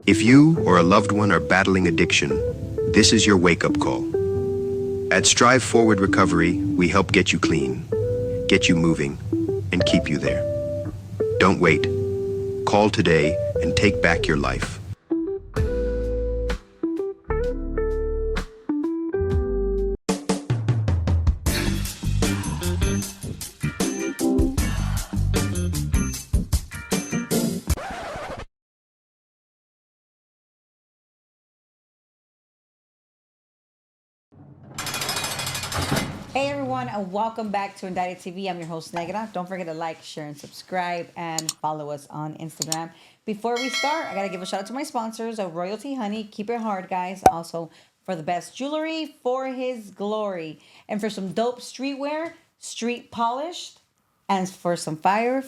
If you or a loved one are battling addiction, this is your wake-up call. At Strive Forward Recovery, we help get you clean, get you moving, and keep you there. Don't wait. Call today and take back your life. Hey everyone, and welcome back to Indicted TV. I'm your host, Negra. Don't forget to like, share, and subscribe, and follow us on Instagram. Before we start, I gotta give a shout out to my sponsors of Royalty Honey. Keep it hard, guys. Also, for the best jewelry for his glory. And for some dope streetwear, street polished. And for some fire,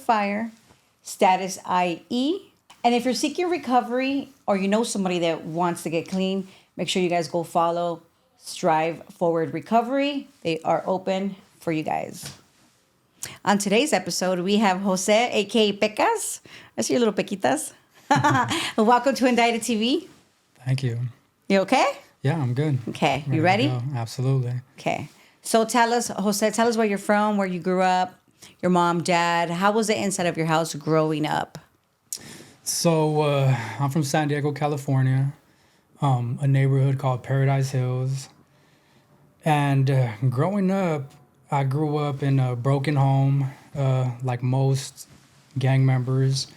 Status IE. And if you're seeking recovery or you know somebody that wants to get clean, make sure you guys go follow Strive Forward Recovery. They are open for you guys. On today's episode, we have Jose, aka Pecas. I see your little pequitas. Welcome to Indicted TV. Thank you. You okay? Yeah, I'm good. Okay, you ready? Absolutely. Okay. So tell us, Jose, tell us where you're from, where you grew up, your mom, dad. How was the inside of your house growing up? So I'm from San Diego, California, a neighborhood called Paradise Hills. And growing up, I grew up in a broken home, like most gang members.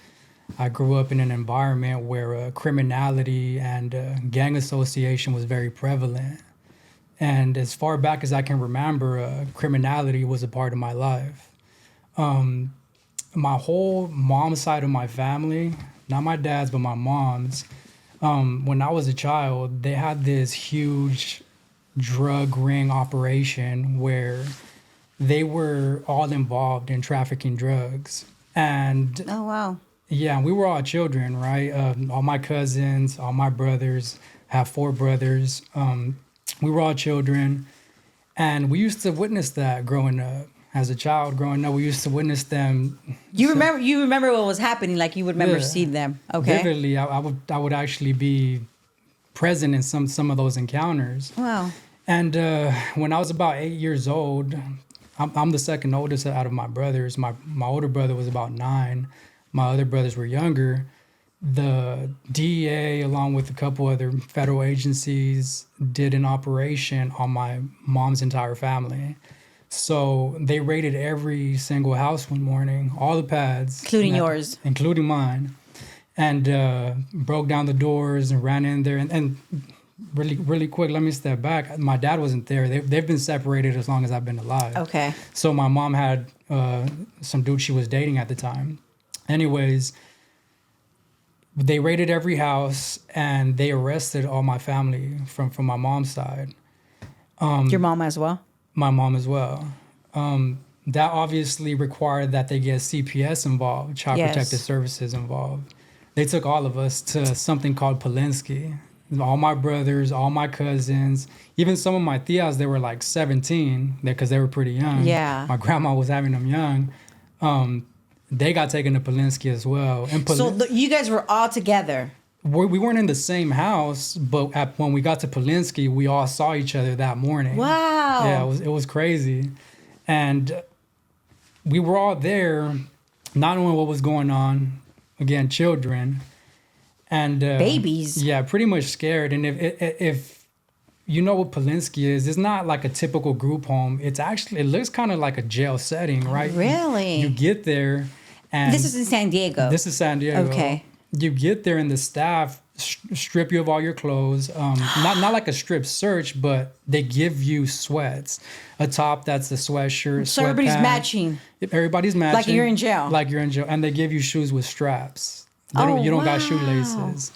I grew up in an environment where criminality and gang association was very prevalent. And as far back as I can remember, criminality was a part of my life. My whole mom's side of my family, not my dad's, but my mom's, when I was a child, they had this huge drug ring operation where they were all involved in trafficking drugs. And oh, wow. Yeah, we were all children, right? All my cousins, all my brothers, I have 4 brothers. We were all children. And we used to witness that growing up. As a child growing up, we used to witness them. You remember what was happening, like you would remember seeing them. Okay. Vividly, I would actually be present in some of those encounters. Wow. And when I was about 8 years old, I'm the second oldest out of my brothers. My older brother was about 9. My other brothers were younger. The DEA, along with a couple other federal agencies, did an operation on my mom's entire family. So they raided every single house one morning, all the pads. Including yours. Including mine. And broke down the doors and ran in there. And really quick, let me step back. My dad wasn't there. They've been separated as long as I've been alive. Okay. So my mom had some dude she was dating at the time. Anyways, they raided every house and they arrested all my family from my mom's side. Your mom as well? My mom as well. That obviously required that they get CPS involved, Child Protective Services involved. They took all of us to something called Polinsky. All my brothers, all my cousins, even some of my tias, they were like 17 because they were pretty young. Yeah. My grandma was having them young. They got taken to Polinsky as well. And So you guys were all together? We weren't in the same house, but when we got to Polinsky, we all saw each other that morning. Wow. Yeah, it was crazy. And we were all there, not knowing what was going on. Again, children. And babies. Yeah, pretty much scared. And if you know what Polinsky is, it's not like a typical group home. It looks kind of like a jail setting, right? Really? You get there and... This is in San Diego? This is San Diego. Okay. You get there and the staff strip you of all your clothes. Not like a strip search, but they give you sweats. A top that's a sweatshirt, so everybody's pants. matching. Everybody's matching. Like you're in jail. Like you're in jail. And they give you shoes with straps. You don't got shoelaces.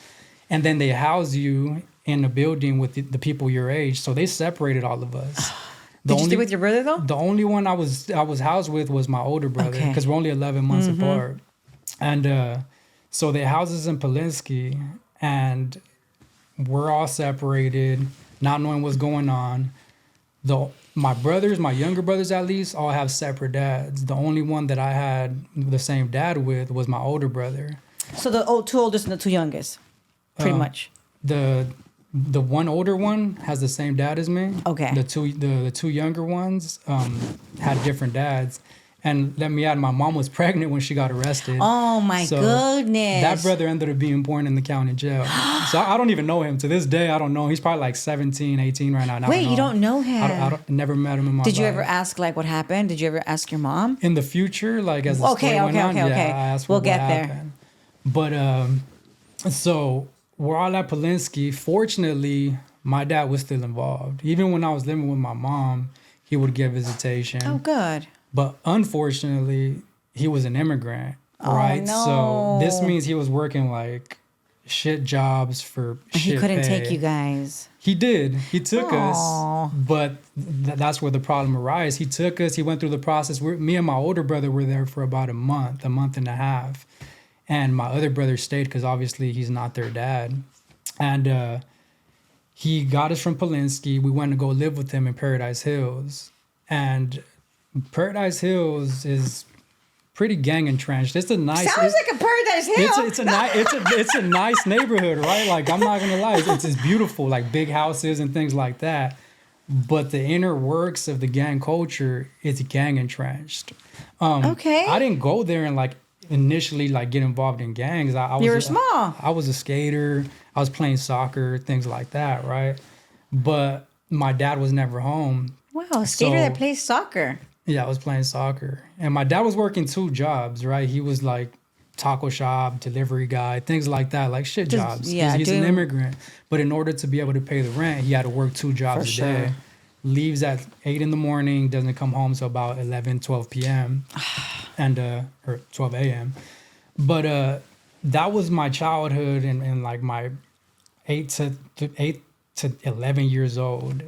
And then they house you in a building with the people your age. So they separated all of us. Did you stay with your brother though? The only one I was housed with was my older brother because we're only 11 months apart. And so they house us in Polinsky and we're all separated, not knowing what's going on. My brothers, my younger brothers at least, all have separate dads. The only one that I had the same dad with was my older brother. So the two oldest and the 2 youngest? pretty much. The one older one has the same dad as me. Okay. The two younger ones had different dads. And let me add, my mom was pregnant when she got arrested. Oh my goodness. That brother ended up being born in the county jail. So I don't even know him. To this day, I don't know. He's probably like 17, 18 right now. Wait, you don't know him? I never met him in my life. Did you ever ask like what happened? Did you ever ask your mom? In the future, like as the story went on, okay. I asked We'll what get happened. There. But so we're all at Polinsky. Fortunately, my dad was still involved. Even when I was living with my mom, he would get visitation. Oh, good. But unfortunately, he was an immigrant, right? No. So this means he was working like shit jobs for shit He couldn't pay. take you guys. He did. He took us, Aw. but that's where the problem arises. He took us. He went through the process. Me and my older brother were there for about a month and a half. And my other brother stayed because obviously he's not their dad. And he got us from Polinsky. We went to go live with him in Paradise Hills. And Paradise Hills is pretty gang entrenched. It's a nice. Sounds like a Paradise Hill. It's a nice neighborhood, right? Like I'm not gonna lie, it's beautiful, like big houses and things like that. But the inner works of the gang culture is gang entrenched. Okay. I didn't go there and like initially like get involved in gangs. You were small. I was a skater. I was playing soccer, things like that, right? But my dad was never home. Wow, a skater that plays soccer. Yeah, I was playing soccer. And my dad was working 2 jobs, right? He was like taco shop, delivery guy, things like that, like shit jobs. Yeah, he's an immigrant. But in order to be able to pay the rent, he had to work 2 jobs a day. Leaves at 8 in the morning, doesn't come home till about 11, 12 p.m. and or 12 a.m. But that was my childhood and like my 8 to 11 years old.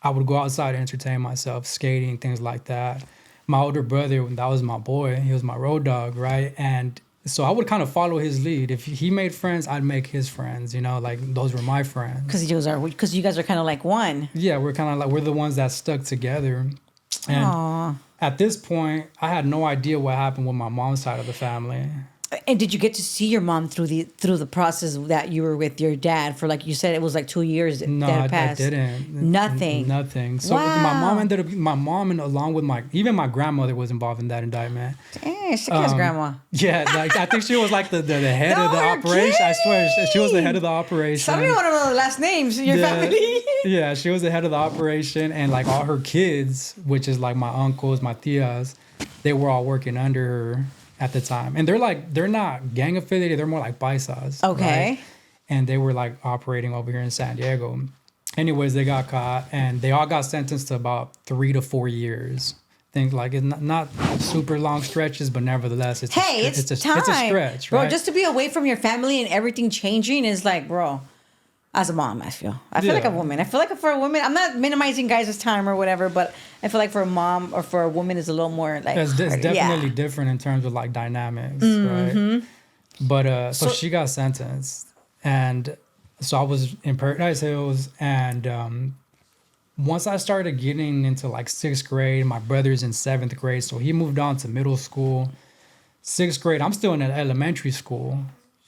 I would go outside and entertain myself, skating, things like that. My older brother, that was my boy. He was my road dog, right? And so I would kind of follow his lead. If he made friends, I'd make his friends. You know, like those were my friends. Because you guys are kind of like one. Yeah, we're the ones that stuck together. And Aww. At this point, I had no idea what happened with my mom's side of the family. And did you get to see your mom through the process that you were with your dad for, like you said, it was like 2 years No, that passed? I didn't. Nothing. So Wow. my mom and along with even my grandmother was involved in that indictment. Dang, she has grandma. Yeah, like I think she was like the head of the you're operation. I swear, she was the kidding. head of the operation. Tell me one of the last names in your family. Yeah, she was the head of the operation, and like all her kids, which is like my uncles, my tias, they were all working under her at the time. And they're not gang affiliated, they're more like paisas. Okay. Right? And they were like operating over here in San Diego. Anyways, they got caught and they all got sentenced to about 3 to 4 years. Things like it's not super long stretches, but nevertheless, it's time. it's a stretch, right? Bro, just to be away from your family and everything changing is like, bro, as a mom, I feel like a woman. I feel like for a woman, I'm not minimizing guys' time or whatever, but I feel like for a mom or for a woman is a little more like it's definitely yeah. different in terms of like dynamics, Mm-hmm. right? But so she got sentenced, and so I was in Paradise Hills, and once I started getting into like 6th grade, my brother's in 7th grade, so he moved on to middle school. 6th grade, I'm still in an elementary school,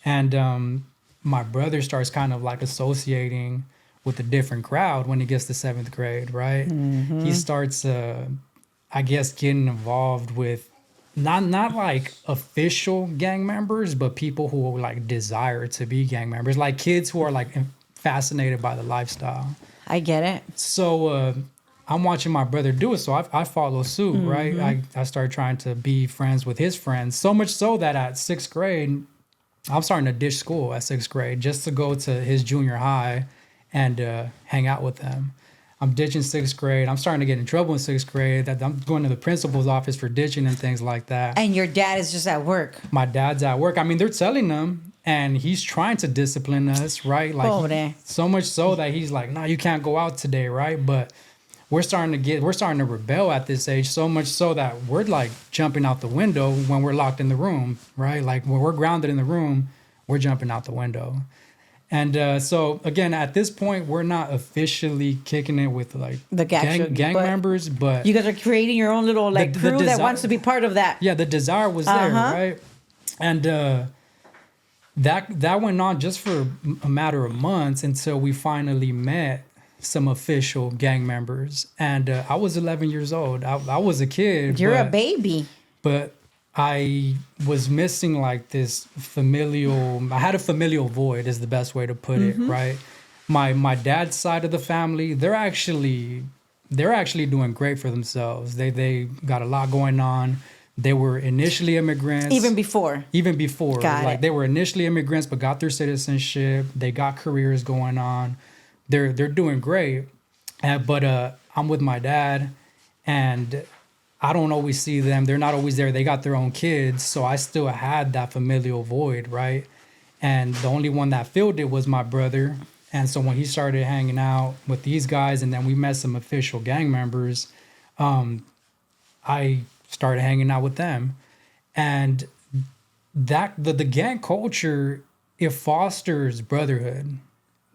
and my brother starts kind of like associating with a different crowd when he gets to 7th grade, right? Mm-hmm. He starts, I guess, getting involved with not like official gang members, but people who like desire to be gang members, like kids who are like fascinated by the lifestyle. I get it. So I'm watching my brother do it, so I follow suit, mm-hmm. right? I started trying to be friends with his friends, so much so that at 6th grade, I'm starting to ditch school at 6th grade just to go to his junior high and hang out with them. I'm ditching 6th grade. I'm starting to get in trouble in 6th grade. I'm going to the principal's office for ditching and things like that. And your dad is just at work. My dad's at work. I mean, they're telling him, and he's trying to discipline us, right? Like so much so that he's like, "No, you can't go out today," right? But we're starting to rebel at this age, so much so that we're like jumping out the window when we're locked in the room, right? Like when we're grounded in the room, we're jumping out the window. And so again, at this point, we're not officially kicking it with like the gang members, but you guys are creating your own little like crew that wants to be part of that. Yeah, the desire was there, right? And that went on just for a matter of months until we finally met some official gang members. And I was 11 years old. I was a kid. You're a baby. But I was missing like this familial. I had a familial void, is the best way to put it, right? My dad's side of the family, they're actually doing great for themselves. They got a lot going on. They were initially immigrants. Even before. Like they were initially immigrants, but got their citizenship. They got careers going on. They're doing great. But I'm with my dad, and I don't always see them. They're not always there. They got their own kids. So I still had that familial void, right? And the only one that filled it was my brother. And so when he started hanging out with these guys, and then we met some official gang members, I started hanging out with them. And that the gang culture, it fosters brotherhood.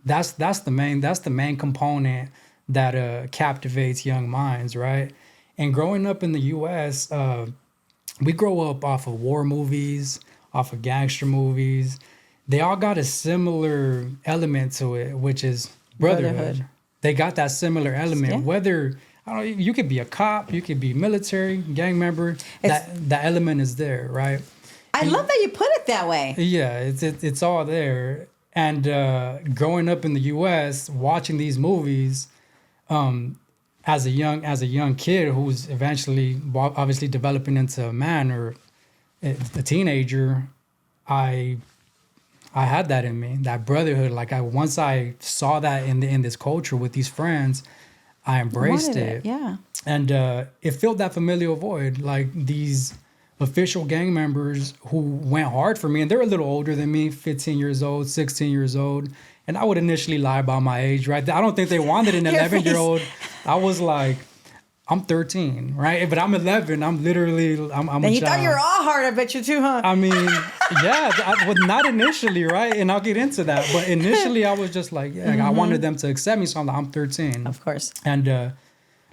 That's the main component that captivates young minds, right? And growing up in the U.S., we grow up off of war movies, off of gangster movies. They all got a similar element to it, which is brotherhood. They got that similar element. Yeah. Whether, I don't know, you could be a cop, you could be military, gang member, that element is there, right? I love that you put it that way. Yeah, it's all there. And growing up in the U.S., watching these movies, as a young kid who's eventually obviously developing into a man or a teenager, I had that in me, that brotherhood. Like once I saw that in this culture with these friends, I embraced it. Yeah. And it filled that familial void. Like these official gang members who went hard for me, and they're a little older than me, 15 years old, 16 years old. And I would initially lie about my age, right? I don't think they wanted an 11-year-old. I was like, I'm 13, right? But I'm 11. I'm literally, I'm a child. And you thought you were all hard, I bet you too, huh? I mean, yeah, well, not initially, right? And I'll get into that. But initially, I was just like, yeah, I wanted them to accept me. So I'm like, I'm 13. Of course. And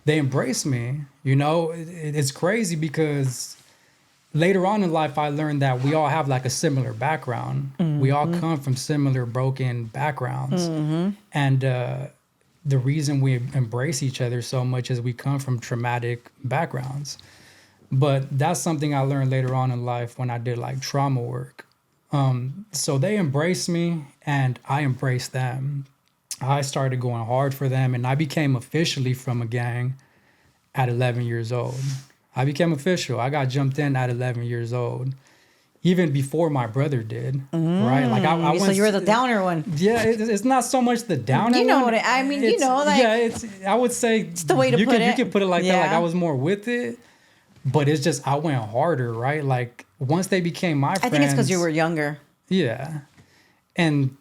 they embraced me. You know, it's crazy because later on in life, I learned that we all have like a similar background. We all come from similar broken backgrounds. And the reason we embrace each other so much is we come from traumatic backgrounds. But that's something I learned later on in life when I did like trauma work. So they embraced me and I embraced them. I started going hard for them, and I became officially from a gang at 11 years old. I became official. I got jumped in at 11 years old, even before my brother did, right? Like I went. So you were the downer one. Yeah, it's not so much the downer. You know one. what I mean? It's, you know, like I would say it's the way to put it. You could put it like that. Like I was more with it, but it's just I went harder, right? Like once they became my friends. I think it's because you were younger. Yeah, and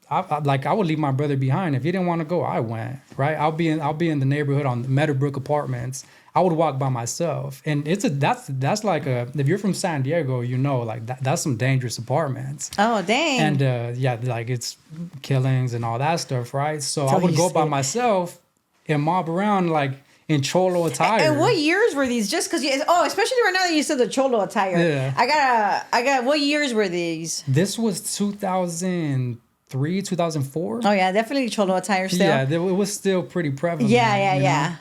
I would leave my brother behind. If he didn't want to go, I went, right? I'll be in the neighborhood on Meadowbrook Apartments. I would walk by myself, and that's like if you're from San Diego, you know, like that's some dangerous apartments. Oh dang! And yeah, like it's killings and all that stuff, right? So I would go by myself and mob around like in cholo attire. And what years were these? Just because especially right now that you said the cholo attire. Yeah. I got. What years were these? This was 2003, 2004. Oh yeah, definitely cholo attire still. Yeah, it was still pretty prevalent. Yeah.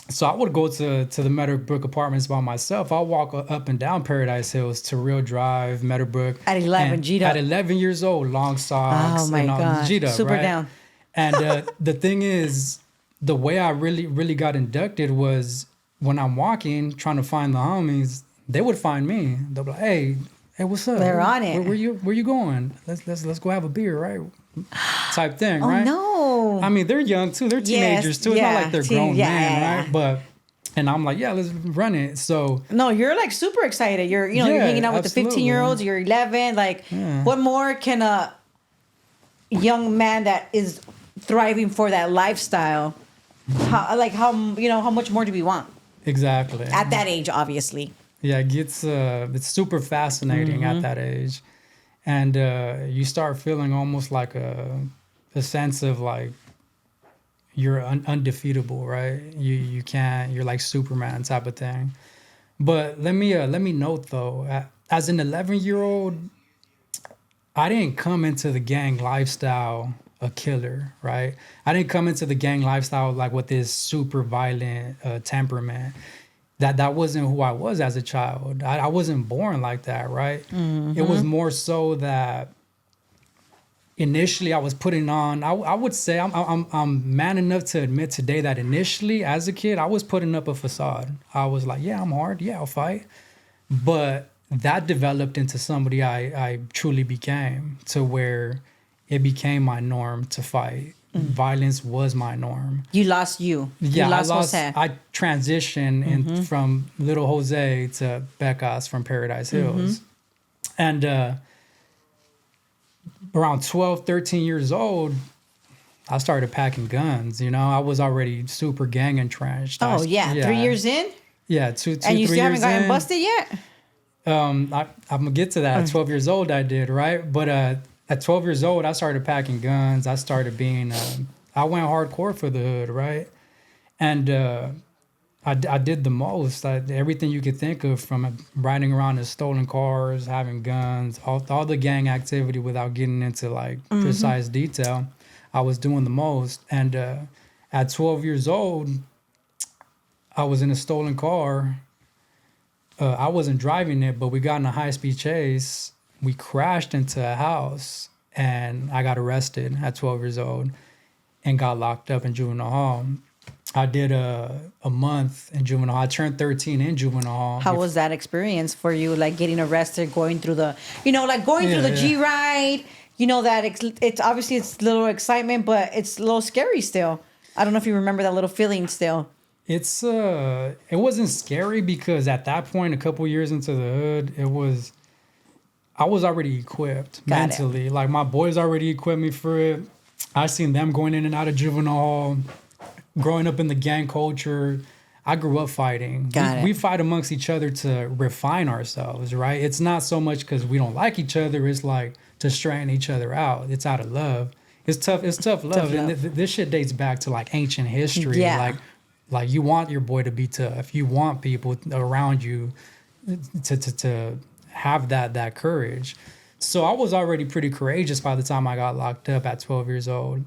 So I would go to the Meadowbrook Apartments by myself. I'll walk up and down Paradise Hills to Real Drive, Meadowbrook. At 11, G'd up. At 11 years old, long socks. Oh my God, G'd up, super right? down. And the thing is, the way I really got inducted was when I'm walking, trying to find the homies, they would find me. They'll be like, hey, what's up? They're on it. Where you going? Let's go have a beer, right? Type thing, Oh right? no. I mean, they're young too. They're teenagers too. It's not like they're grown men, right? But and I'm like, yeah, let's run it. So no, you're like super excited. You're you're hanging out with absolutely. the 15-year-olds. You're 11. Like, what more can a young man that is thriving for that lifestyle? How much more do we want? Exactly. At that age, obviously. Yeah, it gets it's super fascinating at that age, and you start feeling almost like a sense of like you're undefeatable, right? You can't. You're like Superman type of thing. But let me note though, as an 11-year-old, I didn't come into the gang lifestyle a killer, right? I didn't come into the gang lifestyle like with this super violent temperament. That wasn't who I was as a child. I wasn't born like that, right? It was more so that initially I was putting on. I would say I'm man enough to admit today that initially as a kid I was putting up a facade. I was like, yeah, I'm hard, yeah, I'll fight, but that developed into somebody I truly became, to where it became my norm to fight. Violence was my norm. You lost you. Yeah, You lost I lost. Jose. I transitioned from little Jose to Pecas from Paradise Hills. And around 12, 13 years old, I started packing guns. You know, I was already super gang entrenched. Oh, yeah. 3 years in? Yeah, two, And you 3 still haven't years gotten in. busted yet? I'm gonna get to that. At 12 years old, I did, right? But at 12 years old, I started packing guns. I started being, I went hardcore for the hood, right? And I did the most. Everything you could think of, from riding around in stolen cars, having guns, all the gang activity without getting into like precise detail. I was doing the most. And at 12 years old, I was in a stolen car. I wasn't driving it, but we got in a high-speed chase. We crashed into a house, and I got arrested at 12 years old and got locked up in juvenile hall. I did a month in juvenile hall. I turned 13 in juvenile hall. How was that experience for you? Like getting arrested, going through the, going through the G ride. You know that it's obviously it's a little excitement, but it's a little scary still. I don't know if you remember that little feeling still. It wasn't scary because at that point, a couple years into the hood, I was already equipped mentally. Like my boys already equipped me for it. I seen them going in and out of juvenile hall, growing up in the gang culture. I grew up fighting. We fight amongst each other to refine ourselves, right? It's not so much because we don't like each other. It's like to straighten each other out. It's out of love. It's tough love. And this shit dates back to like ancient history. Yeah. Like you want your boy to be tough. You want people around you to have that courage. So I was already pretty courageous by the time I got locked up at 12 years old.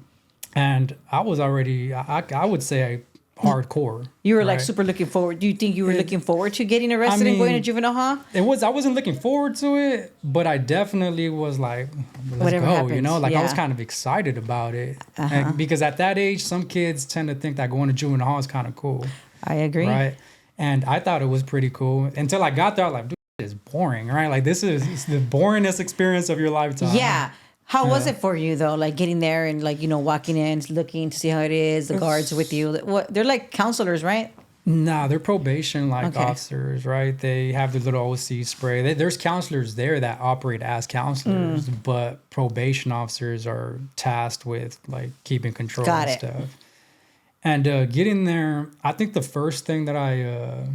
And I was already, I would say, hardcore. You were like super looking forward. Do you think you were looking forward to getting arrested and going to juvenile hall? I wasn't looking forward to it, but I definitely was like, let's Whatever go, happens, I was kind of excited about it. And because at that age, some kids tend to think that going to juvenile hall is kind of cool. I agree. Right. And I thought it was pretty cool until I got there. I was like, dude, this is boring, right? Like this is the boringest experience of your lifetime. Yeah. How was it for you though? Like getting there and like, walking in, looking to see how it is, the guards with you. What they're like counselors, right? Nah, they're probation officers, right? They have their little OC spray. There's counselors there that operate as counselors, but probation officers are tasked with like keeping control and stuff. And getting there, I think the first thing that I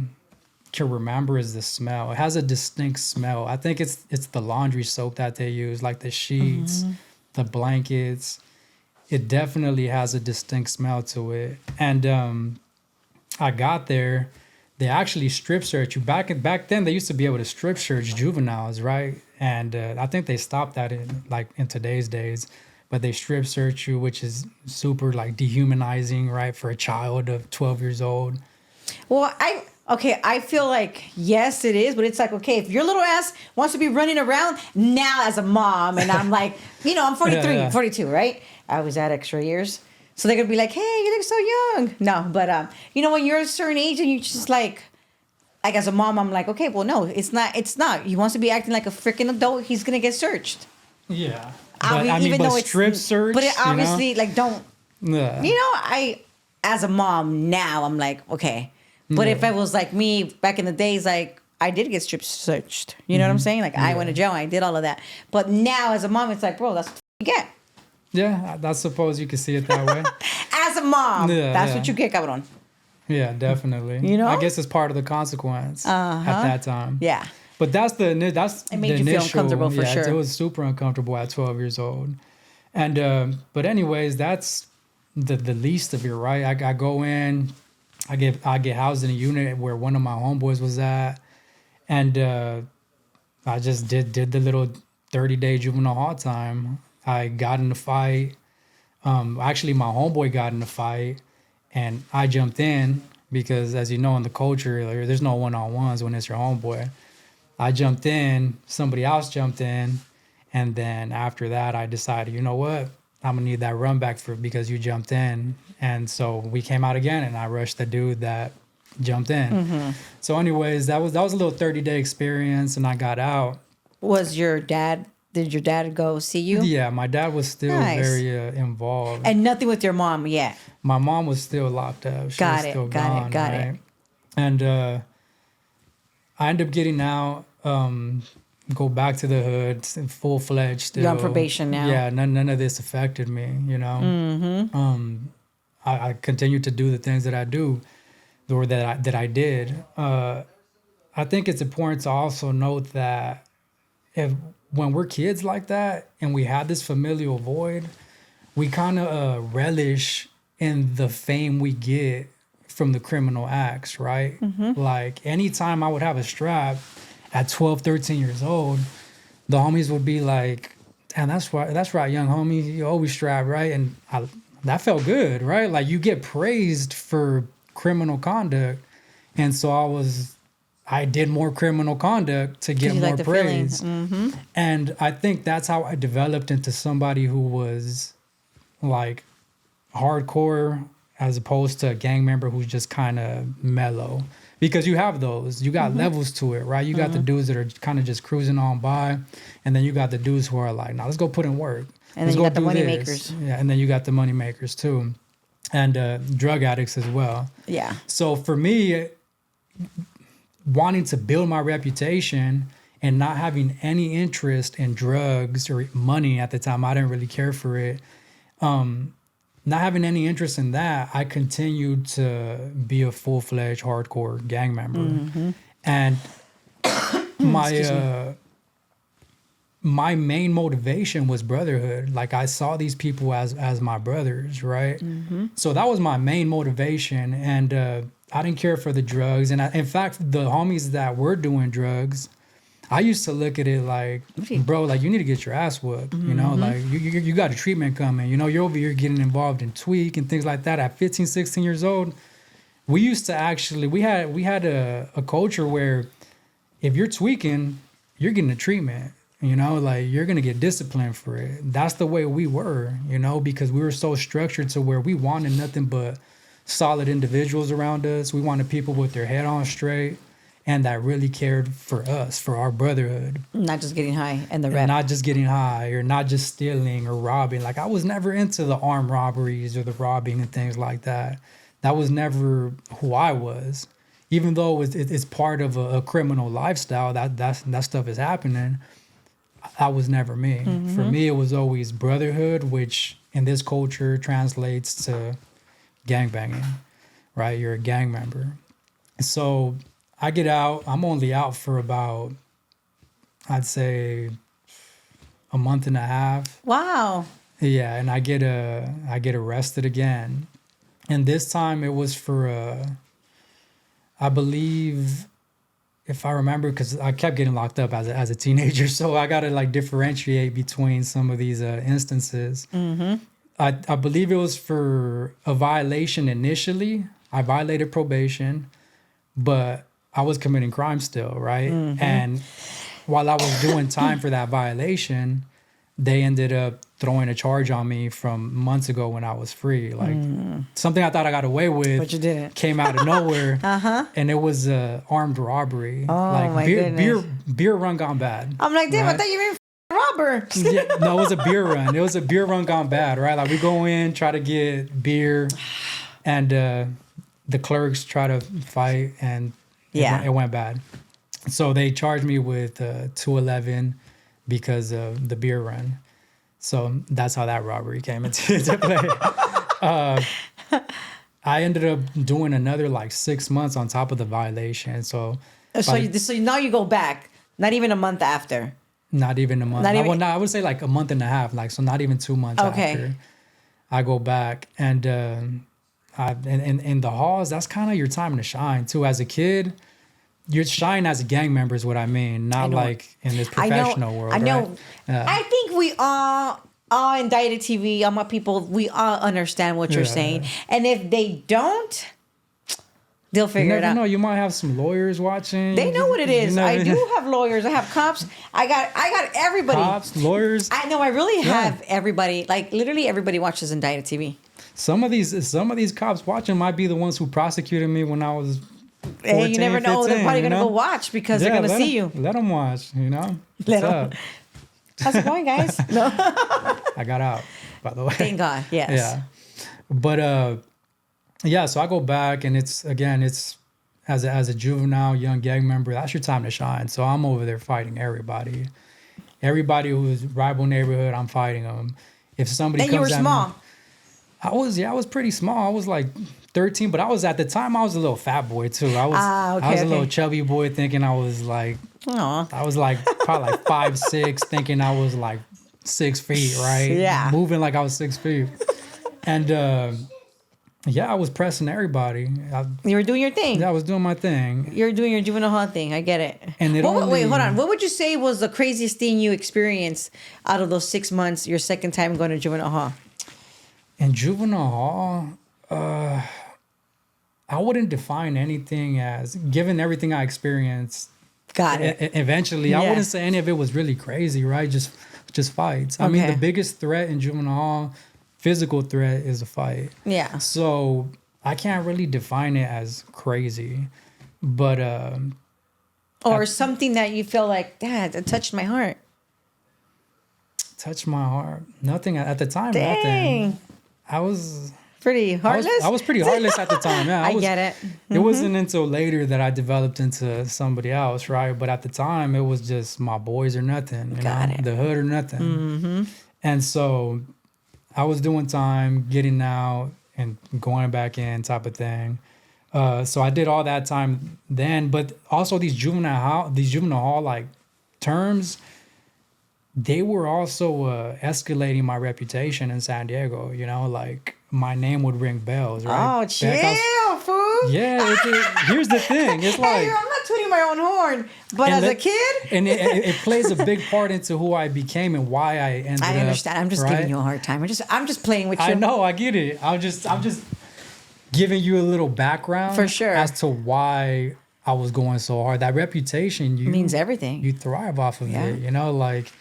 can remember is the smell. It has a distinct smell. I think it's the laundry soap that they use, like the sheets, the blankets. It definitely has a distinct smell to it. And I got there, they actually strip search you. Back then, they used to be able to strip search juveniles, right? And I think they stopped that in today's days. But they strip search you, which is super like dehumanizing, right, for a child of 12 years old. Well, I feel like, yes, it is, but it's like, okay, if your little ass wants to be running around now as a mom, and I'm like, I'm 43, 42, right? I was at extra years. So they're going to be like, hey, you look so young. No, but, when you're a certain age and you just like as a mom, I'm like, okay, well, no, it's not. He wants to be acting like a freaking adult. He's going to get searched. Yeah. But strip search. But it obviously, don't. Yeah. As a mom now, I'm like, okay. But if it was like me back in the days, like I did get strip searched. You know what I'm saying? Like I went to jail, I did all of that. But now as a mom, it's like, bro, that's what you get. Yeah, I suppose you could see it that way. As a mom, that's what you get, cabrón. Yeah, definitely. I guess it's part of the consequence at that time. Yeah. But it made you feel uncomfortable for sure. It was super uncomfortable at 12 years old. And but anyways, that's the least of it, right? I go in, I get housed in a unit where one of my homeboys was at, and I just did the little 30-day juvenile hall time. I got in a fight. Actually, my homeboy got in a fight, and I jumped in because, as you know, in the culture, there's no one-on-ones when it's your homeboy. I jumped in, somebody else jumped in, and then after that, I decided, you know what? I'm gonna need that run back because you jumped in. And so we came out again, and I rushed the dude that jumped in. So anyways, that was a little 30-day experience, and I got out. Did your dad go see you? Yeah, my dad was still Nice. very involved. And nothing with your mom yet. My mom was still locked up. She was still gone, Got it. right? And I ended up getting out, go back to the hood, full-fledged still. You're on probation now. Yeah, none of this affected me, you know? I continued to do the things that I do, or that I did. I think it's important to also note that when we're kids like that and we have this familial void, we kind of relish in the fame we get from the criminal acts, right? Like anytime I would have a strap at 12, 13 years old, the homies would be like, "Damn, that's right, young homie, you always strapped, right?" And that felt good, right? Like you get praised for criminal conduct. And so I did more criminal conduct to get more praise. And I think that's how I developed into somebody who was like hardcore as opposed to a gang member who's just kind of mellow. Because you have those. You got levels to it, right? You got the dudes that are kind of just cruising on by. And then you got the dudes who are like, "Nah, let's go put in work. And then you got the money makers. Yeah, and then you got the money makers too. And drug addicts as well. Yeah. So for me, wanting to build my reputation and not having any interest in drugs or money at the time, I didn't really care for it. Not having any interest in that, I continued to be a full-fledged hardcore gang member. And my main motivation was brotherhood. Like I saw these people as my brothers, right? So that was my main motivation. And I didn't care for the drugs. And in fact, the homies that were doing drugs, I used to look at it like, bro, like you need to get your ass whooped. You know, like you got a treatment coming. You know, you're over here getting involved in tweak and things like that. At 15, 16 years old, we used to actually, we had a culture where if you're tweaking, you're getting a treatment. You know, like you're going to get disciplined for it. That's the way we were, you know, because we were so structured to where we wanted nothing but solid individuals around us. We wanted people with their head on straight and that really cared for us, for our brotherhood. Not just getting high and the rep. Not just getting high or not just stealing or robbing. Like I was never into the armed robberies or the robbing and things like that. That was never who I was. Even though it's part of a criminal lifestyle, that stuff is happening. That was never me. For me, it was always brotherhood, which in this culture translates to gangbanging, right? You're a gang member. So I get out. I'm only out for about, I'd say, a month and a half. Wow. Yeah, and I get arrested again. And this time it was for, I believe, if I remember, because I kept getting locked up as a teenager, so I got to like differentiate between some of these instances. I believe it was for a violation initially. I violated probation, but I was committing crime still, right? And while I was doing time for that violation, they ended up throwing a charge on me from months ago when I was free. Like something I thought I got away with, But you didn't. came out of nowhere, and it was armed robbery. Oh, like my goodness. beer run gone bad. I'm like, damn, I right? thought you were a robber. Yeah, no, it was a beer run. It was a beer run gone bad, right? Like we go in, try to get beer, and the clerks try to fight, and it went bad. So they charged me with 211 because of the beer run. So that's how that robbery came into play. I ended up doing another like 6 months on top of the violation. So now you go back, not even a month after. Not even a month. I would say like a month and a half. Like so, not even 2 months after. I go back and in the halls. That's kind of your time to shine too. As a kid, you're shine as a gang member is what I mean, not like in this professional world. I know. Right? Yeah. I think we all Indicted TV, all my people, we all understand what you're saying. And if they don't, they'll figure you it never out. know. You might have some lawyers watching. They know what it is. You I never- do have lawyers. I have cops. I got everybody. Cops, lawyers. I know. I really have everybody. Like literally everybody watches Indicted TV. Some of these cops watching might be the ones who prosecuted me when I was 14, Hey, you never know. 15, They're probably you gonna know? go watch because they're gonna see you. Let them watch. You know. Let What's 'em- up? How's it going, guys? No. I got out, by the way. Thank God. Yes. Yeah. But so I go back and it's as a juvenile young gang member, that's your time to shine. So I'm over there fighting everybody. Everybody who's rival neighborhood, I'm fighting them. If somebody And comes you were at small. me, I was pretty small. I was like 13, but I was at the time I was a little fat boy too. I was a little chubby boy thinking I was like Aw. I was like probably like 5'6", thinking I was like 6 feet, right? Yeah. Moving like I was 6 feet. And I was pressing everybody. You were doing your thing. I was doing my thing. You're doing your juvenile hall thing. I get it. And wait, hold on. What would you say was the craziest thing you experienced out of those 6 months, your second time going to juvenile hall? In juvenile hall, I wouldn't define anything as, given everything I experienced. Got it. Eventually, I wouldn't say any of it was really crazy, right? Just fights. I mean, the biggest threat in juvenile hall, physical threat, is a fight. Yeah. So I can't really define it as crazy, but Or something that you feel like, Dad, that touched my heart. touched my heart. Nothing at the time. Dang. Nothing. I was Pretty heartless. I was pretty heartless at the time. Yeah, I get it. It wasn't until later that I developed into somebody else, right? But at the time, it was just my boys or nothing. You Got know? it. The hood or nothing. And so I was doing time, getting out, and going back in, type of thing. So I did all that time then, but also these juvenile hall like terms, they were also escalating my reputation in San Diego. You know, like my name would ring bells, right? Oh, chill, fool. Yeah, here's the thing. It's like, Hey, I'm not tooting my own horn, but as a kid, and it plays a big part into who I became and why I ended up. I understand. I'm just giving you a hard time. I'm just playing with you. I know, I get it. I'm just giving you a little background For sure. as to why I was going so hard. That reputation means everything. You thrive off of Yeah. it. You know, like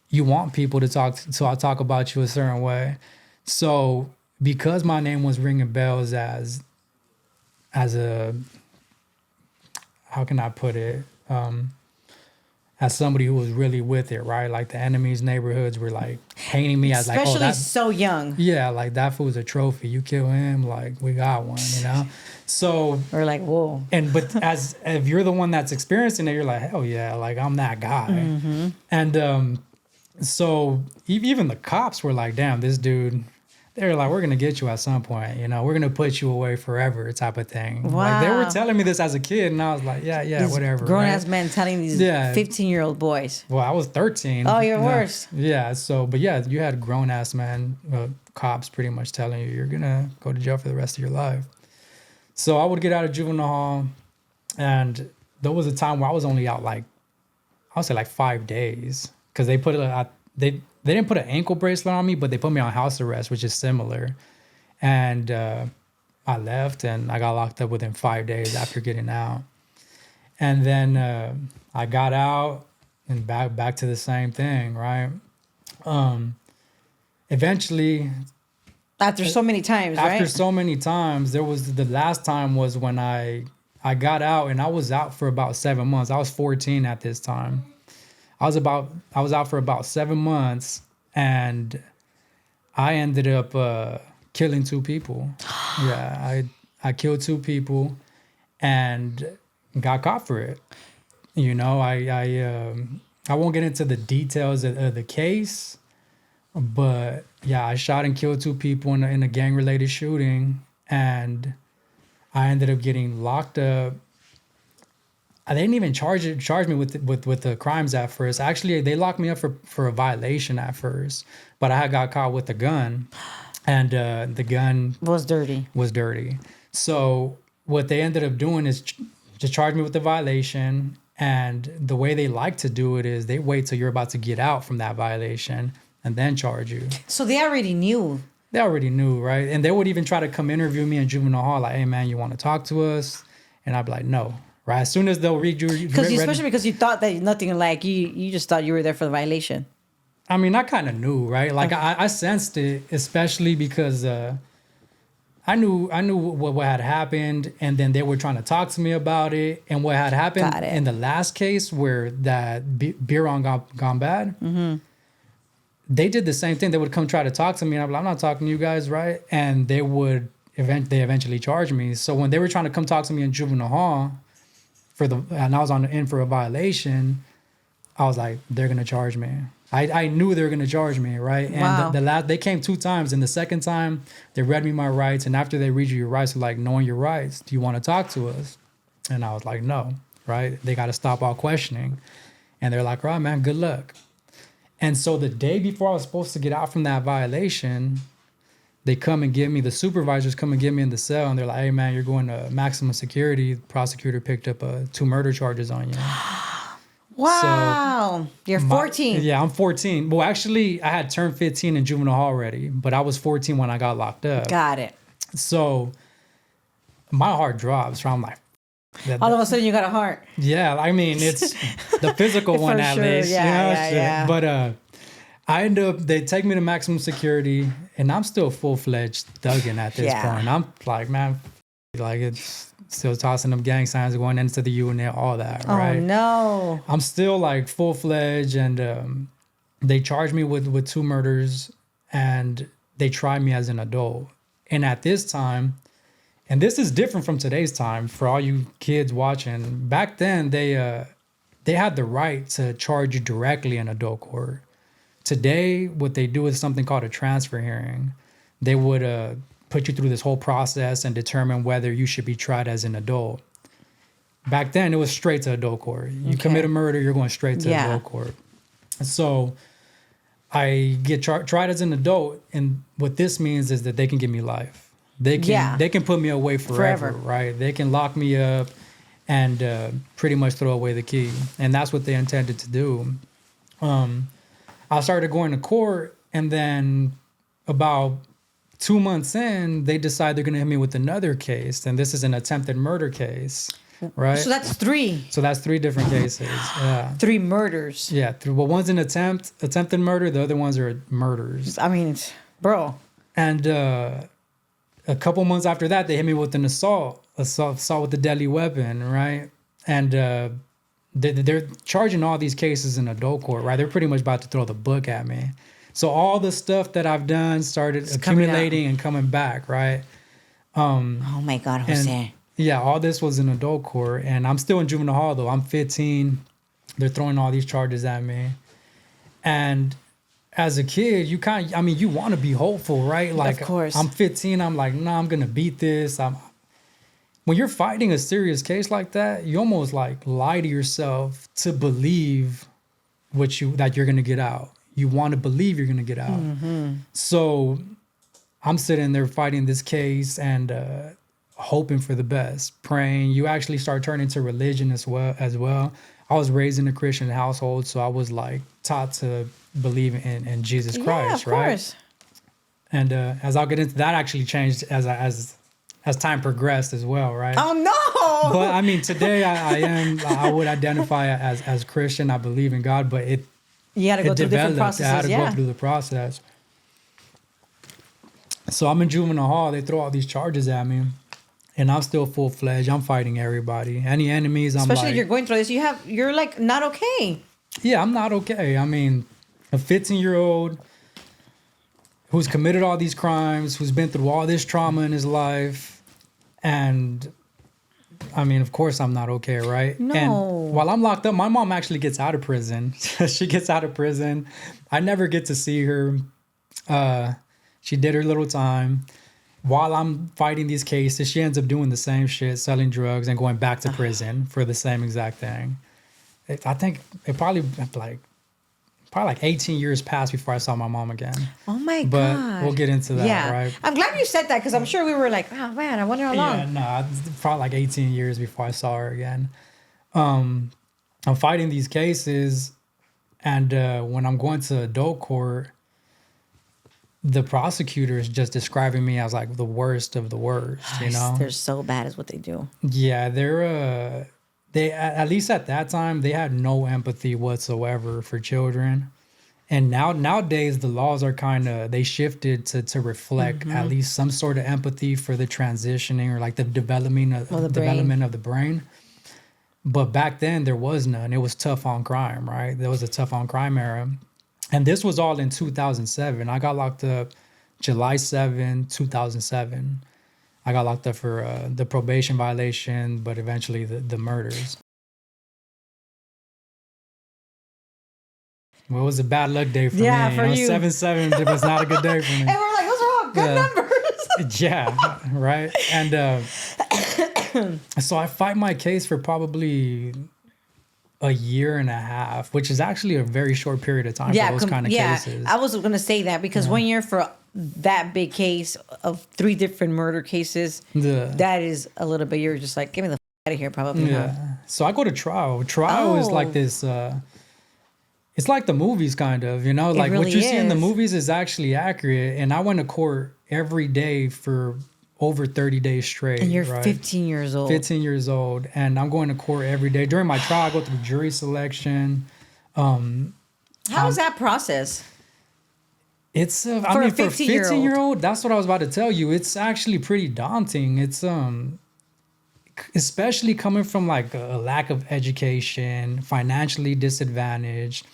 you want people to talk about you a certain way. So because my name was ringing bells as a, how can I put it? As somebody who was really with it, right? Like the enemy's neighborhoods were like painting me as like, especially oh, that's so young. yeah, like that fool's a trophy. You kill him, like we got one, you know. So We're like, whoa. but as if you're the one that's experiencing it, you're like, hell yeah, like I'm that guy. And so even the cops were like, damn, this dude. They were like, we're gonna get you at some point, you know. We're gonna put you away forever, type of thing. Like they were Wow. telling me this as a kid, and I was like, yeah, These whatever. Grown right? ass men telling these Yeah. 15-year-old boys. Well, I was 13. Oh, you're Yeah. worse. Yeah. So, but yeah, you had grown ass men, cops pretty much telling you you're gonna go to jail for the rest of your life. So I would get out of juvenile hall, and there was a time where I was only out like, I would say like 5 days, because they put they didn't put an ankle bracelet on me, but they put me on house arrest, which is similar. And I left, and I got locked up within 5 days after getting out. And then I got out and back to the same thing, right? Eventually, After so many times, after right? so many times, there was the last time was when I got out, and I was out for about 7 months. I was 14 at this time. I was out for about 7 months, and I ended up killing 2 people. Yeah, I killed 2 people and got caught for it. You know, I won't get into the details of the case, but yeah, I shot and killed 2 people in a gang-related shooting, and I ended up getting locked up. They didn't even charge me with the crimes at first. Actually, they locked me up for a violation at first, but I had got caught with a gun, and the gun Was dirty. was dirty. So what they ended up doing is just charge me with the violation. And the way they like to do it is they wait till you're about to get out from that violation and then charge you. So they already knew. They already knew, right? And they would even try to come interview me in juvenile hall, like, hey, man, you want to talk to us? And I'd be like, no, right? As soon as they'll read you. Especially because you thought that nothing, like, you just thought you were there for the violation. I mean, I kind of knew, right? Like, I sensed it, especially because I knew what had happened, and then they were trying to talk to me about it. And what had happened in the last case where that beer on gone bad, they did the same thing. They would come try to talk to me, and I'm not talking to you guys, right? And they would eventually charge me. So when they were trying to come talk to me in juvenile hall and I was in for a violation, I was like, they're gonna charge me. I knew they were gonna charge me, right? And they came 2 times, and the second time they read me my rights. And after they read you your rights, they're like, knowing your rights, do you want to talk to us? And I was like, no, right? They got to stop all questioning. And they're like, all right, man, good luck. And so the day before I was supposed to get out from that violation, they come and get me, the supervisors come and get me in the cell, and they're like, hey, man, you're going to maximum security. The prosecutor picked up 2 murder charges on you. Wow. So you're 14. Yeah, I'm 14. Well, actually, I had turned 15 in juvenile hall already, but I was 14 when I got locked up. Got it. So my heart drops. So I'm like, all of a sudden you got a heart. Yeah, I mean, it's the physical one at least. Yeah. But I end up, they take me to maximum security, and I'm still full-fledged thugging at this point. I'm like, man, like it's still tossing them gang signs, going into the unit, all that, right? Oh, no. I'm still like full-fledged, and they charged me with 2 murders, and they tried me as an adult. And at this time, and this is different from today's time for all you kids watching, back then they had the right to charge you directly in adult court. Today, what they do is something called a transfer hearing. They would put you through this whole process and determine whether you should be tried as an adult. Back then, it was straight to adult court. You commit a murder, you're going straight to adult court. So I get tried as an adult, and what this means is that they can give me life. They can put me away forever, right? They can lock me up and pretty much throw away the key. And that's what they intended to do. I started going to court, and then about 2 months in, they decide they're going to hit me with another case. And this is an attempted murder case, right? So that's 3. So that's 3 different cases. Yeah. 3 murders. Yeah. Well, one's an attempted murder. The other ones are murders. I mean, bro. And a couple months after that, they hit me with an assault with a deadly weapon, right? And they're charging all these cases in adult court, right? They're pretty much about to throw the book at me. So all the stuff that I've done started accumulating and coming back, right? Oh my God, Jose. Yeah, all this was in adult court, and I'm still in juvenile hall though. I'm 15. They're throwing all these charges at me. And as a kid, you want to be hopeful, right? Like, of course. I'm 15. I'm like, nah, I'm going to beat this. When you're fighting a serious case like that, you almost like lie to yourself to believe that you're going to get out. You want to believe you're going to get out. Mm-hmm. So I'm sitting there fighting this case and hoping for the best, praying. You actually start turning to religion as well. I was raised in a Christian household, so I was like taught to believe in Jesus Christ, right? Course. And as I'll get into that, actually changed as time progressed as well, right? Oh no! But I mean, today I would identify as Christian. I believe in God, but you had to go through different processes. I had to go through the process. So I'm in juvenile hall. They throw all these charges at me, and I'm still full-fledged. I'm fighting everybody. Any enemies, especially if you're going through this, you're like not okay. Yeah, I'm not okay. I mean, a 15-year-old who's committed all these crimes, who's been through all this trauma in his life. And I mean, of course I'm not okay, right? No. And while I'm locked up, my mom actually gets out of prison. She gets out of prison. I never get to see her. She did her little time. While I'm fighting these cases, she ends up doing the same shit, selling drugs and going back to prison for the same exact thing. I think it probably like probably like 18 years passed before I saw my mom again. Oh my But God. we'll get into that, Yeah. right? I'm glad you said that because I'm sure we were like, oh man, I wonder how long. Yeah, no, probably like 18 years before I saw her again. I'm fighting these cases, and when I'm going to adult court, the prosecutor is just describing me as like the worst of the worst, you know? They're so bad is what they do. Yeah, they at least at that time they had no empathy whatsoever for children. And nowadays the laws are kind of they shifted to reflect at least some sort of empathy for the transitioning or like the development of the brain. But back then there was none. It was tough on crime, right? There was a tough on crime era. And this was all in 2007. I got locked up July 7, 2007. I got locked up for the probation violation, but eventually the murders. Well, it was a bad luck day for me. For you. 7-7 it was not a good day for me. And we're like, those are all good numbers. Yeah, right. And so I fight my case for probably a year and a half, which is actually a very short period of time for those kind of cases. I was going to say that because 1 year for that big case of 3 different murder cases, that is a little bit, you're just like, get me the out of here probably. Yeah. Huh? So I go to trial. Trial is like this, it's like the movies kind of, you know, like really what you see in the is. movies is actually accurate. And I went to court every day for over 30 days straight. And you're right? 15 years old. 15 years old. And I'm going to court every day. During my trial, I go through jury selection. How is that process? It's, For a for a 15-year-old. 15-year-old, that's what I was about to tell you. It's actually pretty daunting. It's, especially coming from like a lack of education, financially disadvantaged.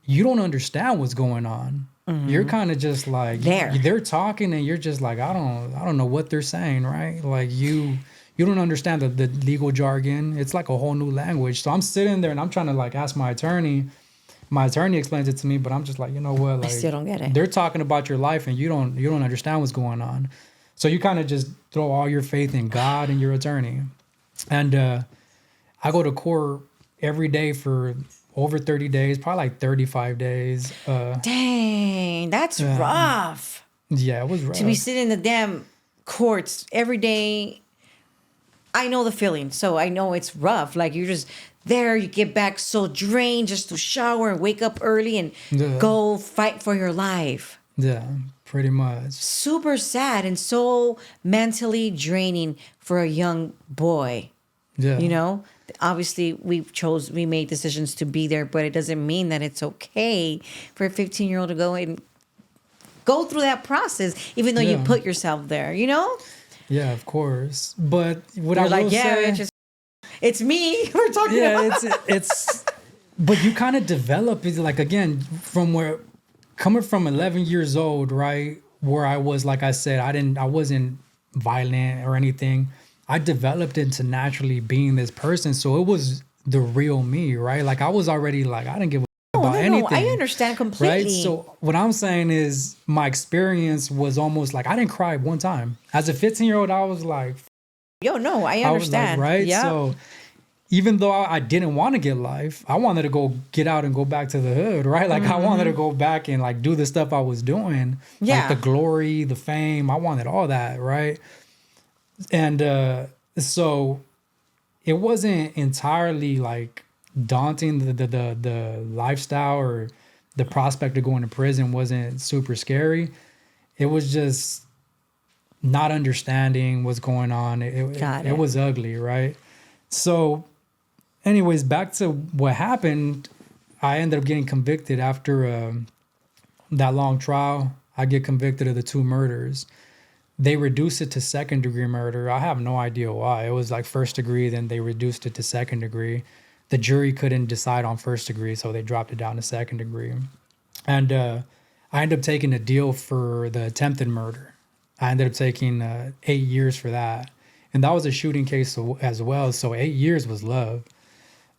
You don't understand what's going on. You're kind of just like they're talking and you're just like I don't know what they're saying, right? Like you don't understand the legal jargon. It's like a whole new language. So I'm sitting there and I'm trying to like ask my attorney. My attorney explains it to me, but I'm just like, you know what? Like, I still don't get it. They're talking about your life and you don't understand what's going on. So you kind of just throw all your faith in God and your attorney. And I go to court every day for over 30 days, probably like 35 days. Dang, that's rough. Yeah, it was rough. To be sitting in the damn courts every day. I know the feeling, so I know it's rough. Like you're just there, you get back so drained just to shower and wake up early and go fight for your life. Yeah, pretty much. Super sad and so mentally draining for a young boy. Yeah. You know, obviously we made decisions to be there, but it doesn't mean that it's okay for a 15-year-old to go through that process, even though you put yourself there, you know? Yeah, of course. But what You're I like, will yeah, say, it's me we're talking about. it's but you kind of develop it like again coming from 11 years old, right? Where I was, like I said, I wasn't violent or anything. I developed into naturally being this person. So it was the real me, right? Like I was already like, I didn't give a about anything. No, I understand completely. Right? So what I'm saying is my experience was almost like I didn't cry one time. As a 15-year-old, I was like, I understand. I was like, right? Yeah. So even though I didn't want to get life, I wanted to go get out and go back to the hood, right? Like I wanted to go back and like do the stuff I was doing. Yeah. Like the glory, the fame. I wanted all that, right? And so it wasn't entirely like daunting. The lifestyle or the prospect of going to prison wasn't super scary. It was just not understanding what's going on. It was ugly, right? So anyways, back to what happened. I ended up getting convicted after that long trial. I get convicted of the 2 murders. They reduced it to second degree murder. I have no idea why. It was like first degree, then they reduced it to second degree. The jury couldn't decide on first degree, so they dropped it down to second degree. And I ended up taking a deal for the attempted murder. I ended up taking 8 years for that. And that was a shooting case as well, so 8 years was love.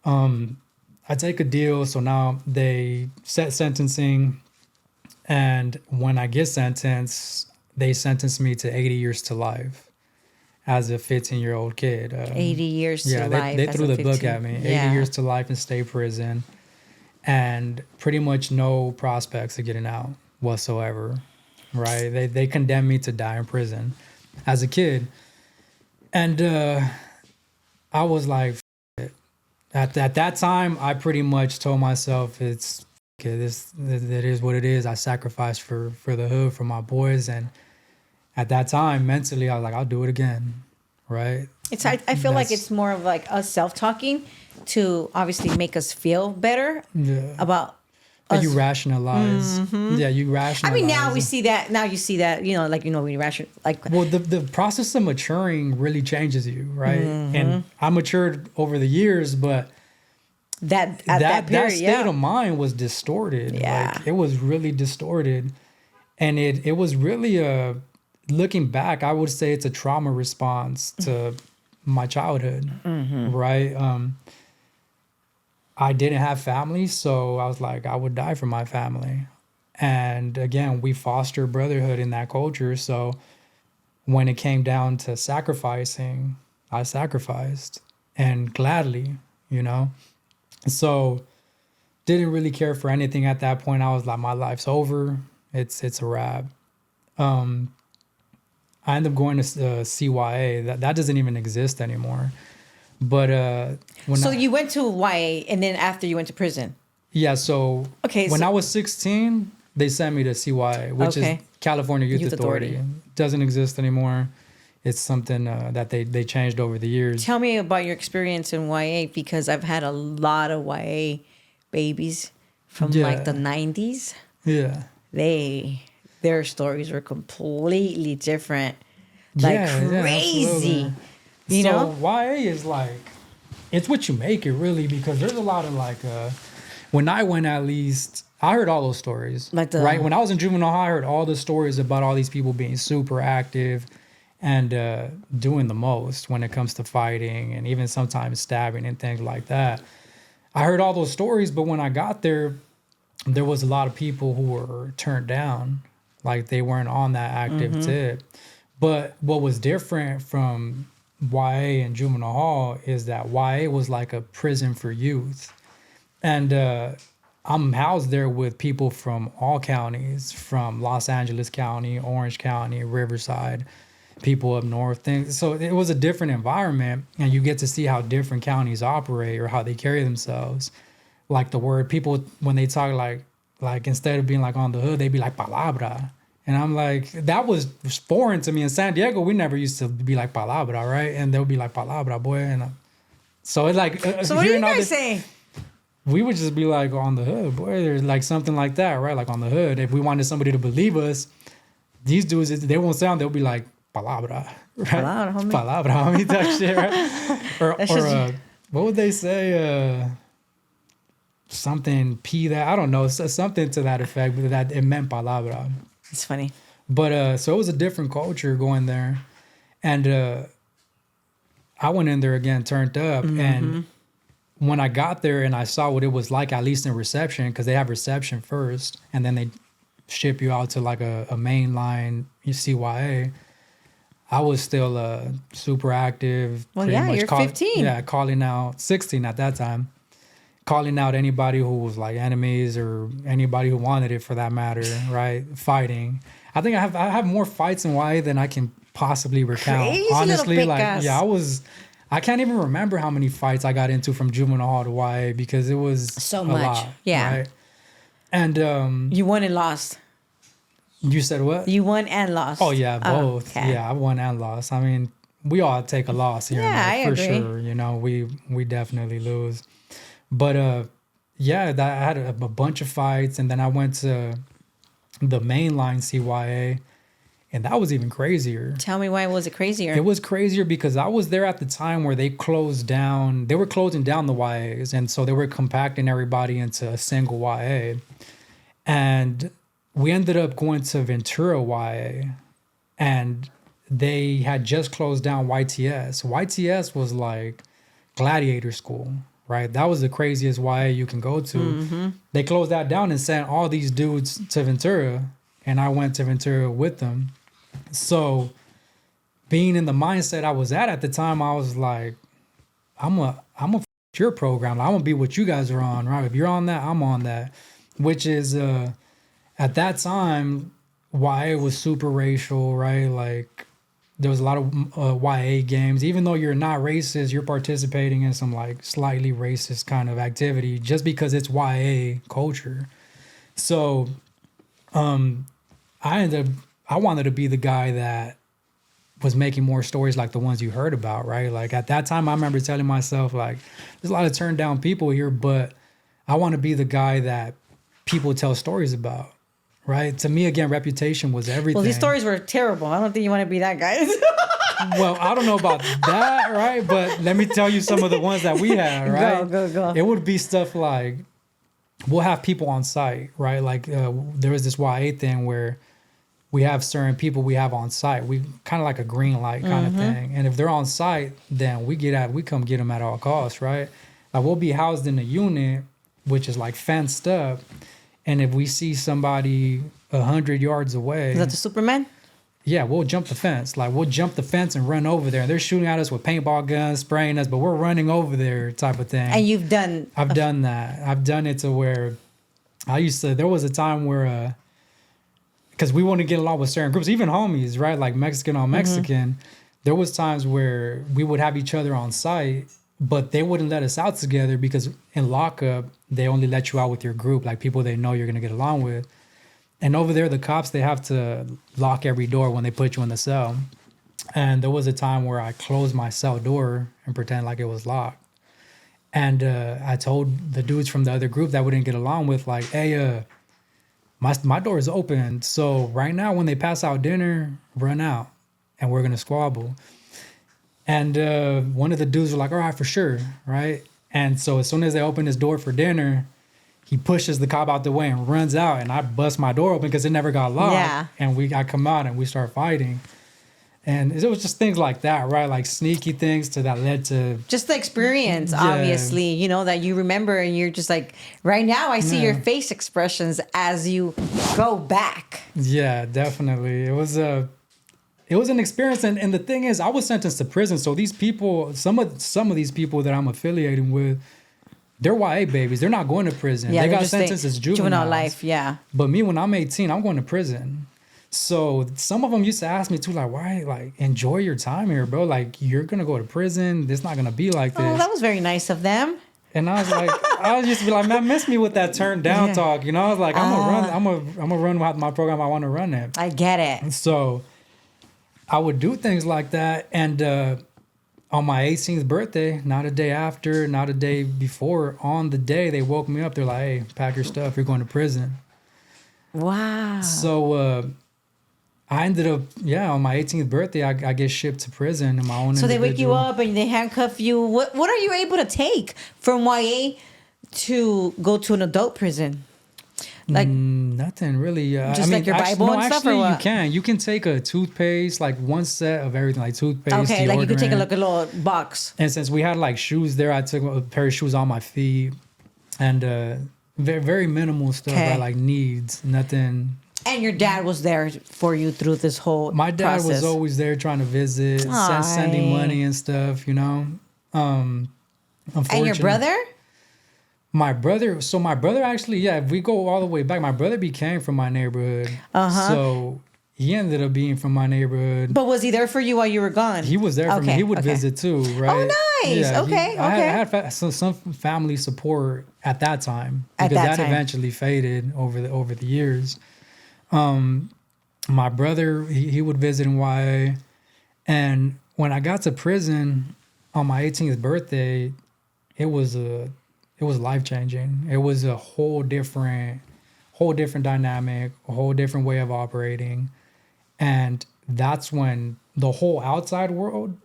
I take a deal, so now they set sentencing. And when I get sentenced, they sentenced me to 80 years to life as a 15-year-old kid. 80 years to life. They threw the book at me. 80 years to life in state prison. and pretty much no prospects of getting out whatsoever, right? They condemned me to die in prison as a kid. And I was like, at that time, I pretty much told myself, it's okay, that is what it is. I sacrificed for the hood, for my boys. And at that time, mentally, I was like, I'll do it again, right? I feel like it's more of like us self-talking to obviously make us feel better about us. You rationalize. Yeah, you rationalize. I mean, now we see that. Now you see that, when you Well, the process of maturing really changes you, right? And I matured over the years, but that state of mind was distorted. Yeah. Like, it was really distorted. And it was really looking back, I would say it's a trauma response to my childhood, right? I didn't have family, so I was like, I would die for my family. And again, we foster brotherhood in that culture. So when it came down to sacrificing, I sacrificed, and gladly, So didn't really care for anything at that point. I was like, my life's over. It's a wrap. I ended up going to CYA. That doesn't even exist anymore. But you went to YA, and then after you went to prison. Yeah. So when I was 16, they sent me to CYA, which is California Youth Authority. It doesn't exist anymore. It's something that they changed over the years. Tell me about your experience in YA, because I've had a lot of YA babies from like the 90s. Yeah. Their stories were completely different. Like crazy. So YA is like, it's what you make it really, because there's a lot of like, when I went, at least, I heard all those stories. Right? When I was in juvenile hall, I heard all the stories about all these people being super active and doing the most when it comes to fighting and even sometimes stabbing and things like that. I heard all those stories, but when I got there was a lot of people who were turned down. Like, they weren't on that active tip. But what was different from YA and juvenile hall is that YA was like a prison for youth. And I'm housed there with people from all counties, from Los Angeles County, Orange County, Riverside, people up north. So it was a different environment, and you get to see how different counties operate or how they carry themselves. Like the word, people, when they talk like instead of being like on the hood, they'd be like palabra. And I'm like, that was foreign to me. In San Diego, we never used to be like palabra, right? And they'll be like palabra, boy. And so it's like... So what do you guys say? We would just be like, on the hood, boy. There's like something like that, right? Like on the hood. If we wanted somebody to believe us, these dudes, they won't sound, they'll be like, palabra, right? Palabra, homie. Palabra, homie, that shit, right? Or what would they say? Something, that, I don't know, something to that effect, but that it meant palabra. It's funny. But so it was a different culture going there. And I went in there again, turned up. And when I got there and I saw what it was like, at least in reception, because they have reception first, and then they ship you out to like a mainline CYA. I was still super active. Well, you're 15. Yeah, calling out, 16 at that time. Calling out anybody who was like enemies or anybody who wanted it, for that matter, right? Fighting. I think I have more fights in YA than I can possibly recount. Crazy honestly, little like, Pecas. I can't even remember how many fights I got into from juvenile hall to YA, because it was so a much. lot, Yeah. right? And you won and lost. You said what? You won and lost. Oh yeah, both. Okay. Yeah, I won and lost. I mean, we all take a loss here and there, for sure. We definitely lose. But I had a bunch of fights, and then I went to the mainline CYA, and that was even crazier. Tell me, why was it crazier? It was crazier because I was there at the time where they closed down. They were closing down the YAs, and so they were compacting everybody into a single YA. And we ended up going to Ventura YA, and they had just closed down YTS. YTS was like gladiator school. Right, that was the craziest YA you can go to. They closed that down and sent all these dudes to Ventura, and I went to Ventura with them. So, being in the mindset I was at the time, I was like, I'm a your program. Like, I want to be what you guys are on, right? If you're on that, I'm on that. Which is, at that time, YA was super racial, right? Like, there was a lot of YA games. Even though you're not racist, you're participating in some like slightly racist kind of activity just because it's YA culture. So, I wanted to be the guy that was making more stories like the ones you heard about, right? Like at that time, I remember telling myself like, there's a lot of turned down people here, but I want to be the guy that people tell stories about, right? To me, again, reputation was everything. Well, these stories were terrible. I don't think you want to be that guy. Well, I don't know about that, right? But let me tell you some of the ones that we had, right? Go. It would be stuff like, we'll have people on site, right? Like there was this YA thing where we have certain people we have on site. We kind of like a green light kind of thing. And if they're on site, then we come get them at all costs, right? Like we'll be housed in a unit, which is like fenced up. And if we see somebody 100 yards away. Is that the Superman? Yeah, we'll jump the fence. Like we'll jump the fence and run over there. They're shooting at us with paintball guns, spraying us, but we're running over there type of thing. And you've done... I've done that. I've done it to where there was a time where, because we want to get along with certain groups, even homies, right? Like Mexican on Mexican. There was times where we would have each other on site, but they wouldn't let us out together because in lockup, they only let you out with your group, like people they know you're going to get along with. And over there, the cops, they have to lock every door when they put you in the cell. And there was a time where I closed my cell door and pretend like it was locked. And I told the dudes from the other group that we didn't get along with, like, hey, my door is open. So right now, when they pass out dinner, run out. And we're going to squabble. And one of the dudes were like, all right, for sure, right? And so as soon as they open his door for dinner, he pushes the cop out the way and runs out, and I bust my door open because it never got locked. Yeah. And I come out and we start fighting. And it was just things like that, right? Like sneaky things that led to... Just the experience, obviously, that you remember, and you're just like, right now I see your face expressions as you go back. Yeah, definitely. It was an experience. And the thing is, I was sentenced to prison. So these people, some of these people that I'm affiliating with, they're YA babies. They're not going to prison. Yeah, they got sentenced as juvenile life, yeah. But me, when I'm 18, I'm going to prison. So some of them used to ask me too, like, why, like, enjoy your time here, bro? Like, you're going to go to prison. It's not going to be like this. Oh, that was very nice of them. And I was like, I was just be like, man, miss me with that turned down talk. I was like, I'm gonna run my program. I want to run it. I get it. And so I would do things like that. And, on my 18th birthday, not a day after, not a day before, on the day they woke me up, they're like, hey, pack your stuff, you're going to prison. Wow. So I ended up, on my 18th birthday, I get shipped to prison in my own So individual. they wake you up and they handcuff you. What are you able to take from YA to go to an adult prison? Like nothing really. Just like your Bible and stuff, or what? You can take a toothpaste, like one set of everything, like toothpaste. Okay, like you could take a deodorant. look at a little box. And since we had like shoes there, I took a pair of shoes on my feet, and very, very minimal stuff I like needs, nothing. And your dad was there for you through this whole My dad process. was always there trying to visit, sending money and stuff, And your brother? My brother actually, if we go all the way back, my brother became from my neighborhood. So he ended up being from my neighborhood. But was he there for you while you were gone? He was there for me. He would visit too, right? Oh, nice. Okay. I had some family support at that time. At because that time. eventually faded over the years. My brother, he would visit in YA. And when I got to prison on my 18th birthday, it was life-changing. It was a whole different dynamic, a whole different way of operating. And that's when the whole outside world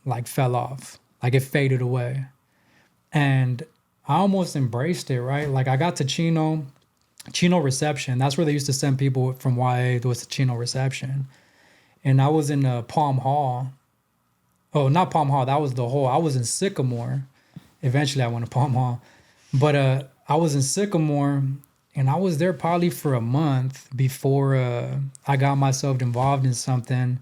like fell off. Like it faded away. And I almost embraced it, right? Like I got to Chino reception. That's where they used to send people from YA. There was the Chino reception. And I was in Palm Hall. Oh, not Palm Hall. That was the whole. I was in Sycamore. Eventually, I went to Palm Hall. But I was in Sycamore, and I was there probably for a month before I got myself involved in something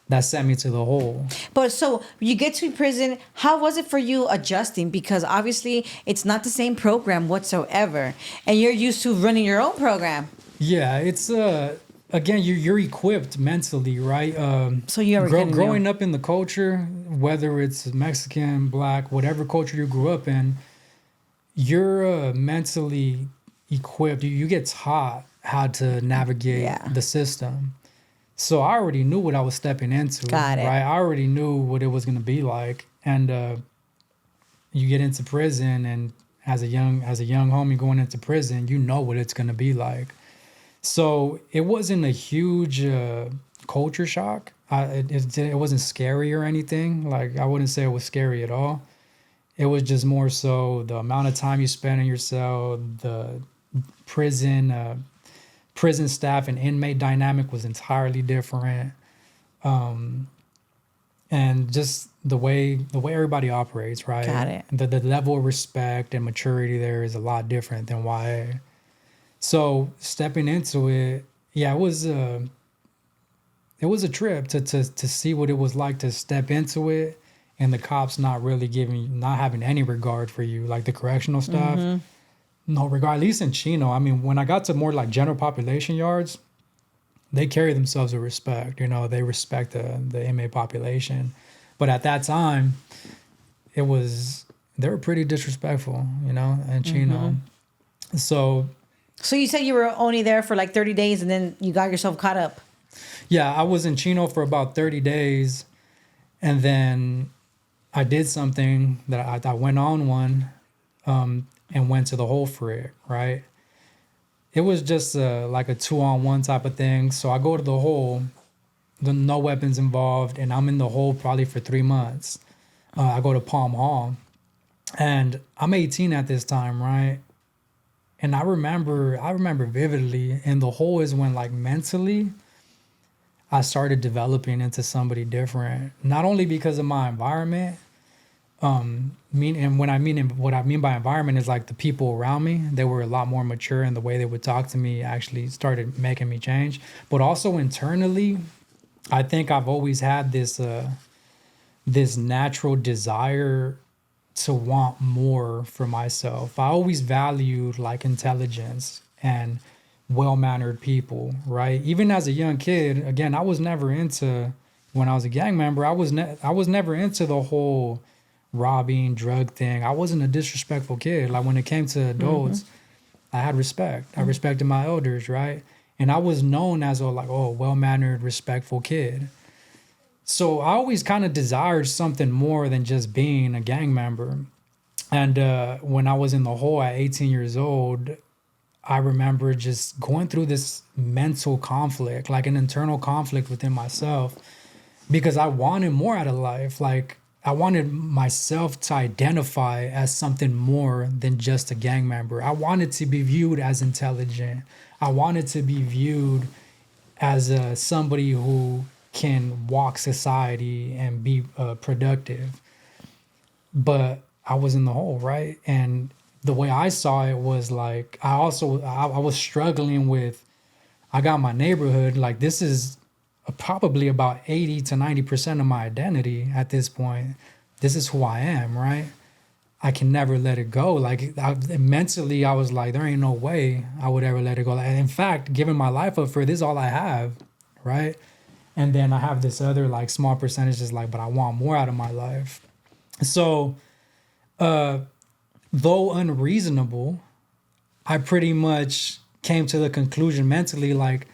that sent me to the hole. But so you get to prison. How was it for you adjusting? Because obviously it's not the same program whatsoever, and you're used to running your own program. Yeah, it's again, you're equipped mentally, right? So you already kinda growing knew. up in the culture, whether it's Mexican, Black, whatever culture you grew up in, you're mentally equipped. You get taught how to navigate Yeah. the system. So I already knew what I was stepping into. Got it. Right? I already knew what it was going to be like. And you get into prison, and as a young homie going into prison, you know what it's going to be like. So it wasn't a huge culture shock. It wasn't scary or anything. Like, I wouldn't say it was scary at all. It was just more so the amount of time you spend in your cell, the prison staff and inmate dynamic was entirely different, and just the way everybody operates, right? Got it. The level of respect and maturity there is a lot different than YA. So stepping into it, yeah, it was a trip to see what it was like to step into it, and the cops not having any regard for you, like the correctional staff. Mm-hmm. No regard, at least in Chino. I mean, when I got to more like general population yards, they carry themselves with respect. They respect the inmate population. But at that time, they were pretty disrespectful, in Chino. Mm-hmm. So you said you were only there for like 30 days and then you got yourself caught up. yeah, I was in Chino for about 30 days. And then I did something that I went on one, and went to the hole for it, right? It was just like a 2-on-1 type of thing. So I go to the hole, no weapons involved, and I'm in the hole probably for 3 months. I go to Palm Hall, and I'm 18 at this time, right? And I remember vividly, and the hole is when, like, mentally, I started developing into somebody different. Not only because of my environment, what I mean by environment is like the people around me. They were a lot more mature, and the way they would talk to me actually started making me change. But also internally, I think I've always had this natural desire to want more for myself. I always valued like intelligence and well-mannered people, right? Even as a young kid, again, I was never into, when I was a gang member, I was never into the whole robbing, drug thing. I wasn't a disrespectful kid. Like, when it came to adults, I had respect. I respected my elders, right? And I was known as a well-mannered, respectful kid. So I always kind of desired something more than just being a gang member. And when I was in the hole at 18 years old, I remember just going through this mental conflict, like an internal conflict within myself, because I wanted more out of life. Like, I wanted myself to identify as something more than just a gang member. I wanted to be viewed as intelligent. I wanted to be viewed as somebody who can walk society and be productive. But I was in the hole, right? And the way I saw it was like, I was struggling with, I got my neighborhood, like, this is probably about 80 to 90% of my identity at this point. This is who I am, right? I can never let it go. Like, mentally, I was like, there ain't no way I would ever let it go. And in fact, giving my life up for this is all I have, right? And then I have this other like small percentage is like, but I want more out of my life. So, though unreasonable, I pretty much came to the conclusion mentally, like,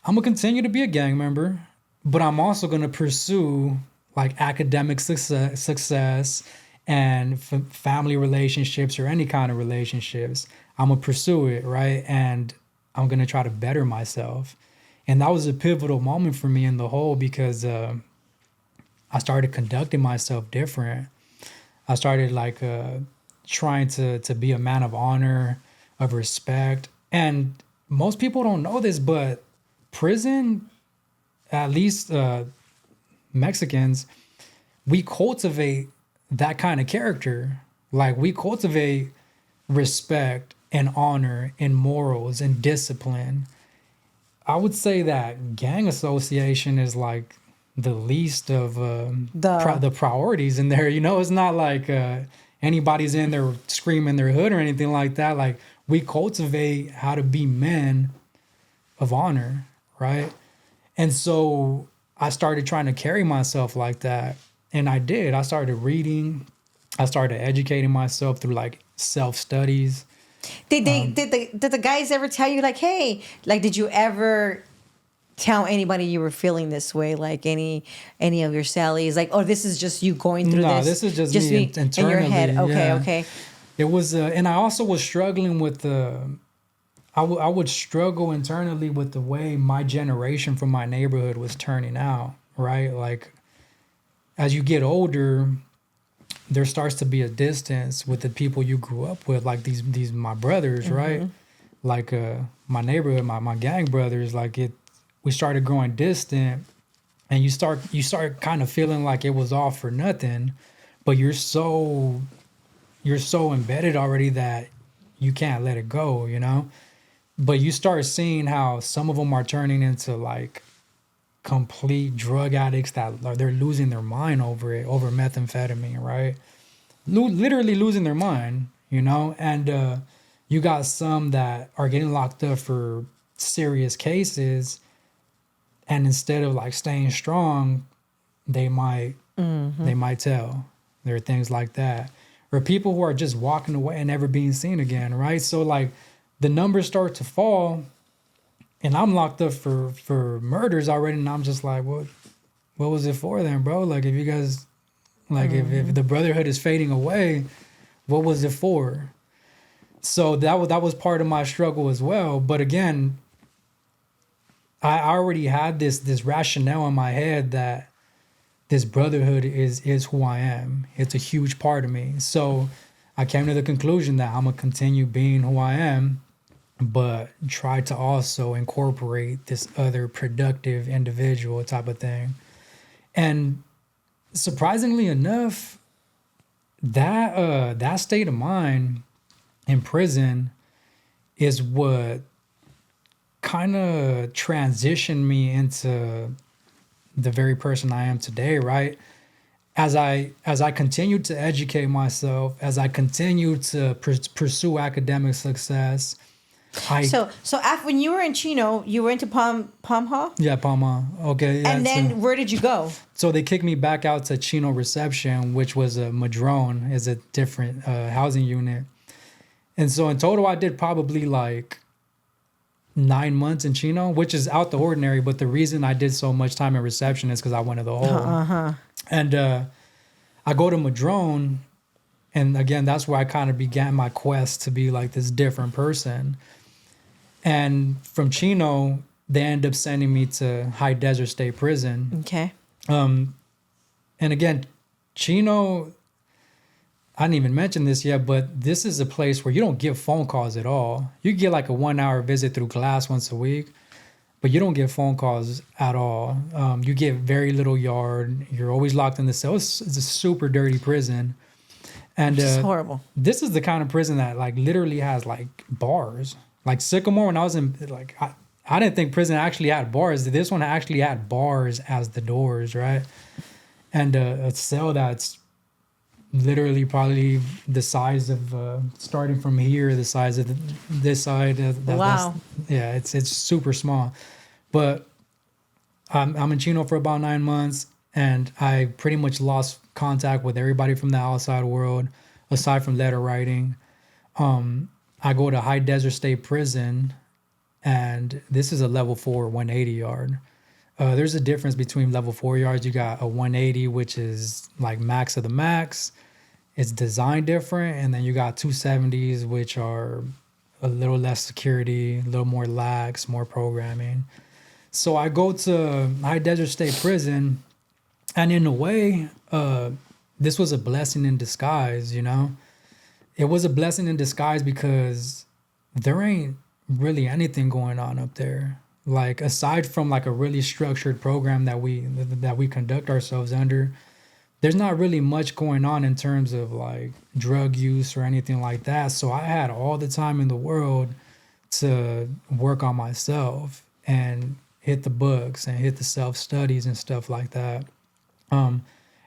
I'm gonna continue to be a gang member, but I'm also gonna pursue like academic success and family relationships or any kind of relationships. I'm gonna pursue it, right? And I'm gonna try to better myself. And that was a pivotal moment for me in the hole, because I started conducting myself different. I started like trying to be a man of honor, of respect. And most people don't know this, but prison, at least Mexicans, we cultivate that kind of character. Like, we cultivate respect and honor and morals and discipline. I would say that gang association is like the least of The- the priorities in there. You know, it's not like anybody's in there screaming their hood or anything like that. Like, we cultivate how to be men of honor, right? And so I started trying to carry myself like that. And I did. I started reading. I started educating myself through like self-studies. Did the guys ever tell you like, hey, like, did you ever tell anybody you were feeling this way? Like any of your Sallys, like, oh, this is just you going through No, this. this is just me in your head. internally, Okay, yeah. okay. It was, and I also was struggling with I would struggle internally with the way my generation from my neighborhood was turning out, right? Like, as you get older, there starts to be a distance with the people you grew up with, like these my brothers, right? Like my neighborhood, my gang brothers, like we started growing distant, and you start kind of feeling like it was all for nothing, but you're so embedded already that you can't let it go, you know? But you start seeing how some of them are turning into like complete drug addicts that they're losing their mind over it, over methamphetamine, right? Literally losing their mind, you know? And you got some that are getting locked up for serious cases, and instead of like staying strong, they might tell. There are things like that. Or people who are just walking away and never being seen again, right? So like the numbers start to fall, and I'm locked up for murders already, and I'm just like, what was it for then, bro? Like, if you guys, like, if the brotherhood is fading away, what was it for? So that was part of my struggle as well. But again, I already had this rationale in my head that this brotherhood is who I am. It's a huge part of me. So I came to the conclusion that I'm gonna continue being who I am, but try to also incorporate this other productive individual type of thing. And surprisingly enough, that state of mind in prison is what kind of transitioned me into the very person I am today, right? As I continued to educate myself, as I continued to pursue academic success, So after when you were in Chino, you went to Palma? Yeah, Palma. Okay. Yeah, And then where did you go? So they kicked me back out to Chino Reception, which was a Madrone, is a different housing unit. And so in total, I did probably like 9 months in Chino, which is out the ordinary. But the reason I did so much time in reception is because I went to the hole. And I go to Madrone, and again, that's where I kind of began my quest to be like this different person. And from Chino, they end up sending me to High Desert State Prison. Okay. And again, Chino, I didn't even mention this yet, but this is a place where you don't get phone calls at all. You get like a 1 hour visit through glass once a week, but you don't get phone calls at all. You get very little yard. You're always locked in the cell. It's a super dirty prison. And It's horrible. This is the kind of prison that like literally has like bars. Like Sycamore, when I was in, like, I didn't think prison actually had bars. This one actually had bars as the doors, right? And a cell that's literally probably the size of, starting from here, the size of this side. Wow. Yeah, it's super small. But I'm in Chino for about 9 months, and I pretty much lost contact with everybody from the outside world, aside from letter writing. I go to High Desert State Prison, and this is a level 4 180 yard. There's a difference between level 4 yards. You got a 180, which is like max of the max. It's designed different. And then you got 270s, which are a little less security, a little more lax, more programming. So I go to High Desert State Prison, and in a way, this was a blessing in disguise, you know? It was a blessing in disguise because there ain't really anything going on up there. Like, aside from like a really structured program that we conduct ourselves under, there's not really much going on in terms of like drug use or anything like that. So I had all the time in the world to work on myself. And hit the books and hit the self-studies and stuff like that.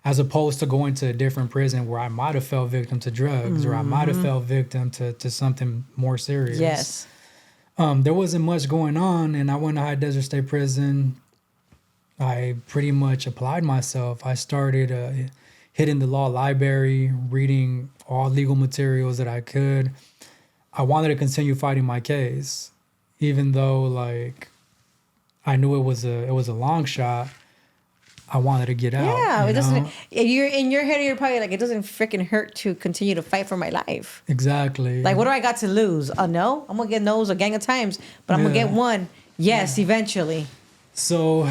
As opposed to going to a different prison where I might have fell victim to drugs or I might have fell victim to something more serious. Yes. There wasn't much going on, and I went to High Desert State Prison. I pretty much applied myself. I started hitting the law library, reading all legal materials that I could. I wanted to continue fighting my case, even though like I knew it was a long shot. I wanted to get out. Yeah, it know? doesn't. You're in your head. You're probably like, it doesn't freaking hurt to continue to fight for my life. Exactly. Like, what do I got to lose? No, I'm gonna get no's a gang of times, but I'm gonna get one. Yes, eventually. So,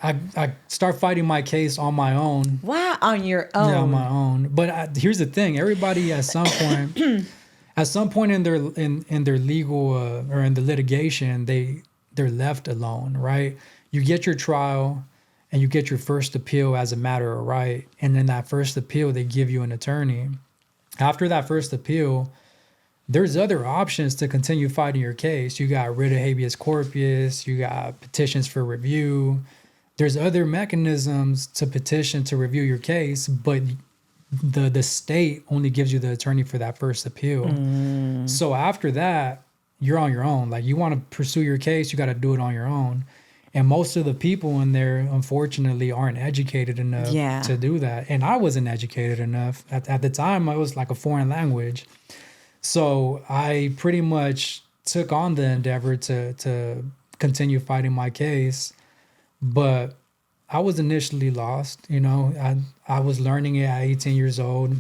I start fighting my case on my own. Wow, on your own. Yeah, on my own. But here's the thing: everybody at some point, in their legal or in the litigation, they're left alone, right? You get your trial. And you get your first appeal as a matter of right. And in that first appeal, they give you an attorney. After that first appeal, there's other options to continue fighting your case. You got writ of habeas corpus. You got petitions for review. There's other mechanisms to petition to review your case, but the state only gives you the attorney for that first appeal. So after that, you're on your own. Like, you want to pursue your case, you got to do it on your own. And most of the people in there, unfortunately, aren't educated enough to do that. And I wasn't educated enough. At the time, it was like a foreign language. So I pretty much took on the endeavor to continue fighting my case. But I was initially lost. You know, I was learning it at 18 years old.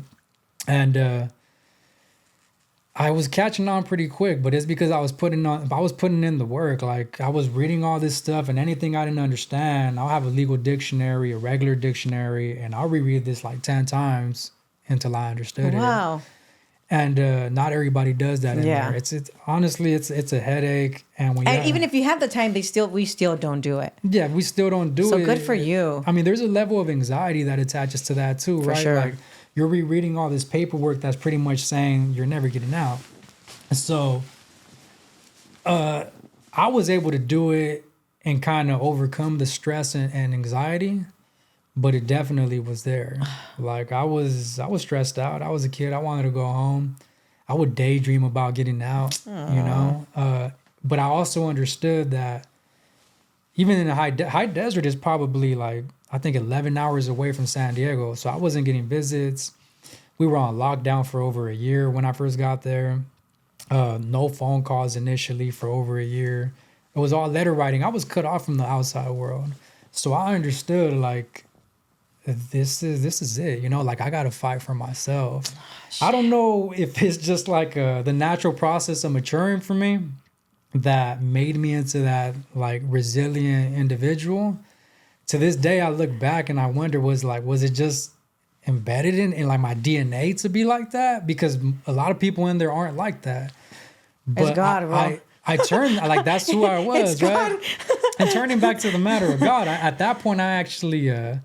And I was catching on pretty quick, but it's because I was putting in the work. Like, I was reading all this stuff, and anything I didn't understand, I'll have a legal dictionary, a regular dictionary, and I'll reread this like 10 times until I understood it. Wow. And not everybody does that in there. It's honestly, it's a headache. And even if you have the time, we still don't do it. Yeah, we still don't do it. So good for you. I mean, there's a level of anxiety that attaches to that too, right? Sure. Like, you're rereading all this paperwork that's pretty much saying you're never getting out. So I was able to do it and kind of overcome the stress and anxiety, but it definitely was there. Like, I was stressed out. I was a kid. I wanted to go home. I would daydream about getting out, you know? But I also understood that even in the high desert is probably like, I think 11 hours away from San Diego. So I wasn't getting visits. We were on lockdown for over a year when I first got there. No phone calls initially for over a year. It was all letter writing. I was cut off from the outside world. So I understood, like, this is it. You know, like, I got to fight for myself. I don't know if it's just like the natural process of maturing for me that made me into that, like, resilient individual. To this day, I look back and I wonder, was it just embedded in like my DNA to be like that? Because a lot of people in there aren't like that. But it's God, bro. I turned, like, that's who I was, right? And turning back to the matter of God, at that point, I actually, I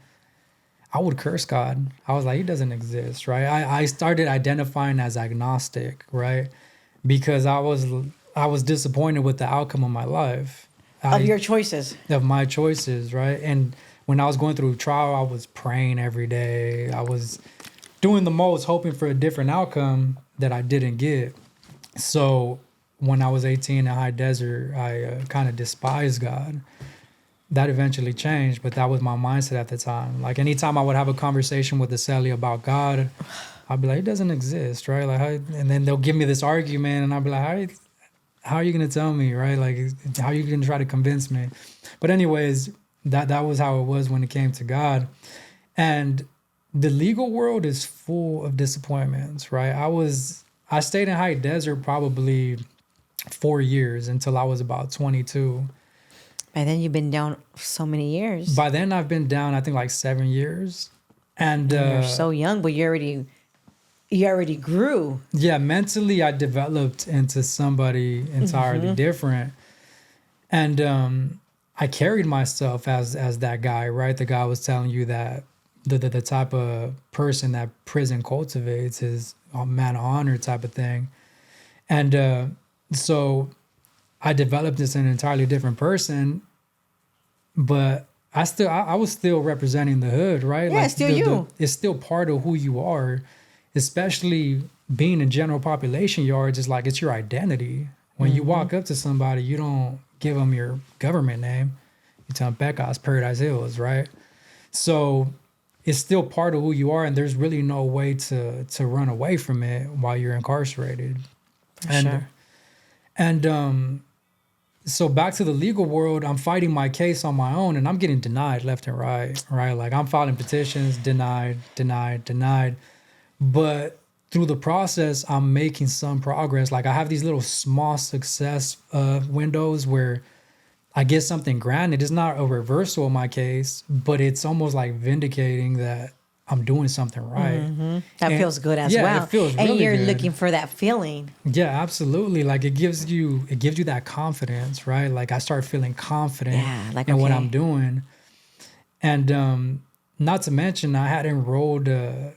would curse God. I was like, he doesn't exist, right? I started identifying as agnostic, right? Because I was disappointed with the outcome of my life. Of your choices. Of my choices, right? And when I was going through trial, I was praying every day. I was doing the most, hoping for a different outcome that I didn't get. So when I was 18 in High Desert, I kind of despised God. That eventually changed, but that was my mindset at the time. Like, anytime I would have a conversation with the cellie about God, I'd be like, it doesn't exist, right? Like, and then they'll give me this argument, and I'd be like, how are you going to tell me, right? Like, how are you going to try to convince me? But anyways, that was how it was when it came to God. And the legal world is full of disappointments, right? I stayed in High Desert probably 4 years until I was about 22. And then you've been down so many years. By then I've been down, I think, like 7 years. And you're so young, but you already grew. Yeah, mentally I developed into somebody entirely different. And I carried myself as that guy, right? The guy was telling you that the type of person that prison cultivates is a man of honor type of thing. And so I developed as an entirely different person. but I was still representing the hood, right? Yeah, still you. It's still part of who you are, especially being in general population yards. It's like it's your identity. When you walk up to somebody, you don't give them your government name. You tell them Pecas, Paradise Hills, right? So it's still part of who you are, and there's really no way to run away from it while you're incarcerated. Sure. And so back to the legal world, I'm fighting my case on my own, and I'm getting denied left and right, right? Like I'm filing petitions, denied. But through the process, I'm making some progress. Like I have these little small success windows where I get something granted. It's not a reversal of my case, but it's almost like vindicating that I'm doing something right. That feels good as yeah, well. it feels and really you're good. looking for that feeling. Yeah, absolutely. Like it gives you that confidence, right? Like I start feeling confident in what I'm doing. And not to mention, I had enrolled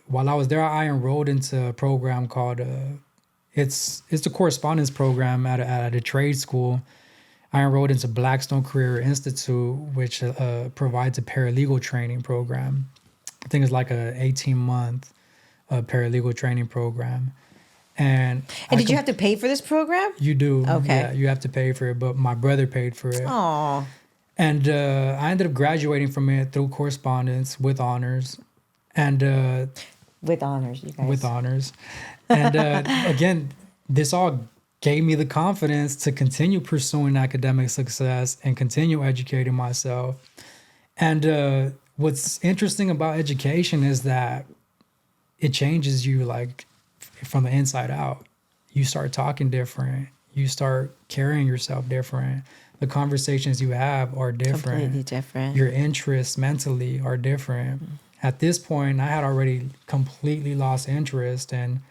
while I was there. I enrolled into a program called it's the correspondence program at a trade school. I enrolled into Blackstone Career Institute, which provides a paralegal training program. I think it's like a 18-month paralegal training program. And did you have to pay for this program? You do. Okay. Yeah, you have to pay for it, but my brother paid for it. Oh. And I ended up graduating from it through correspondence with honors. And with honors, you guys. with honors. And again, this all gave me the confidence to continue pursuing academic success and continue educating myself. And what's interesting about education is that it changes you like from the inside out. You start talking different. You start carrying yourself different. The conversations you have are different. Completely different. Your interests mentally are different. At this point, I had already completely lost interest in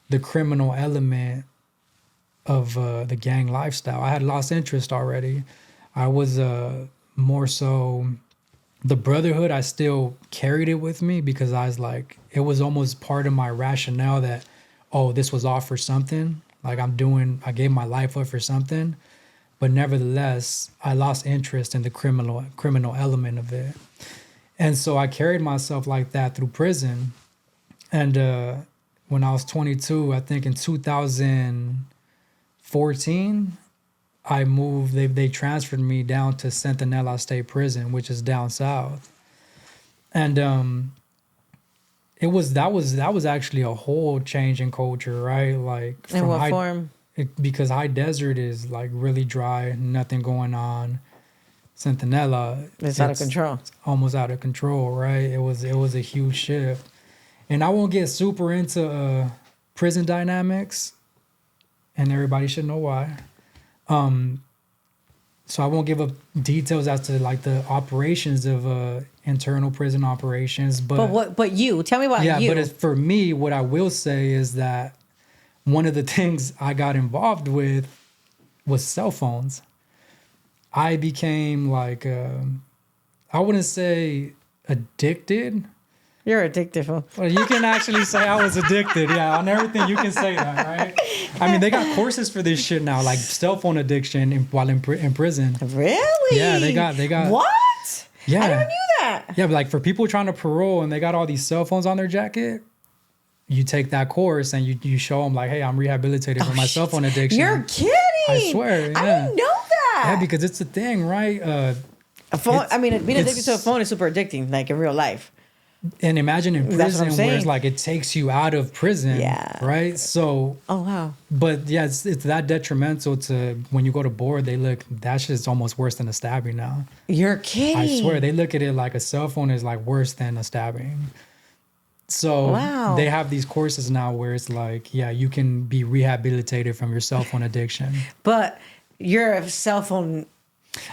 the criminal element of the gang lifestyle. I had lost interest already. I was more so the brotherhood. I still carried it with me because I was like, it was almost part of my rationale that, oh, this was all for something. Like I gave my life up for something. But nevertheless, I lost interest in the criminal element of it. And so I carried myself like that through prison. And when I was 22, I think in 2014, I moved. They transferred me down to Centinella State Prison, which is down south. And that was actually a whole change in culture, right? Like in what form? Because high desert is like really dry, nothing going on. Centinella, it's out of control. It's almost out of control, right? It was a huge shift. And I won't get super into prison dynamics, and everybody should know why. So I won't give up details as to like the operations of internal prison operations. But you tell me about you. Yeah, but for me, what I will say is that one of the things I got involved with was cell phones. I became like, I wouldn't say addicted. You're addicted. Well, you can actually say I was addicted. Yeah, on everything you can say that, right? I mean, they got courses for this shit now, like cell phone addiction while in prison. Really? Yeah, they got. What? Yeah. I never knew that. Yeah, but like for people trying to parole and they got all these cell phones on their jacket, you take that course and you show them like, hey, I'm rehabilitated from my cell phone addiction. You're kidding. I swear. Yeah. I didn't know that. Yeah, because it's a thing, right? A phone. I mean, being addicted to a phone is super addicting, like in real life. And imagine in prison where it's like it takes you out of prison. Yeah. Right? So. Oh, wow. But yeah, it's that detrimental to when you go to board, that shit's almost worse than a stabbing now. You're kidding. I swear, they look at it like a cell phone is like worse than a stabbing. So they have these courses now where it's like, yeah, you can be rehabilitated from your cell phone addiction. But you're a cell phone.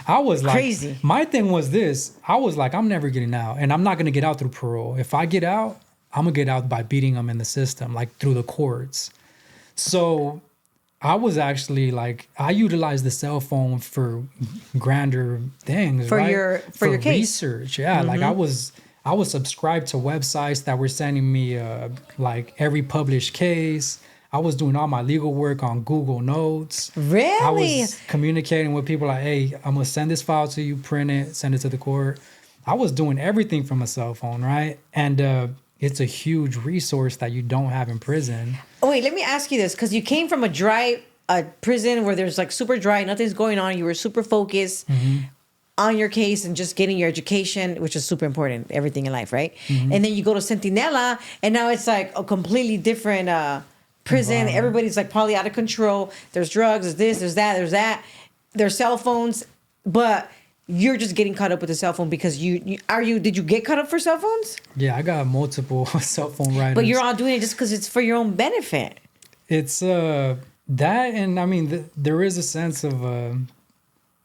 I was like, crazy. My thing was this. I was like, I'm never getting out, and I'm not going to get out through parole. If I get out, I'm going to get out by beating them in the system, like through the courts. So I was actually like, I utilized the cell phone for grander things, for right? your case. Research. Yeah, like I was subscribed to websites that were sending me like every published case. I was doing all my legal work on Google Notes. Really? I was communicating with people like, hey, I'm going to send this file to you, print it, send it to the court. I was doing everything from a cell phone, right? And it's a huge resource that you don't have in prison. Oh, wait, let me ask you this, because you came from a prison where there's like super dry, nothing's going on. You were super focused on your case and just getting your education, which is super important, everything in life, right? And then you go to Centinella, and now it's like a completely different prison. Wow. Everybody's like probably out of control. There's drugs, there's this, there's that, there's that. There's cell phones, but you're just getting caught up with the cell phone because did you get caught up for cell phones? Yeah, I got multiple cell phone writers. But you're all doing it just because it's for your own benefit. It's that, and I mean, there is a sense of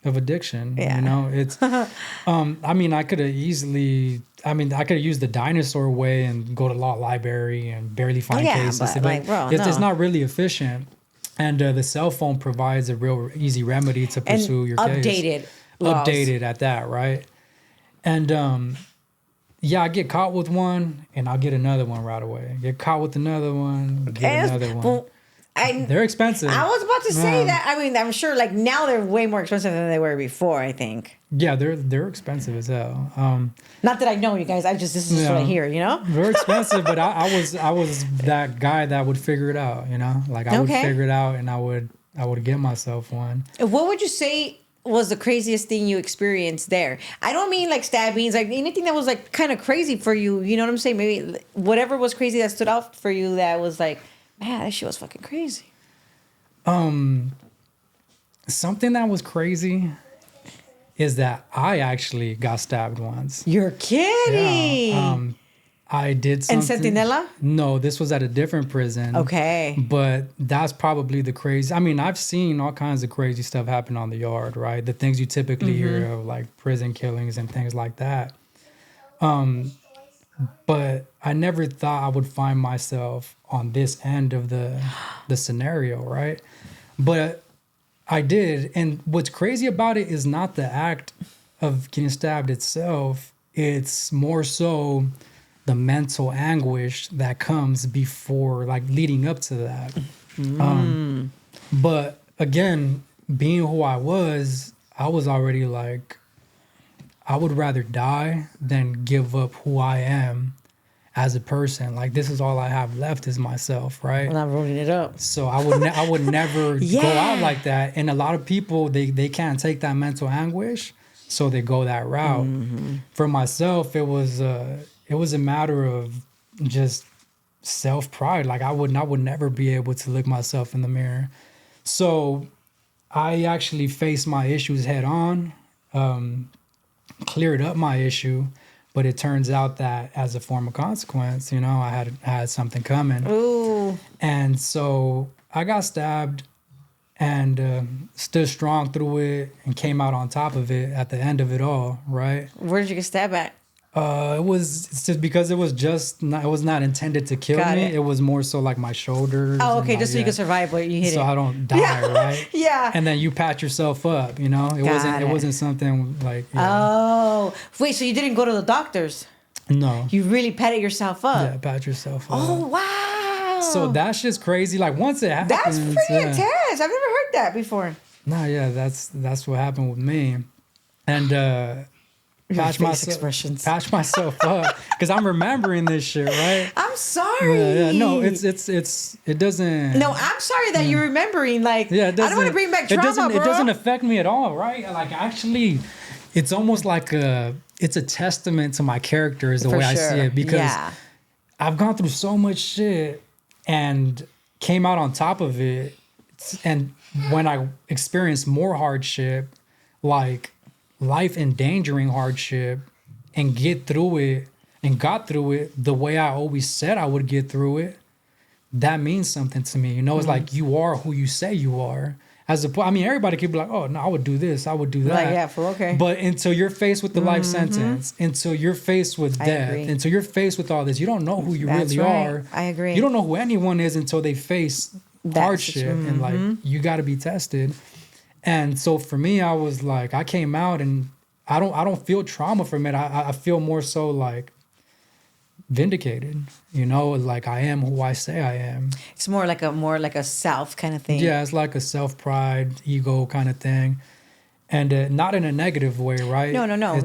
addiction. Yeah. You know, it's. I mean, I could have used the dinosaur way and go to law library and barely find cases. But like, bro, it's no. not really efficient, and the cell phone provides a real easy remedy to pursue your case. Updated laws. Updated at that, right? And yeah, I get caught with one, and I'll get another one right away. Get caught with another one, get another one. Well, They're expensive. I was about to say that. I mean, I'm sure like now they're way more expensive than they were before, I think. Yeah, they're expensive as hell. Not that I know you guys. This is just what I hear, you know? They're expensive, but I was that guy that would figure it out, you know? Like I would figure it out, and I would get myself one. What would you say was the craziest thing you experienced there? I don't mean like stabbings, like anything that was like kind of crazy for you. You know what I'm saying? Maybe whatever was crazy that stood out for you that was like, man, that shit was fucking crazy. Something that was crazy is that I actually got stabbed once. You're kidding. Yeah. I did something. In Centinella? No, this was at a different prison. Okay. But that's probably the crazy. I mean, I've seen all kinds of crazy stuff happen on the yard, right? The things you typically hear of, like prison killings and things like that. But I never thought I would find myself on this end of the scenario, right? But I did. And what's crazy about it is not the act of getting stabbed itself. It's more so the mental anguish that comes before, like leading up to that. But again, being who I was already like, I would rather die than give up who I am as a person. Like, this is all I have left is myself, right? I'm not rolling it up. So I would never go out like that. And a lot of people, they can't take that mental anguish, so they go that route. For myself, it was a matter of just self-pride. Like I would never be able to look myself in the mirror. So I actually faced my issues head on, cleared up my issue, but it turns out that as a form of consequence, you know, I had something coming. Ooh. And so I got stabbed and stood strong through it and came out on top of it at the end of it all, right? Where did you get stabbed at? It's just because it was not intended to kill Got me. it. It was more so like my shoulders. Oh, okay, and just so you could survive what you hit so it. I don't die, right? Yeah. And then you pat yourself up, you know? It wasn't something like, Oh, wait, so you didn't go to the doctors? No. You really patted yourself up? Yeah, pat yourself up. Oh, wow. So that's just crazy. Like once it happens. That's pretty intense. I've never heard that before. No, yeah, that's what happened with me. And patch myself up because I'm remembering this shit, right? I'm sorry. Yeah. No, it doesn't. No, I'm sorry that you're remembering. Like, Yeah, I don't want to bring back trauma, It doesn't affect me at all, right? Like actually, it's almost like it's a testament to my character is the way I see it, because I've gone through so much shit and came out on top of it. And when I experienced more hardship, like life endangering hardship, and got through it the way I always said I would get through it, that means something to me. You know, it's like you are who you say you are. Everybody could be like, oh, no, I would do this, I would do that. Like, yeah, for okay. But until you're faced with the life sentence, until you're faced with death, until you're faced with all this, you don't know who you really are. I agree. You don't know who anyone is until they face hardship, and like you got to be tested. And so for me, I was like, I came out and I don't feel trauma from it. I feel more so like vindicated. Like I am who I say I am. It's more like a self kind of thing. Yeah, it's like a self-pride, ego kind of thing, and not in a negative way, right? No.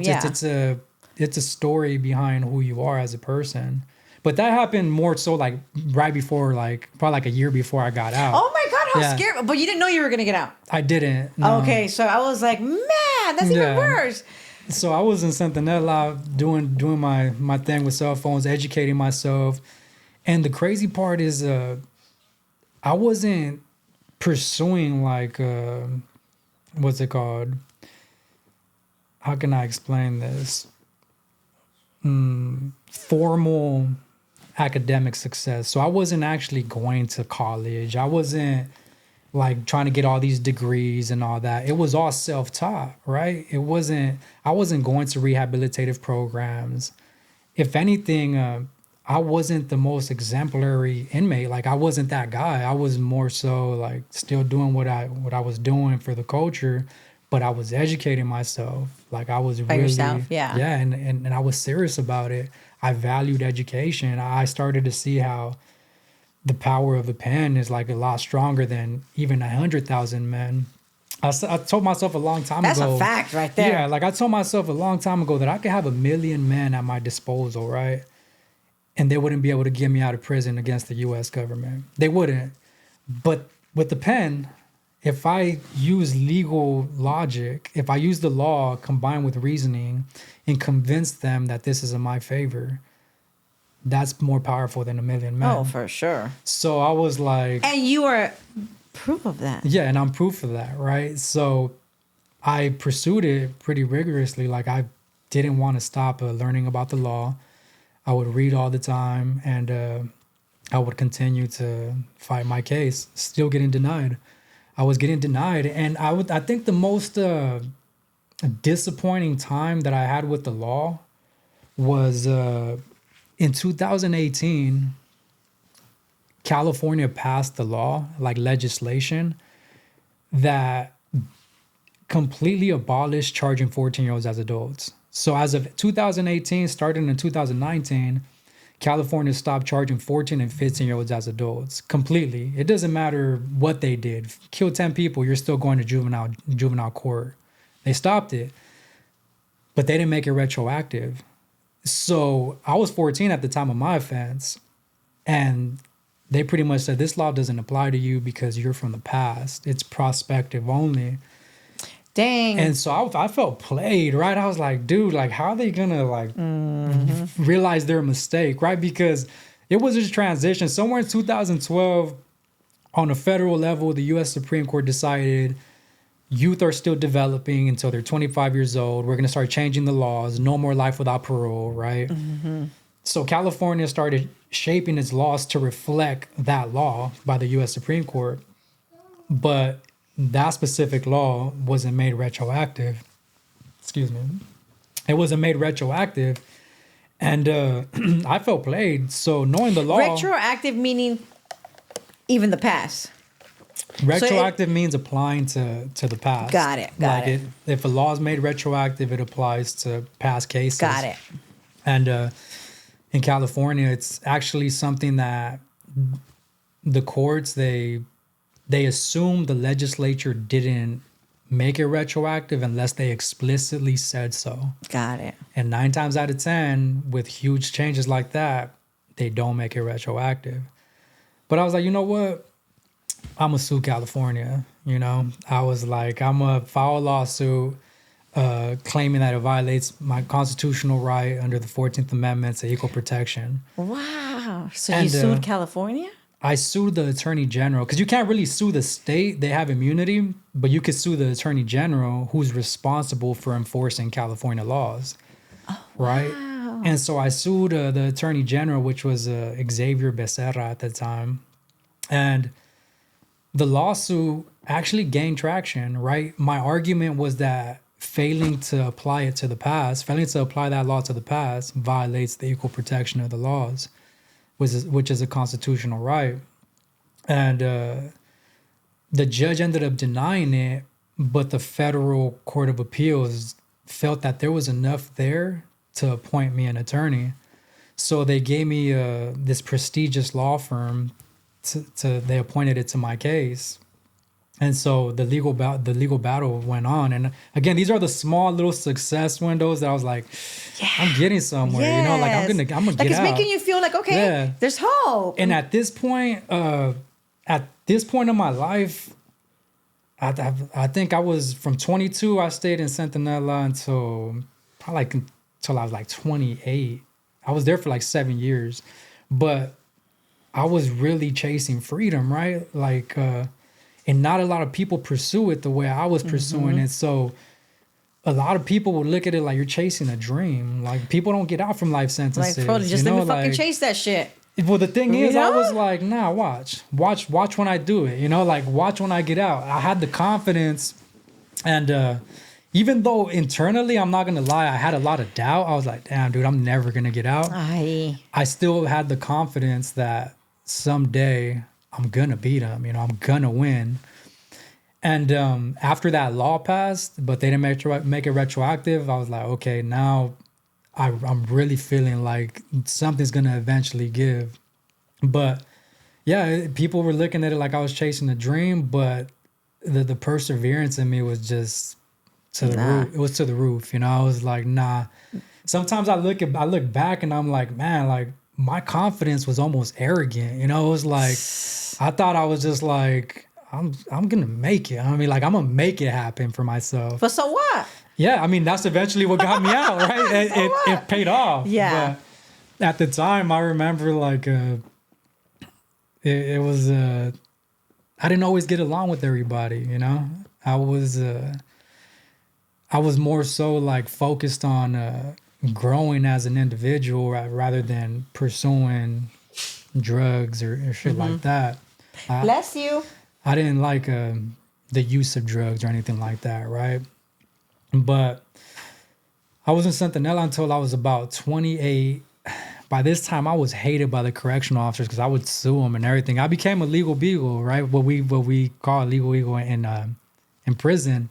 It's a story behind who you are as a person. But that happened more so like right before, like probably like a year before I got out. Oh my God, how Yeah. scary! But you didn't know you were gonna get out. I didn't. No. Okay, so I was like, man, that's even Yeah. worse. So I was in centinella doing my thing with cell phones, educating myself, and the crazy part is I wasn't pursuing like what's it called? How can I explain this? Formal academic success. So I wasn't actually going to college. I wasn't like trying to get all these degrees and all that. It was all self-taught, right? I wasn't going to rehabilitative programs. If anything, I wasn't the most exemplary inmate. Like I wasn't that guy. I was more so like still doing what I was doing for the culture, but I was educating myself. Like I was really yourself, yeah. Yeah, and I was serious about it. I valued education. I started to see how the power of the pen is like a lot stronger than even 100,000 men. I told myself a long time That's ago. a fact right there. Yeah, like I told myself a long time ago that I could have 1 million men at my disposal, right? And they wouldn't be able to get me out of prison against the U.S. government. They wouldn't. But with the pen, if I use legal logic, if I use the law combined with reasoning and convince them that this is in my favor, that's more powerful than 1 million men. Oh, for sure. So I was like... And you are proof of that. Yeah, and I'm proof of that, right? So I pursued it pretty rigorously. Like I didn't want to stop learning about the law. I would read all the time, and I would continue to fight my case, still getting denied. I was getting denied, and I think the most disappointing time that I had with the law was in 2018. California passed the law, like legislation, that completely abolished charging 14-year-olds as adults. So as of 2018, starting in 2019, California stopped charging 14 and 15-year-olds as adults completely. It doesn't matter what they did. Kill 10 people, you're still going to juvenile court. They stopped it, but they didn't make it retroactive. So I was 14 at the time of my offense, and they pretty much said this law doesn't apply to you because you're from the past. It's prospective only. Dang. And so I felt played, right? I was like, dude, like, how are they gonna like realize their mistake, right? Because it was this transition. Somewhere in 2012, on a federal level, the U.S. Supreme Court decided youth are still developing until they're 25 years old. We're gonna start changing the laws. No more life without parole, right? So California started shaping its laws to reflect that law by the U.S. Supreme Court. But that specific law wasn't made retroactive. Excuse me. It wasn't made retroactive. And I felt played. So knowing the law... Retroactive meaning even the past. Retroactive means applying to the past. Got it. Got it. If a law is made retroactive, it applies to past cases. Got it. And in California, it's actually something that the courts, they assume the legislature didn't make it retroactive unless they explicitly said so. Got it. And 9 times out of 10, with huge changes like that, they don't make it retroactive. But I was like, you know what? I'm going to sue California, you know? I was like, I'm going to file a lawsuit claiming that it violates my constitutional right under the 14th Amendment to equal protection. Wow. So you sued California? I sued the attorney general because you can't really sue the state. They have immunity, but you could sue the attorney general who's responsible for enforcing California laws. Oh, right? Wow. And so I sued the attorney general, which was Xavier Becerra at the time. And the lawsuit actually gained traction, right? My argument was that failing to apply that law to the past violates the equal protection of the laws, which is a constitutional right. And the judge ended up denying it, but the federal court of appeals felt that there was enough there to appoint me an attorney. So they gave me this prestigious law firm. They appointed it to my case. And so the legal battle went on, and again, these are the small little success windows that I was like, I'm getting somewhere, like I'm gonna get like it's out. making you feel like okay, there's hope. And at this point in my life, I think I was from 22. I stayed in Centinella until I was like 28. I was there for like 7 years, but I was really chasing freedom, right? Like. And not a lot of people pursue it the way I was pursuing it. So a lot of people would look at it like you're chasing a dream. Like people don't get out from life sentences. Like, bro, just let me fucking chase that shit. Well, the thing is, I was like, nah, watch when I do it. Like watch when I get out. I had the confidence, and even though internally, I'm not gonna lie, I had a lot of doubt. I was like, damn, dude, I'm never gonna get out. I still had the confidence that someday I'm gonna beat him, I'm gonna win. And after that law passed, but they didn't make it retroactive, I was like, okay, now I'm really feeling like something's gonna eventually give. But yeah, people were looking at it like I was chasing a dream, but the perseverance in me was just to the roof. It was to the roof, I was like, nah. Sometimes I look back and I'm like, man, like my confidence was almost arrogant. It was like, I thought I was just like, I'm gonna make it. I mean, like I'm gonna make it happen for myself. But so what? Yeah, I mean that's eventually what got me out, right? It paid off. Yeah. But at the time, I remember like it was I didn't always get along with everybody. I was more so like focused on growing as an individual rather than pursuing drugs or shit like that. Bless you. I didn't like the use of drugs or anything like that, right? But I was in Centinella until I was about 28. By this time, I was hated by the correctional officers because I would sue them and everything. I became a legal beagle, right? What we call a legal eagle in prison,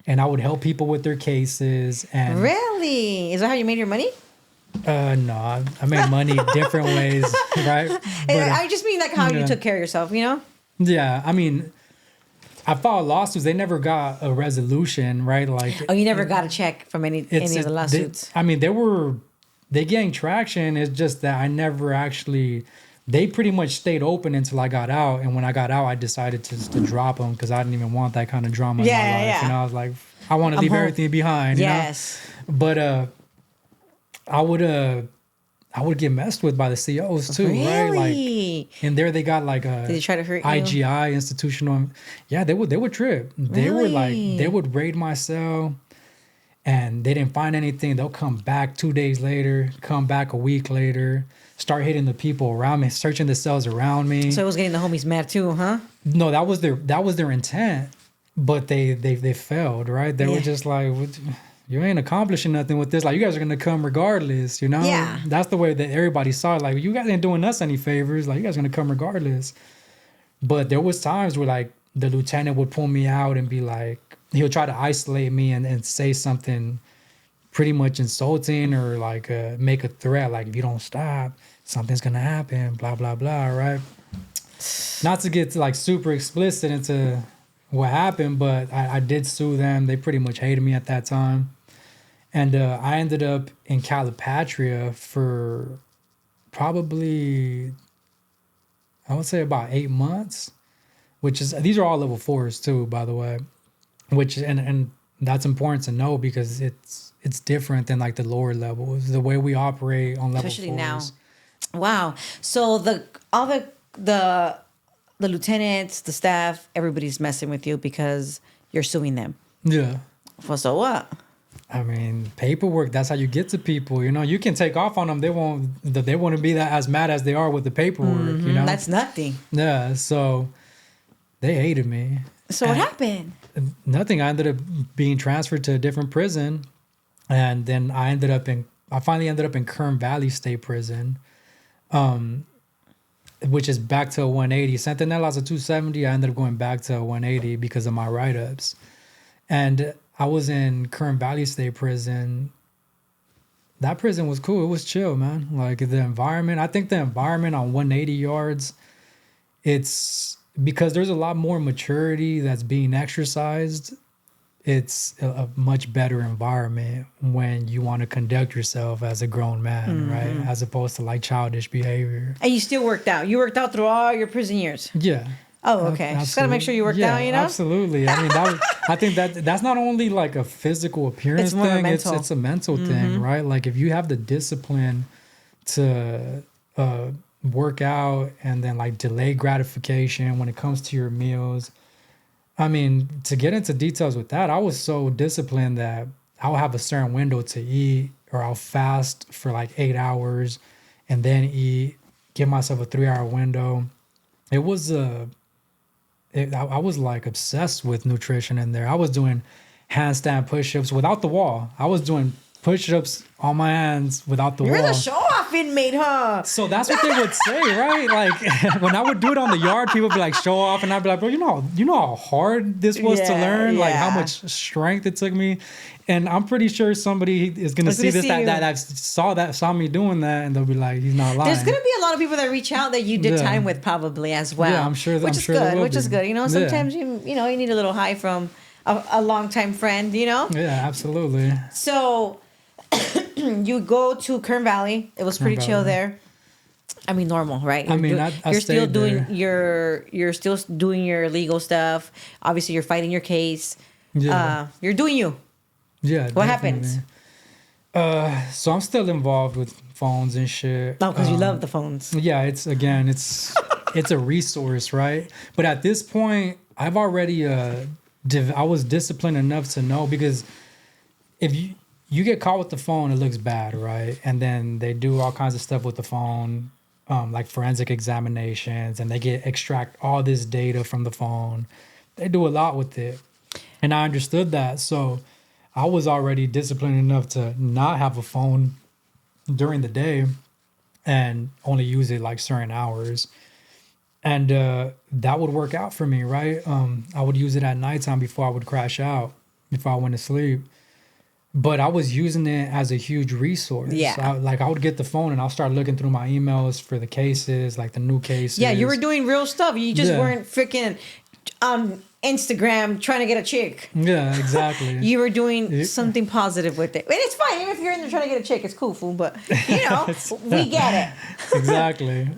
and I would help people with their cases. And really, is that how you made your money? No, I made money different ways, right? But, I just mean like how you took care of yourself, Yeah, I mean, I filed lawsuits. They never got a resolution, right? Like, you never got a check from any of the lawsuits. They gained traction. It's just that I never actually. They pretty much stayed open until I got out, and when I got out, I decided to drop them because I didn't even want that kind of drama in my life. I was like, I want to leave everything behind. Yes, but I would get messed with by the COs too, right? Like, and there they got like a. Did they try to hurt you? IGI institutional? Yeah, they would trip. They were like they would raid my cell, and they didn't find anything. They'll come back 2 days later, come back a week later, start hitting the people around me, searching the cells around me. So it was getting the homies mad too, huh? No, that was their intent, but they failed, right? They were just like. You ain't accomplishing nothing with this. Like, you guys are going to come regardless, Yeah. That's the way that everybody saw it. Like, you guys ain't doing us any favors. Like, you guys are going to come regardless. But there was times where, like, the lieutenant would pull me out and be like, he'll try to isolate me and say something pretty much insulting or, like, make a threat. Like, if you don't stop, something's going to happen, blah, blah, blah, right? Not to get, like, super explicit into what happened, but I did sue them. They pretty much hated me at that time. And I ended up in Calipatria for probably, I would say about 8 months, which is, these are all level 4s too, by the way, which, and that's important to know because it's different than like the lower levels, the way we operate on level 4s. Especially now. Wow. So the lieutenants, the staff, everybody's messing with you because you're suing them. Yeah. Well, so what? I mean, paperwork, that's how you get to people. You can take off on them. They won't be that as mad as they are with the paperwork, That's nothing. Yeah, so they hated me. So what happened? Nothing. I ended up being transferred to a different prison. And then I finally ended up in Kern Valley State Prison. Which is back to a 180. Centinella's a 270. I ended up going back to a 180 because of my write-ups. And I was in Kern Valley State Prison. that prison was cool. It was chill, man. Like the environment. I think the environment on 180 yards, it's because there's a lot more maturity that's being exercised. It's a much better environment when you want to conduct yourself as a grown man, right? As opposed to like childish behavior. And you still worked out. You worked out through all your prison years. Yeah. Oh, okay. Just gotta make sure you worked out, you know? Absolutely. I mean, I think that's not only like a physical appearance It's more thing, mental. it's a mental thing, right? Like if you have the discipline to work out and then like delay gratification when it comes to your meals. I mean, to get into details with that, I was so disciplined that I'll have a certain window to eat, or I'll fast for like 8 hours and then eat, give myself a 3-hour window. It was I was like obsessed with nutrition in there. I was doing handstand push-ups without the wall. I was doing push-ups on my hands without the You're wall. the show-off inmate, huh? So that's what they would say, right? Like when I would do it on the yard, people would be like, show off. And I'd be like, bro, you know how hard this was to learn? Like how much strength it took me. And I'm pretty sure somebody is going to see this, that saw me doing that. And they'll be like, he's not lying. There's going to be a lot of people that reach out that you did time with probably as well. Yeah, I'm sure. Which is good. You know, sometimes you need a little high from a longtime friend, you know? Yeah, absolutely. So you go to Kern Valley. It was pretty chill there. I mean, normal, right? You're still doing your legal stuff. Obviously, you're fighting your case. Yeah. You're doing you. Yeah. What happens? So I'm still involved with phones and shit. Oh, because you love the phones. Yeah, it's a resource, right? But at this point, I've already I was disciplined enough to know, because if you get caught with the phone, it looks bad, right? And then they do all kinds of stuff with the phone, like forensic examinations, and they extract all this data from the phone. They do a lot with it. And I understood that. So I was already disciplined enough to not have a phone during the day and only use it like certain hours. And that would work out for me, right? I would use it at nighttime before I would crash out, before I went to sleep. But I was using it as a huge resource. Yeah. I would get the phone and I'll start looking through my emails for the cases, like the new cases. Yeah, you were doing real stuff. You just weren't freaking on Instagram trying to get a chick. Yeah, exactly. You were doing something positive with it. And it's fine. Even if you're in there trying to get a chick, it's cool, fool. But, we get it. Exactly.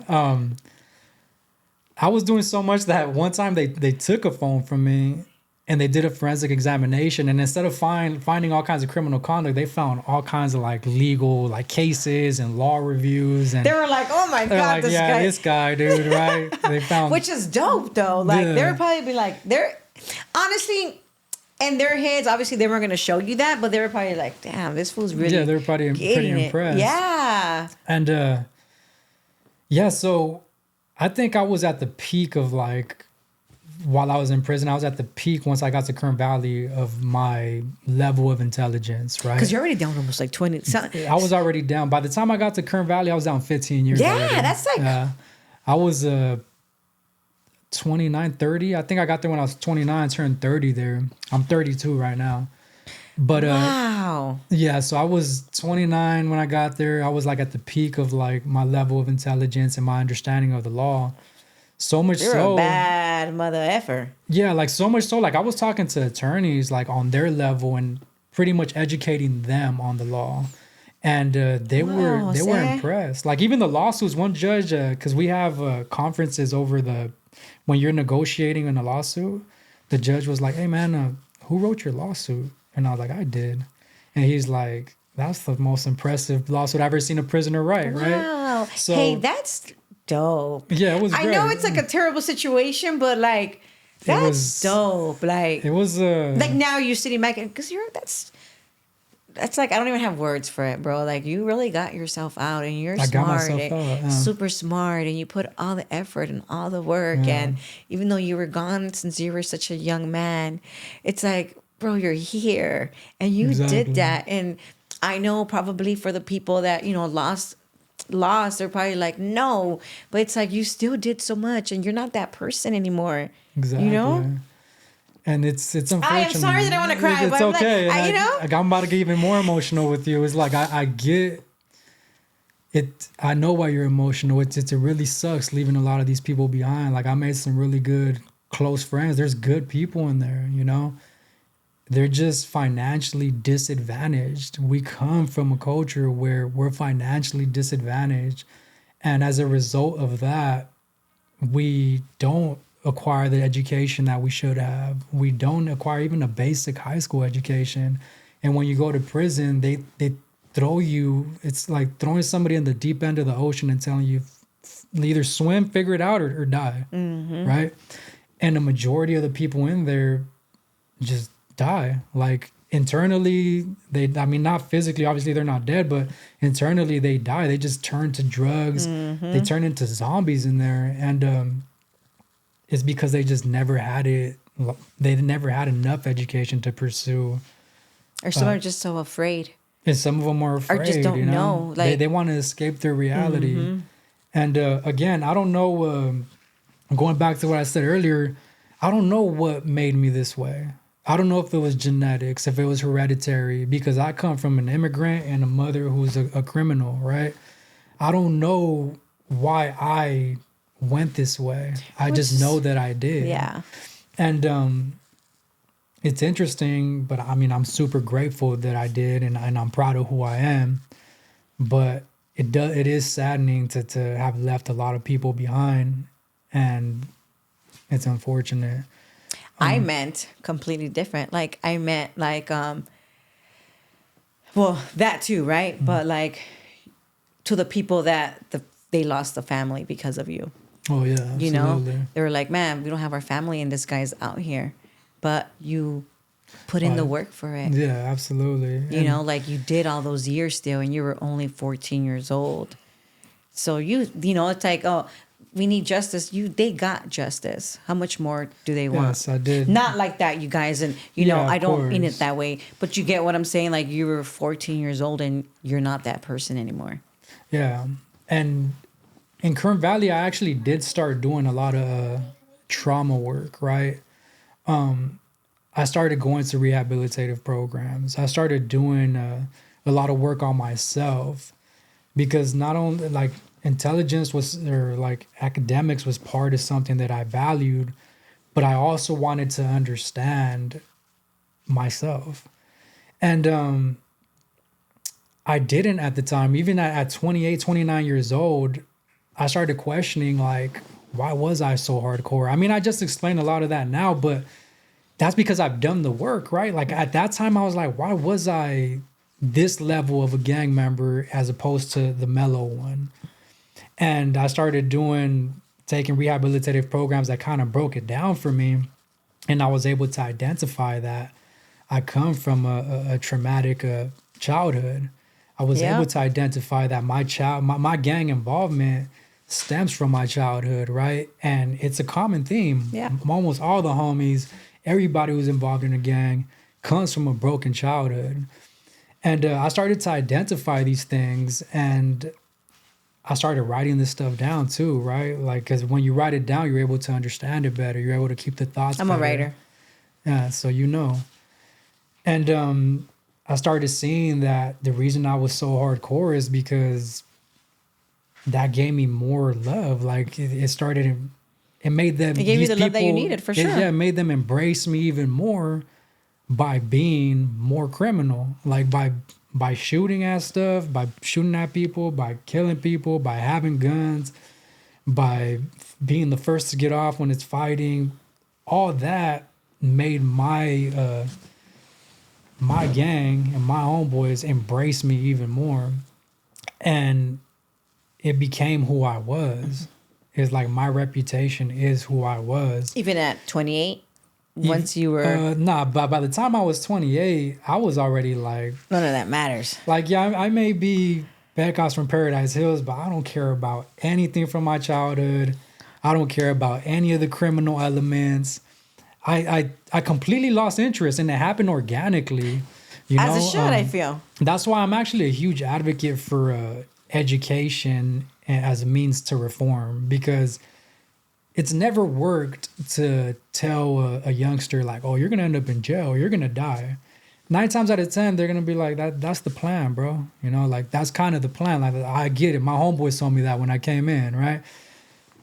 I was doing so much that one time they took a phone from me and they did a forensic examination, and instead of finding all kinds of criminal conduct, they found all kinds of like legal like cases and law reviews, and they were like, "Oh my god, like, this guy, dude!" Right? They found, which is dope though. Like they would probably be like, they're honestly in their heads. Obviously, they weren't going to show you that, but they were probably like, "Damn, this fool's really." Yeah, they're probably pretty impressed. Yeah, and so I think I was at the peak of like. While I was in prison, I was at the peak once I got to Kern Valley of my level of intelligence, right? Because you're already down almost like 20. I was already down. By the time I got to Kern Valley, I was down 15 years. Yeah, already. that's like... I was 29, 30. I think I got there when I was 29, turned 30 there. I'm 32 right now. But wow. Yeah, so I was 29 when I got there. I was like at the peak of like my level of intelligence and my understanding of the law. So much You're so, a bad mother effer. Yeah, like so much so, like I was talking to attorneys like on their level and pretty much educating them on the law, and they were impressed. Like even the lawsuits, one judge, because we have conferences over when you're negotiating in a lawsuit, the judge was like, "Hey man, who wrote your lawsuit?" And I was like, "I did," and he's like, "That's the most impressive lawsuit I've ever seen a prisoner write." Wow. Right? Wow. So, hey, that's dope. Yeah, it was great. I know it's like a terrible situation, but like that's dope. Like it was like now you're sitting back because that's like I don't even have words for it, bro. Like you really got yourself out and you're smart, super smart, and you put all the effort and all the work. And even though you were gone since you were such a young man, it's like, bro, you're here and you did that. And I know probably for the people that lost, they're probably like, no, but it's like you still did so much and you're not that person anymore. Exactly. And it's unfortunate. I am sorry that I want to cry, It's but I'm okay. like, Like, I'm about to get even more emotional with you. It's like I get it. I know why you're emotional. It really sucks leaving a lot of these people behind. Like, I made some really good close friends. There's good people in there, you know. They're just financially disadvantaged. We come from a culture where we're financially disadvantaged, and as a result of that, we don't acquire the education that we should have. We don't acquire even a basic high school education. And when you go to prison, they throw you, it's like throwing somebody in the deep end of the ocean and telling you either swim, figure it out, or die. Right? And the majority of the people in there just die. Like internally, not physically, obviously they're not dead, but internally they die. They just turn to drugs. They turn into zombies in there. And it's because they just never had it. They never had enough education to pursue. Or some are just so afraid. And some of them are afraid. Or just don't know. Like, they want to escape their reality. And again, I don't know, going back to what I said earlier, I don't know what made me this way. I don't know if it was genetics, if it was hereditary, because I come from an immigrant and a mother who's a criminal, right? I don't know why I went this way. I just know that I did. Yeah. And it's interesting, but I mean, I'm super grateful that I did, and I'm proud of who I am. But it is saddening to have left a lot of people behind, and it's unfortunate. I meant completely different. Like, I meant like, well, that too, right? But like, to the people that they lost the family because of you. Oh yeah, absolutely. You know, they were like, man, we don't have our family and this guy's out here. But you put in the work for it. Yeah, absolutely. You know, like you did all those years still and you were only 14 years old. So you know, it's like, oh, we need justice. They got justice. How much more do they want? Yes, I did. Not like that, you guys. And, you know, Yeah, I don't course. mean it that way. But you get what I'm saying? Like, you were 14 years old and you're not that person anymore. Yeah. And in Kern Valley, I actually did start doing a lot of trauma work, right? I started going to rehabilitative programs. I started doing a lot of work on myself, because not only like intelligence like academics was part of something that I valued, but I also wanted to understand myself. And I didn't at the time. Even at 28, 29 years old, I started questioning, like, why was I so hardcore? I mean, I just explained a lot of that now, but that's because I've done the work, right? Like at that time, I was like, why was I this level of a gang member as opposed to the mellow one? And I started taking rehabilitative programs that kind of broke it down for me. And I was able to identify that I come from a traumatic childhood. I was able to identify that my gang involvement stems from my childhood, right? And it's a common theme. Yeah. Almost all the homies, everybody who's involved in a gang comes from a broken childhood. And I started to identify these things, and I started writing this stuff down too, right? Like, because when you write it down, you're able to understand it better. You're able to keep the thoughts I'm better. a writer. Yeah, so you know. And I started seeing that the reason I was so hardcore is because that gave me more love. Like it made them. It gave you the love that you needed, for sure. Yeah, it made them embrace me even more by being more criminal. Like by shooting at stuff, by shooting at people, by killing people, by having guns, by being the first to get off when it's fighting. All that made my my gang and my homeboys embrace me even more. And it became who I was. It's like my reputation is who I was. Even at 28? Once you were... But by the time I was 28, I was already like... None of that matters. Like, yeah, I may be Pecas from Paradise Hills, but I don't care about anything from my childhood. I don't care about any of the criminal elements. I completely lost interest, and it happened organically. As it should, I feel. That's why I'm actually a huge advocate for education as a means to reform, because it's never worked to tell a youngster like, oh, you're gonna end up in jail, or you're gonna die. 9 times out of 10, they're gonna be like, that's the plan, bro. You know, like that's kind of the plan. Like I get it. My homeboys told me that when I came in, right?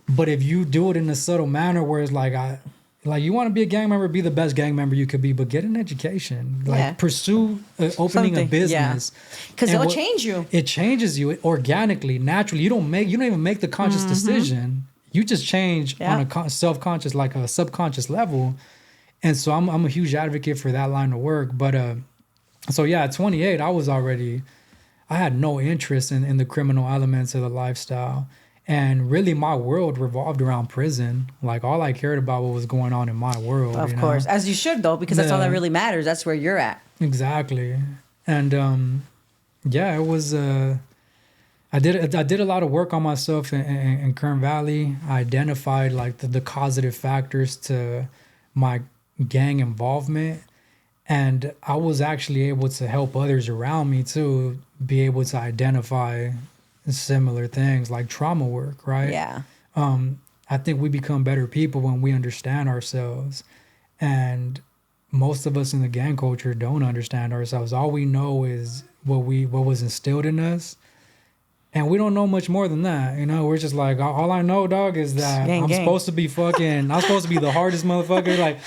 But if you do it in a subtle manner where it's like you want to be a gang member, be the best gang member you could be, but get an education. Like pursue opening a business. Because it'll change you. It changes you organically, naturally. You don't even make the conscious decision. You just change on a self-conscious, like a subconscious level. And so I'm a huge advocate for that line of work. But so yeah, at 28, I had no interest in the criminal elements of the lifestyle. And really, my world revolved around prison. Like, all I cared about was going on in my world. Of course. As you should, though, because that's all that really matters. That's where you're at. Exactly. And, it was... I did a lot of work on myself in Kern Valley. I identified, like, the causative factors to my gang involvement. And I was actually able to help others around me, too, be able to identify similar things like trauma work, right? Yeah. I think we become better people when we understand ourselves. And most of us in the gang culture don't understand ourselves. All we know is what was instilled in us. And we don't know much more than that. You know, we're just like, all I know, dog, is that I'm supposed to be the hardest motherfucker. Like,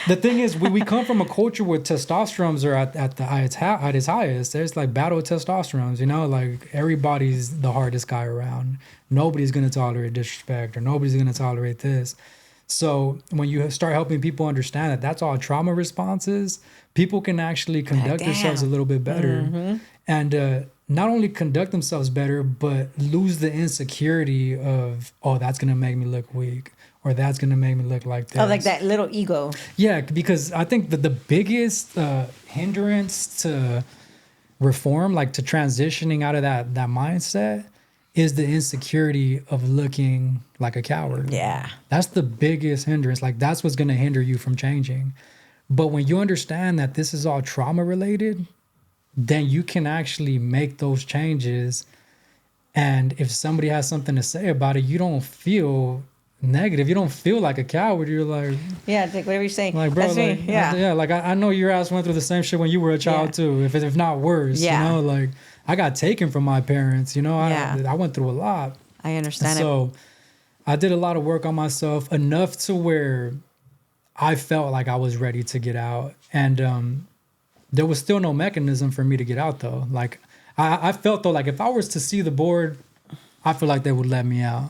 the thing is, we come from a culture where testosterons are at its highest. There's like battle of testosterons, you know, like everybody's the hardest guy around. Nobody's going to tolerate disrespect, or nobody's going to tolerate this. So when you start helping people understand that that's all trauma responses, people can actually conduct themselves a little bit better. And, not only conduct themselves better, but lose the insecurity of, oh, that's going to make me look weak, or that's going to make me look like this. Oh, like that little ego. Yeah, because I think that the biggest hindrance to reform, like to transitioning out of that mindset, is the insecurity of looking like a coward. Yeah. That's the biggest hindrance. Like, that's what's going to hinder you from changing. But when you understand that this is all trauma related, then you can actually make those changes. And if somebody has something to say about it, you don't feel negative. You don't feel like a coward. You're like... Yeah, take whatever you're saying. Like, bro, that's like, me. Yeah. Yeah, like, I know your ass went through the same shit when you were a child, too, if not worse. Yeah. You know, like, I got taken from my parents. You know, I went through a lot. I understand. So I did a lot of work on myself, enough to where I felt like I was ready to get out. And there was still no mechanism for me to get out, though. Like, I felt, though, like if I was to see the board, I feel like they would let me out.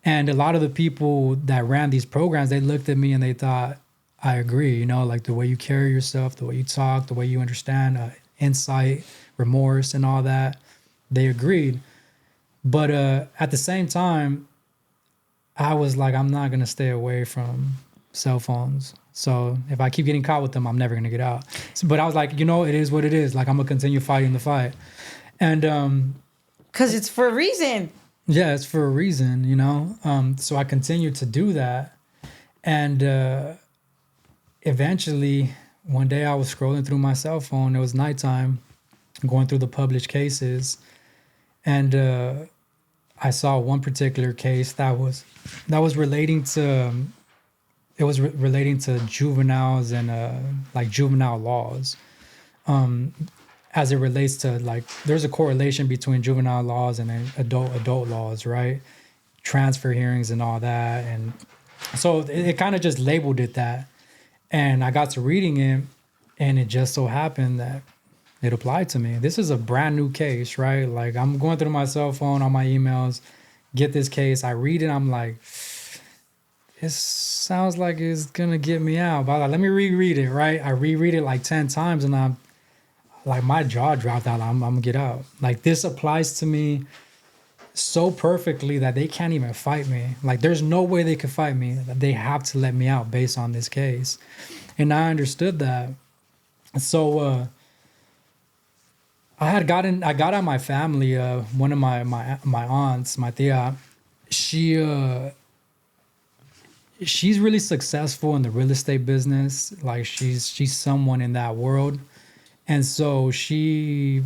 And a lot of the people that ran these programs, they looked at me and they thought, I agree, you know, like the way you carry yourself, the way you talk, the way you understand insight, remorse, and all that. They agreed. But at the same time, I was like, I'm not going to stay away from cell phones. So if I keep getting caught with them, I'm never going to get out. So, but I was like, you know, it is what it is. Like, I'm going to continue fighting the fight. And... because it's for a reason. Yeah, it's for a reason, you know? So I continued to do that. And eventually, one day I was scrolling through my cell phone. It was nighttime, going through the published cases. And I saw one particular case that was relating to... It was relating to juveniles and like juvenile laws. As it relates to, like, there's a correlation between juvenile laws and adult laws, right? Transfer hearings and all that. And so it kind of just labeled it that. And I got to reading it, and it just so happened that it applied to me. This is a brand new case, right? Like, I'm going through my cell phone, on my emails, get this case. I read it, I'm like... it sounds like it's gonna get me out. But let me reread it, right? I reread it like 10 times, and I'm like, my jaw dropped out. I'm gonna get out. Like, this applies to me so perfectly that they can't even fight me. Like, there's no way they could fight me. They have to let me out based on this case. And I understood that. So I got out my family. One of my aunts, my tia, she's really successful in the real estate business. Like, she's someone in that world. And so she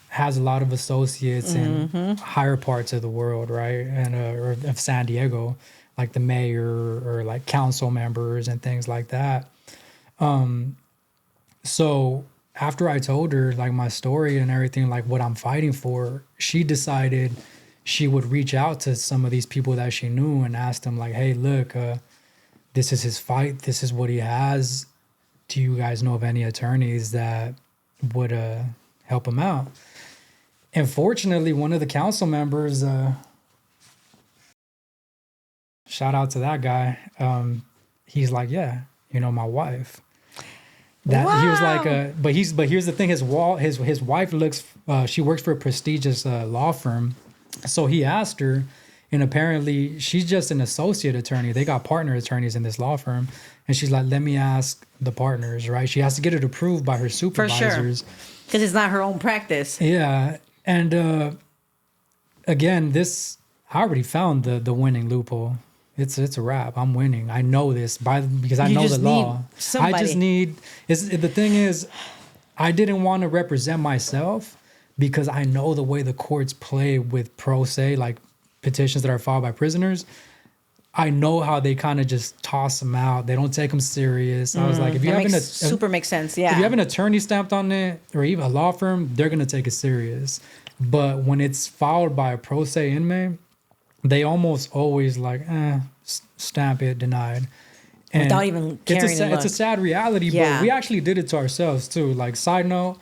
has a lot of associates in higher parts of the world, right? And or of San Diego, like the mayor or like council members and things like that. So after I told her like my story and everything, like what I'm fighting for, she decided she would reach out to some of these people that she knew and ask them like, hey, look, this is his fight. This is what he has. Do you guys know of any attorneys that would help him out? And fortunately, one of the council members, shout out to that guy. He's like, yeah, my wife. That wow. He was like, but here's the thing: his wife looks. She works for a prestigious law firm, so he asked her, and apparently she's just an associate attorney. They got partner attorneys in this law firm, and she's like, let me ask the partners. Right? She has to get it approved by her supervisors, because it's not her own practice. Yeah, and again, I already found the winning loophole. It's a wrap. I'm winning. I know this because I know the law. Somebody. I just need. The thing is, I didn't want to represent myself because I know the way the courts play with pro se, like petitions that are filed by prisoners. I know how they kind of just toss them out. They don't take them serious. I was like, if you have super makes sense. Yeah. If you have an attorney stamped on it or even a law firm, they're gonna take it serious. But when it's filed by a pro se inmate, they almost always like, stamp it, denied. And without even caring. It's a sad reality, yeah. But we actually did it to ourselves too. Like, side note,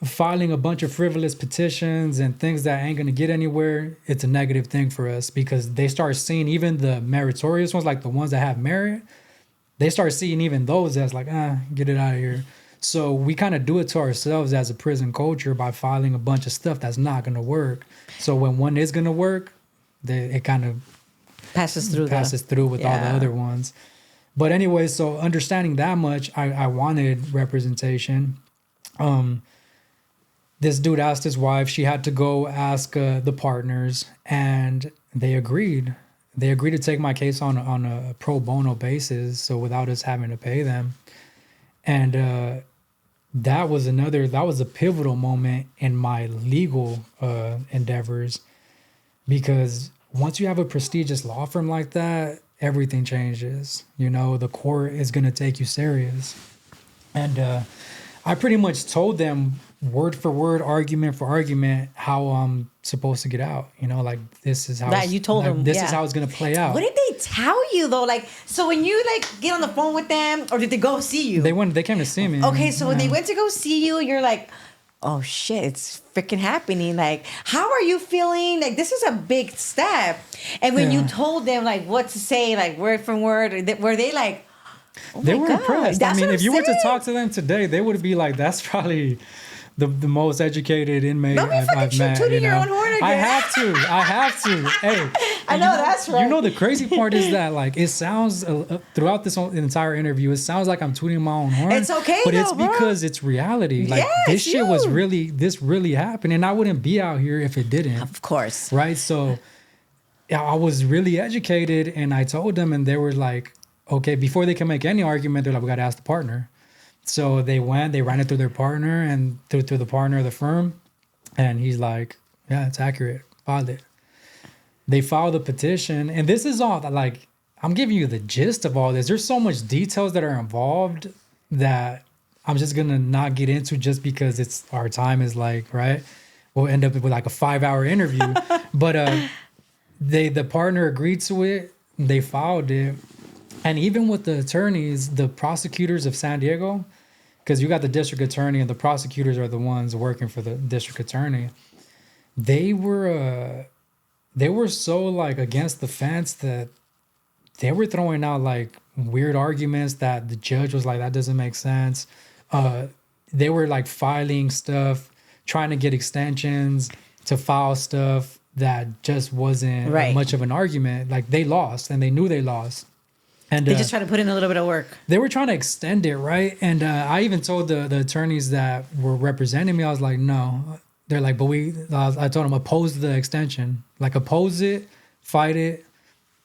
filing a bunch of frivolous petitions and things that ain't going to get anywhere, it's a negative thing for us because they start seeing even the meritorious ones, like the ones that have merit, they start seeing even those as like, get it out of here. So we kind of do it to ourselves as a prison culture by filing a bunch of stuff that's not going to work. So when one is going to work, it kind of passes through with all the other ones. But anyway, so understanding that much, I wanted representation. This dude asked his wife. She had to go ask the partners, and they agreed. They agreed to take my case on a pro bono basis, so without us having to pay them. And that was a pivotal moment in my legal endeavors, because once you have a prestigious law firm like that, everything changes. The court is going to take you serious. And I pretty much told them word for word, argument for argument, how I'm supposed to get out. Like, this is how that you told them. This is how it's going to play out. What did they tell you though? Like, so when you get on the phone with them, or did they go see you? They came to see me. Okay, so when they went to go see you, you're like, oh shit, it's freaking happening. Like, how are you feeling? Like, this is a big step. And when you told them like what to say, like word for word, were they like, oh they my were God, impressed. that's if you were to saying. talk to them today, they would be like, that's probably the most educated inmate Don't be I've met. tooting your own horn again. I have to. Hey, I know that's right. The crazy part is that, like, it sounds throughout this whole entire interview, it sounds like I'm tooting my own horn. It's okay, but though, it's because it's reality. Like, this shit really happened, and I wouldn't be out here if it didn't. Of course, right? So, I was really educated, and I told them, and they were like, okay, before they can make any argument, they're like, we got to ask the partner. So they ran it through their partner and through the partner of the firm. And he's like, yeah, it's accurate. Filed it. They filed the petition. And this is all like, I'm giving you the gist of all this. There's so much details that are involved that I'm just going to not get into just because our time is like, right? We'll end up with like a 5-hour interview. But the partner agreed to it. They filed it. And even with the attorneys, the prosecutors of San Diego, because you got the district attorney and the prosecutors are the ones working for the district attorney, they were so like against the fence that they were throwing out like weird arguments that the judge was like, that doesn't make sense. They were like filing stuff, trying to get extensions to file stuff that just wasn't much of an argument. Like, they lost, and they knew they lost. And they just try to put in a little bit of work. They were trying to extend it, right? And I even told the attorneys that were representing me, I was like, no. They're like, but I told them, oppose the extension. Like, oppose it, fight it,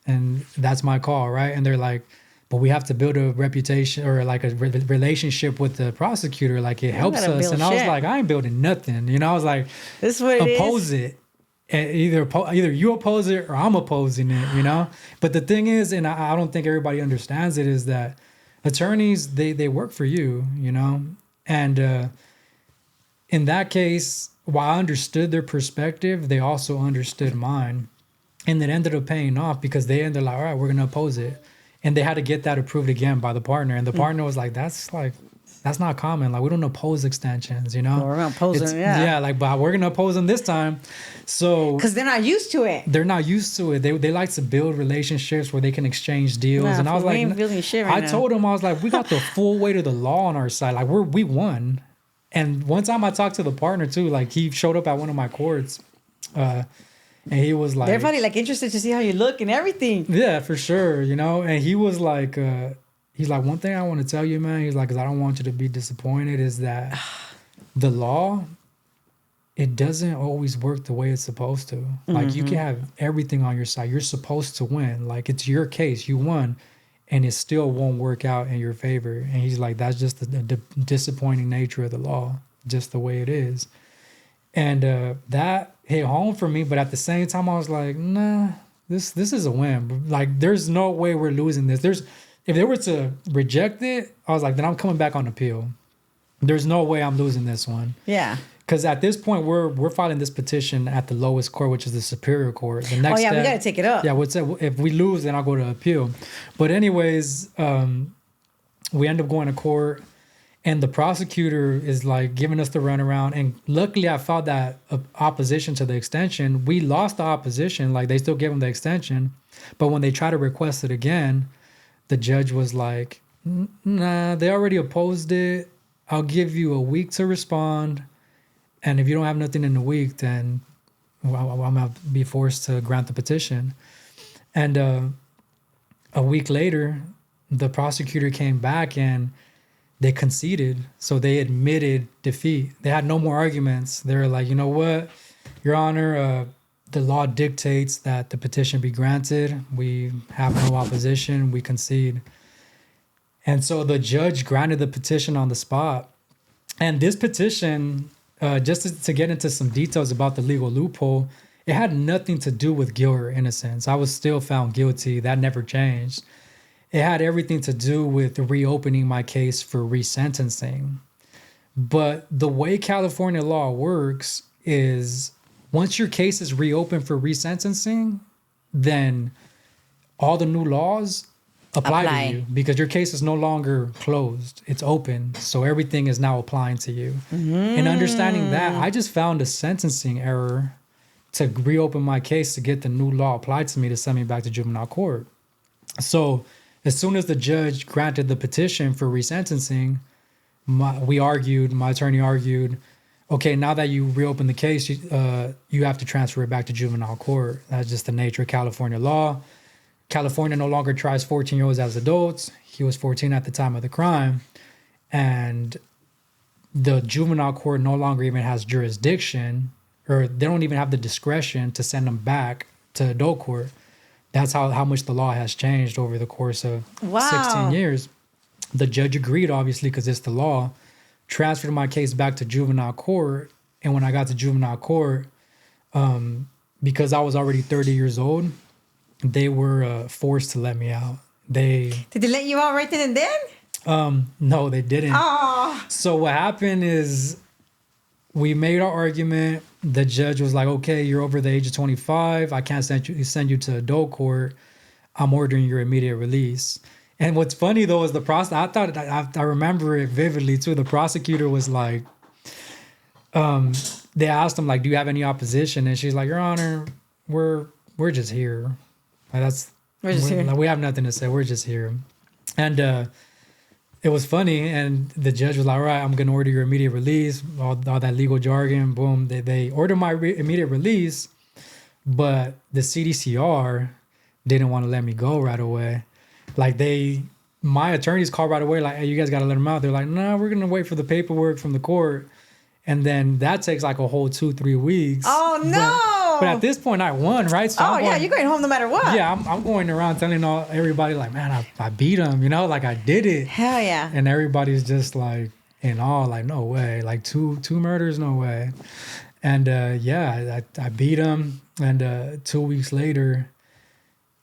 and that's my call, right? And they're like, but we have to build a reputation or like a relationship with the prosecutor. Like, it helps us. And I was like, I ain't building nothing. I was like, this is what oppose it. And either you oppose it or I'm opposing it, you know? But the thing is, and I don't think everybody understands it, is that attorneys, they work for you, you know? And in that case, while I understood their perspective, they also understood mine. And it ended up paying off because they ended like, all right, we're going to oppose it. And they had to get that approved again by the partner. And the partner was like, that's not common. Like, we don't oppose extensions, you know? Well, we're going to oppose them, yeah. Yeah, like, but we're going to oppose them this time. So... Because they're not used to it. They're not used to it. They like to build relationships where they can exchange deals. Nah, and I was like... building shit right I now. told them, I was like, we got the full weight of the law on our side. Like, we won. And one time I talked to the partner, too. Like, he showed up at one of my courts. And he was like... They're probably, like, interested to see how you look and everything. Yeah, for sure, you know? And he was like... he's like, one thing I want to tell you, man, he's like, because I don't want you to be disappointed, is that the law, it doesn't always work the way it's supposed to. Like, you can have everything on your side. You're supposed to win. Like, it's your case. You won. And it still won't work out in your favor. And he's like, that's just the disappointing nature of the law, just the way it is. And that hit home for me. But at the same time, I was like, nah, this is a win. Like, there's no way we're losing this. If they were to reject it, I was like, then I'm coming back on appeal. There's no way I'm losing this one. Yeah. Because at this point, we're filing this petition at the lowest court, which is the Superior Court. The next step, we got to take it up. Yeah, if we lose, then I'll go to appeal. But anyways, we end up going to court, and the prosecutor is like giving us the runaround. And luckily, I filed that opposition to the extension. We lost the opposition. Like, they still gave them the extension. But when they try to request it again, the judge was like, nah, they already opposed it. I'll give you a week to respond. And if you don't have nothing in a week, then I'm going to be forced to grant the petition. And a week later, the prosecutor came back and they conceded. So they admitted defeat. They had no more arguments. They were like, you know what, Your Honor, the law dictates that the petition be granted. We have no opposition. We concede. And so the judge granted the petition on the spot. And this petition... just to get into some details about the legal loophole, it had nothing to do with guilt or innocence. I was still found guilty. That never changed. It had everything to do with reopening my case for resentencing. But the way California law works is once your case is reopened for resentencing, then all the new laws apply to you because your case is no longer closed. It's open. So everything is now applying to you. And understanding that, I just found a sentencing error to reopen my case to get the new law applied to me to send me back to juvenile court. So as soon as the judge granted the petition for resentencing, my attorney argued, okay, now that you reopen the case, you have to transfer it back to juvenile court. That's just the nature of California law. California no longer tries 14-year-olds as adults. He was 14 at the time of the crime. And the juvenile court no longer even has jurisdiction, or they don't even have the discretion to send them back to adult court. That's how much the law has changed over the course of 16 years. The judge agreed, obviously, because it's the law, transferred my case back to juvenile court. And when I got to juvenile court, because I was already 30 years old, they were forced to let me out. Did they let you out right then and then? No, they didn't. Oh. So what happened is we made our argument. The judge was like, okay, you're over the age of 25. I can't send you to adult court. I'm ordering your immediate release. And what's funny, though, is the process. I remember it vividly, too. The prosecutor was like, they asked him, like, do you have any opposition? And she's like, Your Honor, we're just here. Like, we have nothing to say. We're just here. And it was funny. And the judge was like, all right, I'm going to order your immediate release. All that legal jargon. Boom. They ordered my immediate release. But the CDCR didn't want to let me go right away. Like my attorneys called right away. Like, hey, you guys got to let him out. They're like, no, we're going to wait for the paperwork from the court. And then that takes like a whole 2-3 weeks. Oh, no. But at this point, I won, right? So you're going home no matter what. Yeah, I'm going around telling everybody, like, man, I beat him, like I did it. Hell yeah. And everybody's just like in awe, like, no way. Like two murders, no way. And I beat him. And 2 weeks later,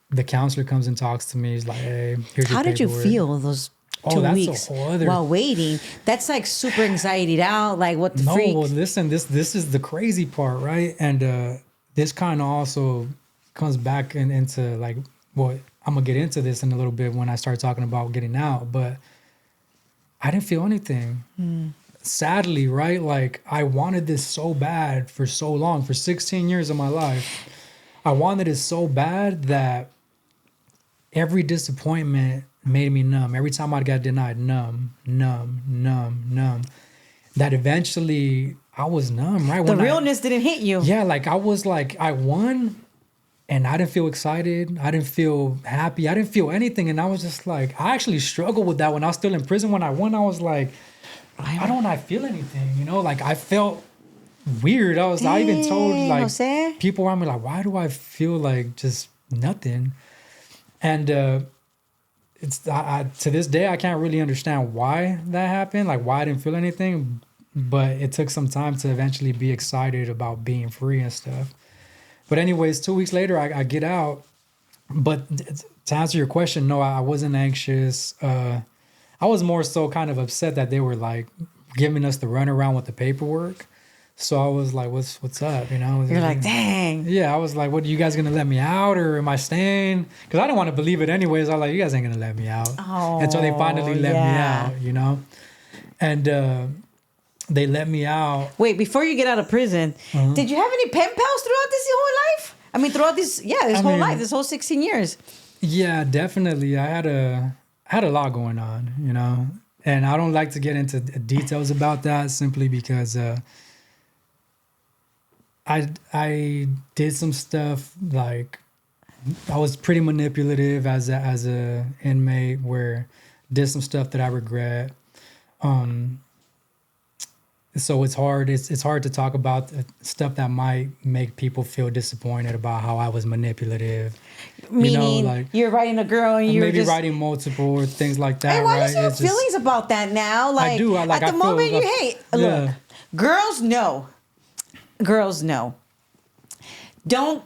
the counselor comes and talks to me. He's like, "Hey, here's your How did you paperwork." feel those 2 that's weeks a whole other... while waiting? That's like super anxietied out. Like, what the freak? Well, listen, this is the crazy part, right? And this kind of also comes back into like, well, I'm gonna get into this in a little bit when I start talking about getting out, but I didn't feel anything. Sadly, right? Like, I wanted this so bad for so long, for 16 years of my life. I wanted it so bad that every disappointment made me numb. Every time I got denied, numb. That eventually I was numb, right? The realness didn't hit you. Yeah, like I was like, I won and I didn't feel excited. I didn't feel happy. I didn't feel anything. And I was just like, I actually struggled with that when I was still in prison. When I won, I was like, why don't I feel anything? You know, like I felt weird. I even told like Jose? people around me, like, why do I feel like just nothing? And to this day, I can't really understand why that happened, like why I didn't feel anything, but it took some time to eventually be excited about being free and stuff. But anyways, 2 weeks later, I get out. But to answer your question, no, I wasn't anxious. I was more so kind of upset that they were like giving us the runaround with the paperwork. So I was like, what's up? You know? You're like, dang. Yeah, I was like, what, are you guys going to let me out or am I staying? Because I didn't want to believe it anyways. I was like, you guys ain't going to let me out. Oh, and so they finally let me out, you know? And they let me out. Wait, before you get out of prison, did you have any pen pals throughout this whole life? I mean, throughout this whole life, this whole 16 years. Yeah, definitely. I had a lot going on, you know? And I don't like to get into details about that simply because... I did some stuff, like I was pretty manipulative as a inmate, where did some stuff that I regret. So it's hard to talk about stuff that might make people feel disappointed about how I was manipulative. Meaning, you know, like you're writing a girl and you're maybe just writing multiple or things like that. Hey, why right? do you have feelings about that now? Like, I do. At the moment you hate. Look, yeah. Girls know. Don't,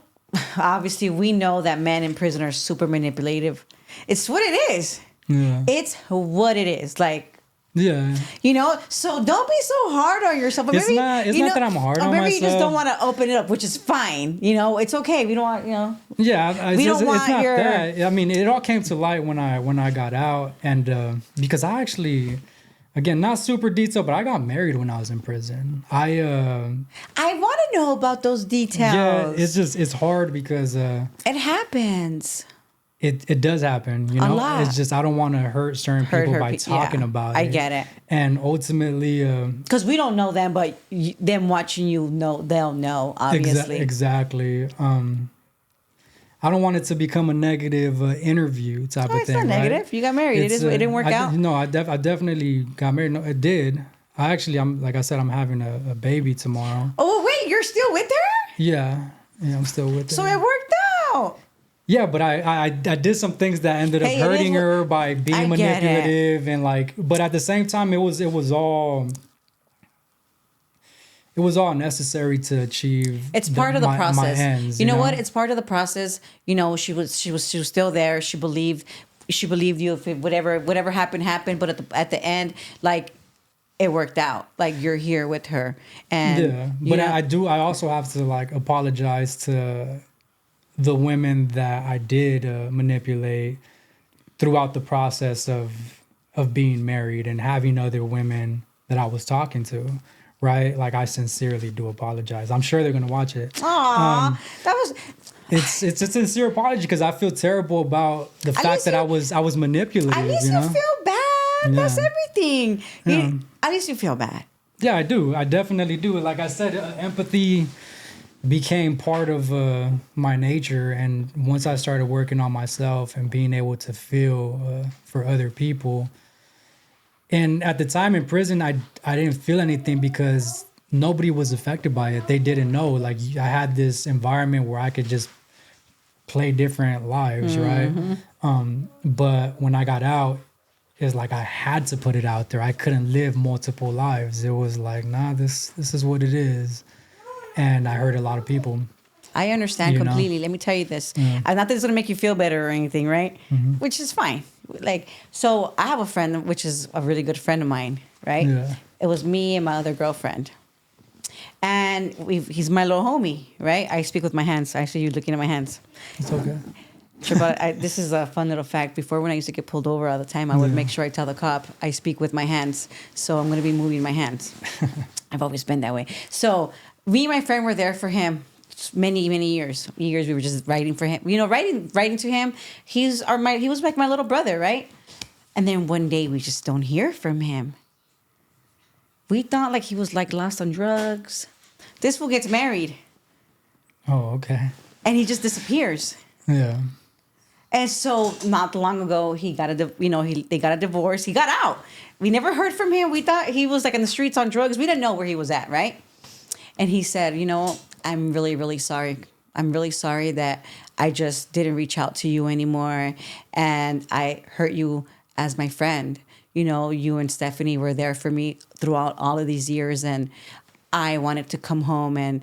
obviously we know that men in prison are super manipulative. It's what it is. Yeah. It's what it is. Like, yeah. You know, so don't be so hard on yourself. Or It's not that I'm hard on myself. Maybe you just don't want to open it up, which is fine. You know, it's okay. We don't want, you know. Yeah, we don't want it's not your... that. I mean, it all came to light when I got out, and because I actually... Again, not super detailed, but I got married when I was in prison. I want to know about those details. Yeah, it's hard because it happens. It does happen, you know. A lot. It's just I don't want to hurt certain people by talking about it. I get it. And ultimately, because we don't know them, but them watching you know, they'll know. Obviously, exactly. I don't want it to become a negative interview type of thing. It's not negative. Right? You got married. It didn't work out. No, I definitely got married. No, it did. I'm like I said, I'm having a baby tomorrow. Oh wait, you're still with her? Yeah, I'm still with her. So it worked out. Yeah, but I did some things that ended up hurting her by being manipulative and like. But at the same time, it was all. It was all necessary to achieve. It's part of the process. My ends, you know what? It's part of the process. You know, she was still there. She believed you. If whatever happened. But at the end, like, it worked out. Like, you're here with her. And yeah, but I also have to like apologize to the women that I did manipulate throughout the process of being married and having other women that I was talking to. Right, like I sincerely do apologize. I'm sure they're gonna watch it. Aww, that was. It's a sincere apology because I feel terrible about the fact that I was manipulative. At least you feel bad. Yeah. That's everything. Yeah. At least you feel bad. Yeah, I do. I definitely do. Like I said, empathy became part of my nature, and once I started working on myself and being able to feel for other people. And at the time in prison, I didn't feel anything because nobody was affected by it. They didn't know. Like, I had this environment where I could just play different lives, right? But when I got out, it's like I had to put it out there. I couldn't live multiple lives. It was like, nah, this is what it is. and I hurt a lot of people. I understand You know? completely. Let me tell you this. Yeah. Not that it's going to make you feel better or anything, right? Which is fine. Like, so I have a friend, which is a really good friend of mine, right? Yeah. It was me and my other girlfriend. And he's my little homie, right? I speak with my hands. I see you looking at my hands. It's okay. Sure, but this is a fun little fact. Before, when I used to get pulled over all the time, I would make sure I tell the cop I speak with my hands. So I'm going to be moving my hands. I've always been that way. So me and my friend were there for him many, many years. We were just writing for him. You know, writing to him. He was like my little brother, right? And then one day we just don't hear from him. We thought like he was like lost on drugs. This fool gets married. Oh, okay. And he just disappears. Yeah. And so not long ago, they got a divorce. He got out. We never heard from him. We thought he was like in the streets on drugs. We didn't know where he was at, right? And he said, you know, I'm really, really sorry. I'm really sorry that I just didn't reach out to you anymore. And I hurt you as my friend. You know, you and Stephanie were there for me throughout all of these years. And I wanted to come home and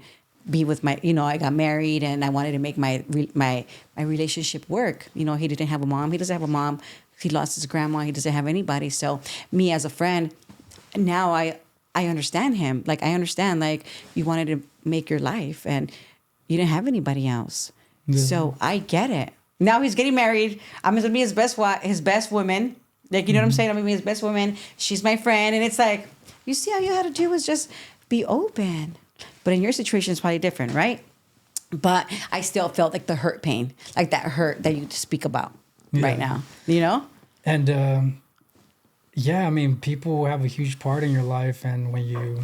be with my, you know, I got married and I wanted to make my relationship work. You know, he didn't have a mom. He doesn't have a mom. He lost his grandma. He doesn't have anybody. So me as a friend, now I understand him. Like, I understand, like, you wanted to make your life and you didn't have anybody else. Yeah. So I get it. Now he's getting married. I'm going to be his best woman. Like, you know what I'm saying? I'm going to be his best woman. She's my friend. And it's like, you see, all you had to do was just be open. But in your situation, it's probably different, right? But I still felt like the hurt pain, like that hurt that you speak about right now, you know? And, yeah, I mean, people have a huge part in your life. And when you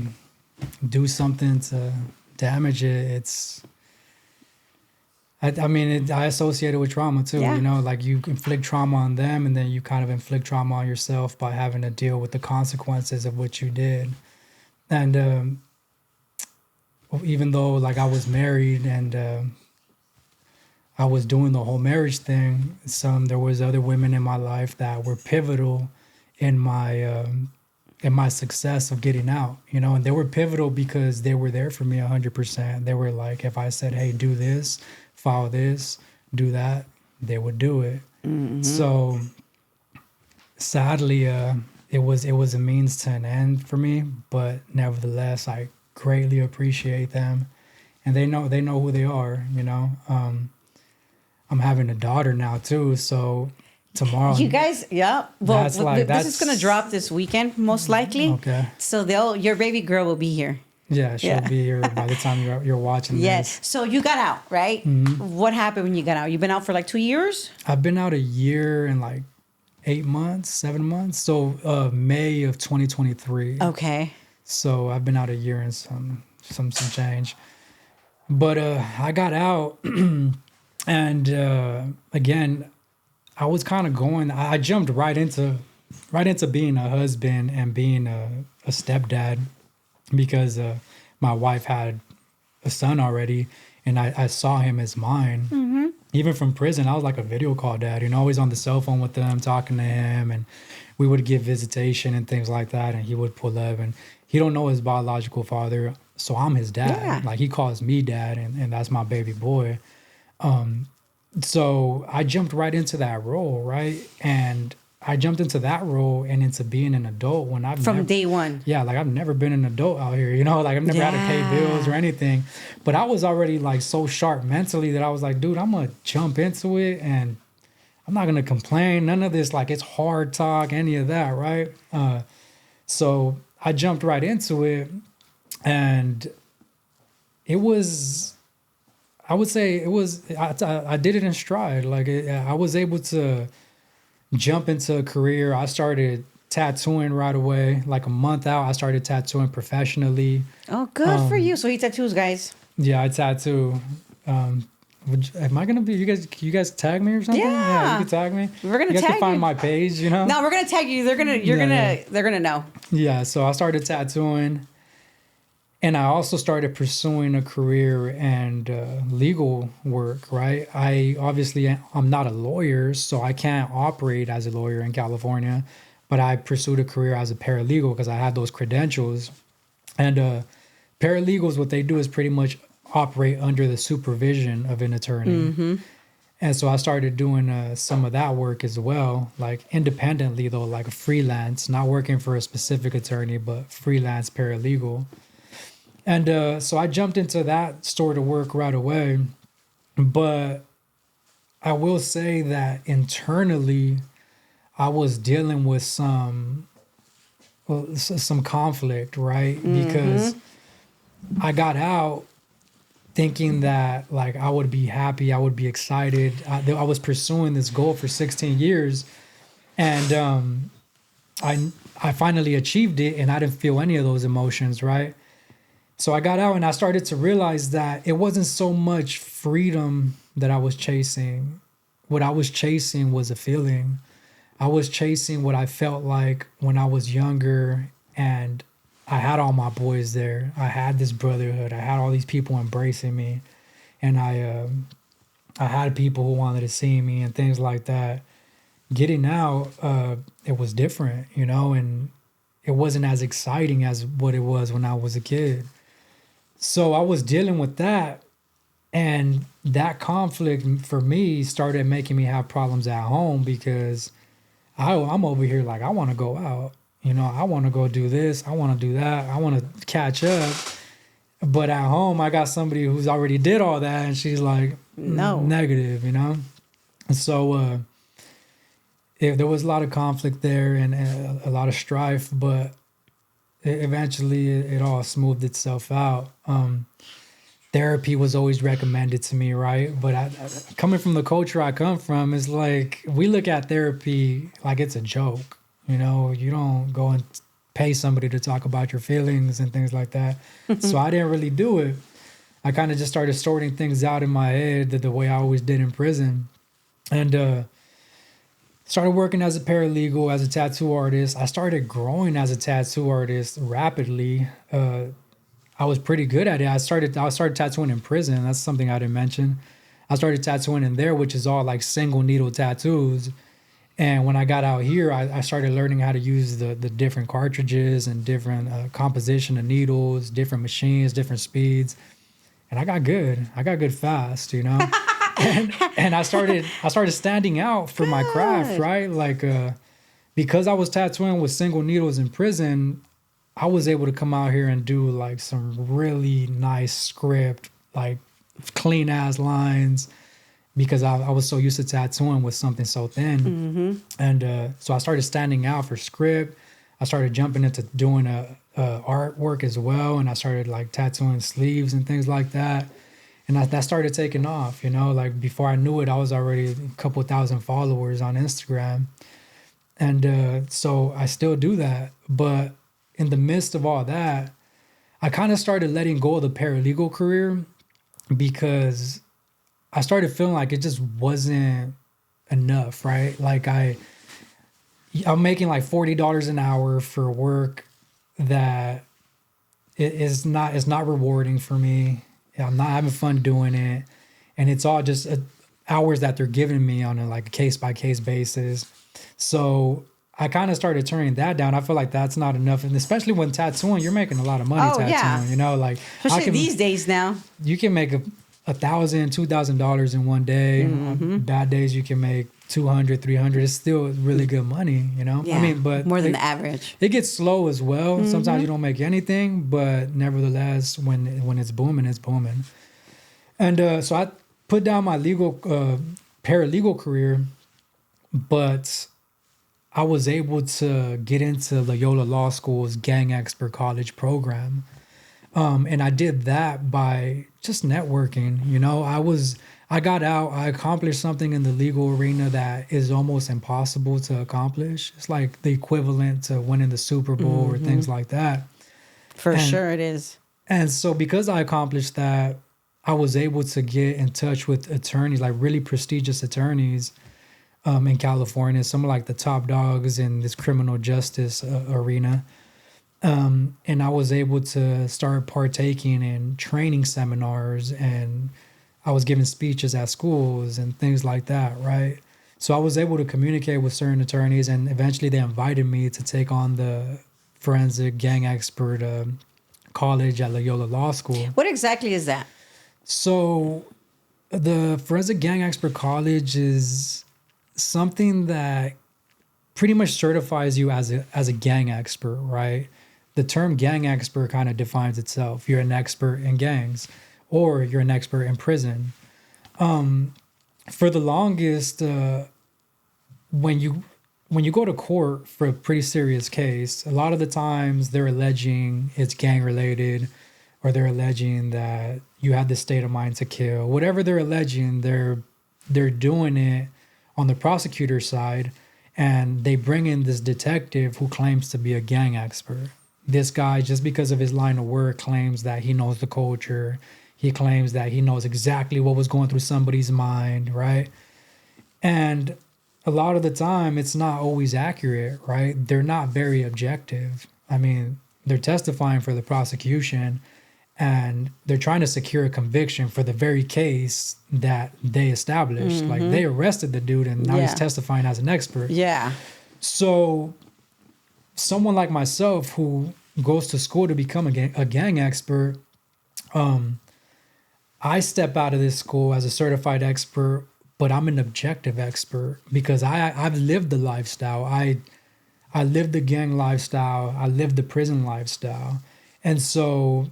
do something to damage it, I associate it with trauma too, you know, like you inflict trauma on them and then you kind of inflict trauma on yourself by having to deal with the consequences of what you did. And even though like I was married and I was doing the whole marriage thing, there was other women in my life that were pivotal in my success of getting out, you know, and they were pivotal because they were there for me 100%. They were like, if I said, hey, do this, follow this, do that, they would do it. Mm-hmm. So sadly, it was a means to an end for me, but nevertheless, I greatly appreciate them, and they know who they are, you know. I'm having a daughter now too, so tomorrow. You guys, yeah. Well, this is gonna drop this weekend, most likely. Okay. So your baby girl will be here. Yeah, she'll be here by the time you're watching this. Yes. So you got out, right? Mm-hmm. What happened when you got out? You've been out for like 2 years? I've been out a year and like 7 months. So May of 2023. Okay. So I've been out a year and some change. But I got out and again, I was kind of I jumped right into being a husband and being a stepdad because my wife had a son already and I saw him as mine. Mm-hmm. Even from prison, I was like a video call dad, you know, always on the cell phone with them, talking to him, and we would give visitation and things like that, and he would pull up, and he don't know his biological father, so I'm his dad. Yeah. Like, he calls me dad, and that's my baby boy. So I jumped right into that role, right? And I jumped into that role and into being an adult when From day one. Yeah, like I've never been an adult out here, you know? Like I've never had to pay bills or anything. But I was already like so sharp mentally that I was like, dude, I'm going to jump into it and I'm not going to complain. None of this, like, it's hard talk, any of that, right? So I jumped right into it and it was... I would say it was, I did it in stride. Like I was able to jump into a career. I started tattooing right away. Like a month out, I started tattooing professionally. Oh, good for you. So he tattoos, guys. Yeah, I tattoo. Am I going to be, you guys tag me or something? Yeah, you can tag me. We're going to tag you. You guys can find my page, you know? No, we're going to tag you. They're going to know. Yeah, so I started tattooing. And I also started pursuing a career and legal work, right? I'm not a lawyer, so I can't operate as a lawyer in California, but I pursued a career as a paralegal because I had those credentials. And paralegals, what they do is pretty much operate under the supervision of an attorney. And so I started doing some of that work as well, like independently though, like freelance, not working for a specific attorney, but freelance paralegal. And so I jumped into that sort of work right away. But I will say that internally, I was dealing with some conflict, right? Because I got out thinking that like I would be happy, I would be excited. I was pursuing this goal for 16 years, and I finally achieved it, and I didn't feel any of those emotions, right? So I got out and I started to realize that it wasn't so much freedom that I was chasing. What I was chasing was a feeling. I was chasing what I felt like when I was younger, and I had all my boys there. I had this brotherhood. I had all these people embracing me, and I had people who wanted to see me and things like that. Getting out, it was different, you know, and it wasn't as exciting as what it was when I was a kid. So I was dealing with that, and that conflict for me started making me have problems at home because I'm over here like, I want to go out. You know, I want to go do this. I want to do that. I want to catch up. But at home, I got somebody who's already did all that, and she's like, no, negative, you know? And so there was a lot of conflict there and a lot of strife, but eventually it all smoothed itself out. Therapy was always recommended to me, right? But coming from the culture I come from, it's like we look at therapy like it's a joke. You know, you don't go and pay somebody to talk about your feelings and things like that. So I didn't really do it. I kind of just started sorting things out in my head the way I always did in prison. And started working as a paralegal, as a tattoo artist. I started growing as a tattoo artist rapidly. I was pretty good at it. I started tattooing in prison. That's something I didn't mention. I started tattooing in there, which is all like single needle tattoos. And when I got out here, I started learning how to use the different cartridges and different composition of needles, different machines, different speeds. And I got good. I got good fast, you know? and I started standing out for my craft, right? Like, because I was tattooing with single needles in prison, I was able to come out here and do like some really nice script, like clean ass lines, because I was so used to tattooing with something so thin. And so I started standing out for script. I started jumping into doing artwork as well. And I started like tattooing sleeves and things like that. And that started taking off, you know, like before I knew it, I was already a couple thousand followers on Instagram. And so I still do that. But in the midst of all that, I kind of started letting go of the paralegal career because I started feeling like it just wasn't enough, right? Like I'm making like $40 an hour for work that is not rewarding for me. I'm not having fun doing it. And it's all just hours that they're giving me on a case-by-case basis. So I kind of started turning that down. I feel like that's not enough. And especially when tattooing, you're making a lot of money tattooing, you know, like especially these days now. You can make $1,000, $2,000 in one day. Bad days you can make $200, $300. It's still really good money, you know? Yeah, I mean, but more than the average. It gets slow as well. Sometimes you don't make anything, but nevertheless, when it's booming, it's booming. And so I put down my paralegal career, but I was able to get into Loyola Law School's Gang Expert College program. And I did that by just networking. You know, I got out, I accomplished something in the legal arena that is almost impossible to accomplish. It's like the equivalent to winning the Super Bowl or things like that. For sure it is. And so because I accomplished that, I was able to get in touch with attorneys, like really prestigious attorneys in California, some of like the top dogs in this criminal justice arena. And I was able to start partaking in training seminars, and I was giving speeches at schools and things like that, right? So I was able to communicate with certain attorneys, and eventually they invited me to take on the forensic gang expert college at Loyola Law School. What exactly is that? So the Forensic Gang Expert College is something that pretty much certifies you as a gang expert, right? The term gang expert kind of defines itself. You're an expert in gangs, or you're an expert in prison. For the longest, when you go to court for a pretty serious case, a lot of the times they're alleging it's gang related, or they're alleging that you had the state of mind to kill. Whatever they're alleging, they're doing it on the prosecutor's side, and they bring in this detective who claims to be a gang expert. This guy, just because of his line of work, claims that he knows the culture. He claims that he knows exactly what was going through somebody's mind, right? And a lot of the time, it's not always accurate, right? They're not very objective. I mean, they're testifying for the prosecution, and they're trying to secure a conviction for the very case that they established. Like, they arrested the dude, and now he's testifying as an expert. Yeah. So someone like myself who goes to school to become a gang expert, I step out of this school as a certified expert, but I'm an objective expert because I've lived the lifestyle. I lived the gang lifestyle. I lived the prison lifestyle. And so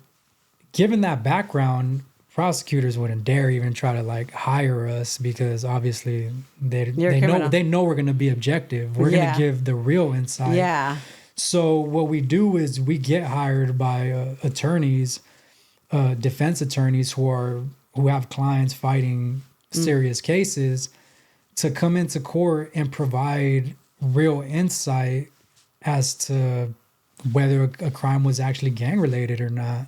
given that background, prosecutors wouldn't dare even try to like hire us because obviously they know we're going to be objective. We're going to give the real insight. Yeah. So what we do is we get hired by attorneys, defense attorneys who have clients fighting serious cases to come into court and provide real insight as to whether a crime was actually gang related or not.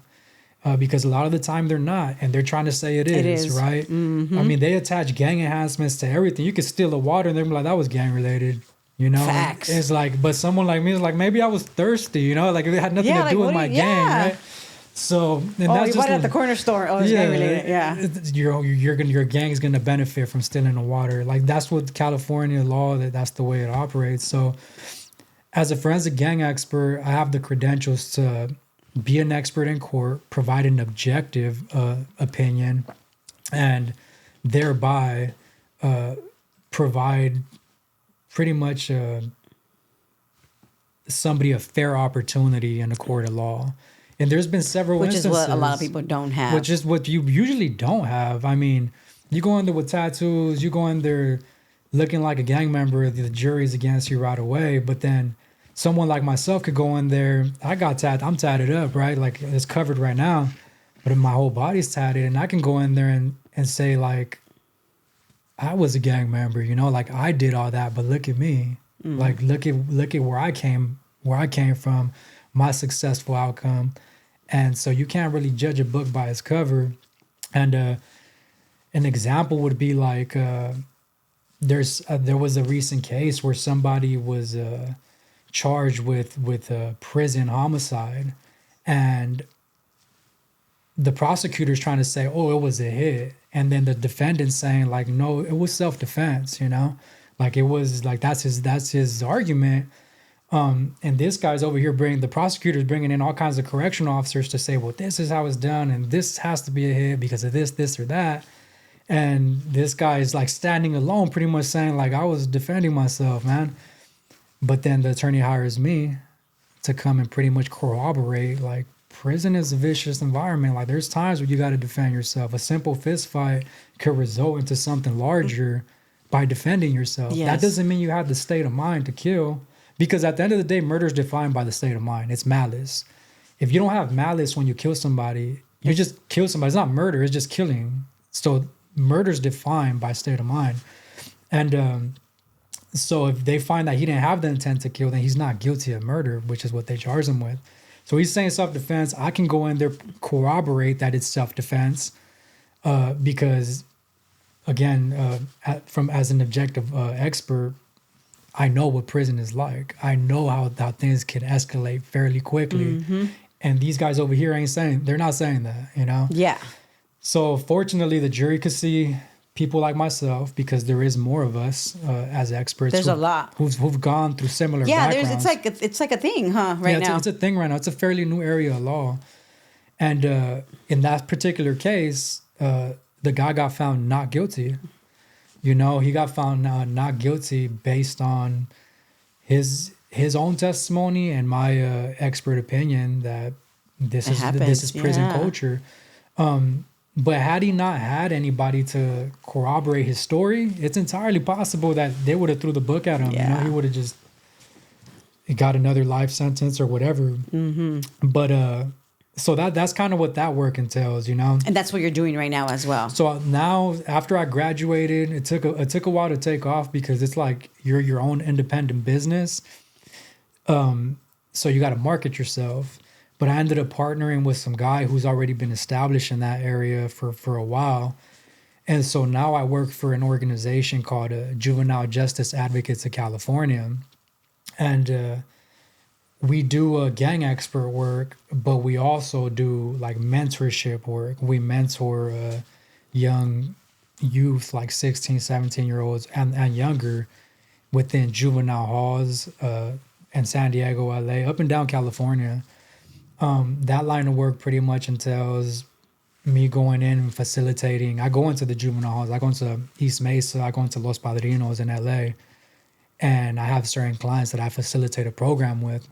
Because a lot of the time they're not, and they're trying to say it is. Right? Mm-hmm. I mean, they attach gang enhancements to everything. You could steal the water and they're like, that was gang related. You know, facts. It's like, but someone like me is like, maybe I was thirsty, you know, like it had nothing to do with my gang, right? So, and that's you bought it at the corner store. Oh, it's gang related. Yeah, your gang's gonna benefit from stealing the water. Like that's what California law. That's the way it operates. So, as a forensic gang expert, I have the credentials to be an expert in court, provide an objective opinion, and thereby provide pretty much somebody a fair opportunity in a court of law. And there's been several instances. Which is what a lot of people don't have. Which is what you usually don't have. I mean, you go in there with tattoos, you go in there looking like a gang member, the jury's against you right away. But then someone like myself could go in there, I'm tatted up, right? Like it's covered right now, but my whole body's tatted. And I can go in there and say like, I was a gang member, you know, like I did all that, but look at me. Like look at where I came from, my successful outcome. And so you can't really judge a book by its cover. And an example would be like there was a recent case where somebody was charged with a prison homicide, and the prosecutor's trying to say, oh, it was a hit. And then the defendant's saying like, no, it was self-defense, you know, like it was like, that's his argument. And this guy's over here the prosecutor's bringing in all kinds of correctional officers to say, well, this is how it's done. And this has to be a hit because of this or that. And this guy is like standing alone, pretty much saying like, I was defending myself, man. But then the attorney hires me to come and pretty much corroborate like, prison is a vicious environment. Like there's times where you got to defend yourself. A simple fist fight could result into something larger by defending yourself. Yes. That doesn't mean you have the state of mind to kill, because at the end of the day, murder is defined by the state of mind. It's malice. If you don't have malice when you kill somebody, you just kill somebody. It's not murder. It's just killing. So murder is defined by state of mind. And so if they find that he didn't have the intent to kill, then he's not guilty of murder, which is what they charge him with. So he's saying self-defense. I can go in there, corroborate that it's self-defense, because, again, as an objective expert, I know what prison is like. I know how things can escalate fairly quickly. Mm-hmm. And these guys over here they're not saying that, you know? Yeah. So fortunately, the jury could see people like myself, because there is more of us as experts. There's a lot who've gone through similar backgrounds. Yeah, it's like a thing, huh? Right now, it's a thing right now. It's a fairly new area of law, And in that particular case, the guy got found not guilty. You know, he got found not guilty based on his own testimony and my expert opinion that this is prison culture. But had he not had anybody to corroborate his story, it's entirely possible that they would have threw the book at him. Yeah. You know, he would have just got another life sentence or whatever. But so that's kind of what that work entails, you know. And that's what you're doing right now as well. So now, after I graduated, it took a while to take off because it's like you're your own independent business. So you got to market yourself. But I ended up partnering with some guy who's already been established in that area for a while. And so now I work for an organization called Juvenile Justice Advocates of California. And we do gang expert work, but we also do like mentorship work. We mentor young youth, like 16, 17-year-olds and younger within juvenile halls in San Diego, LA, up and down California. That line of work pretty much entails me going in and facilitating. I go into the juvenile halls. I go into East Mesa. I go into Los Padrinos in LA. And I have certain clients that I facilitate a program with.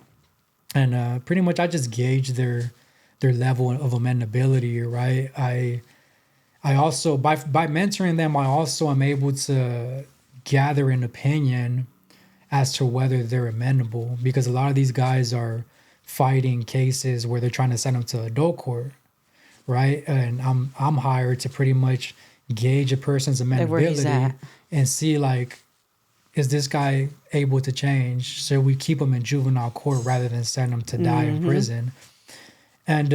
And pretty much I just gauge their level of amenability, right? I also, by mentoring them, I also am able to gather an opinion as to whether they're amenable, because a lot of these guys are fighting cases where they're trying to send them to adult court, right? And I'm hired to pretty much gauge a person's amenability and see, like, is this guy able to change? So we keep him in juvenile court rather than send him to die in prison. And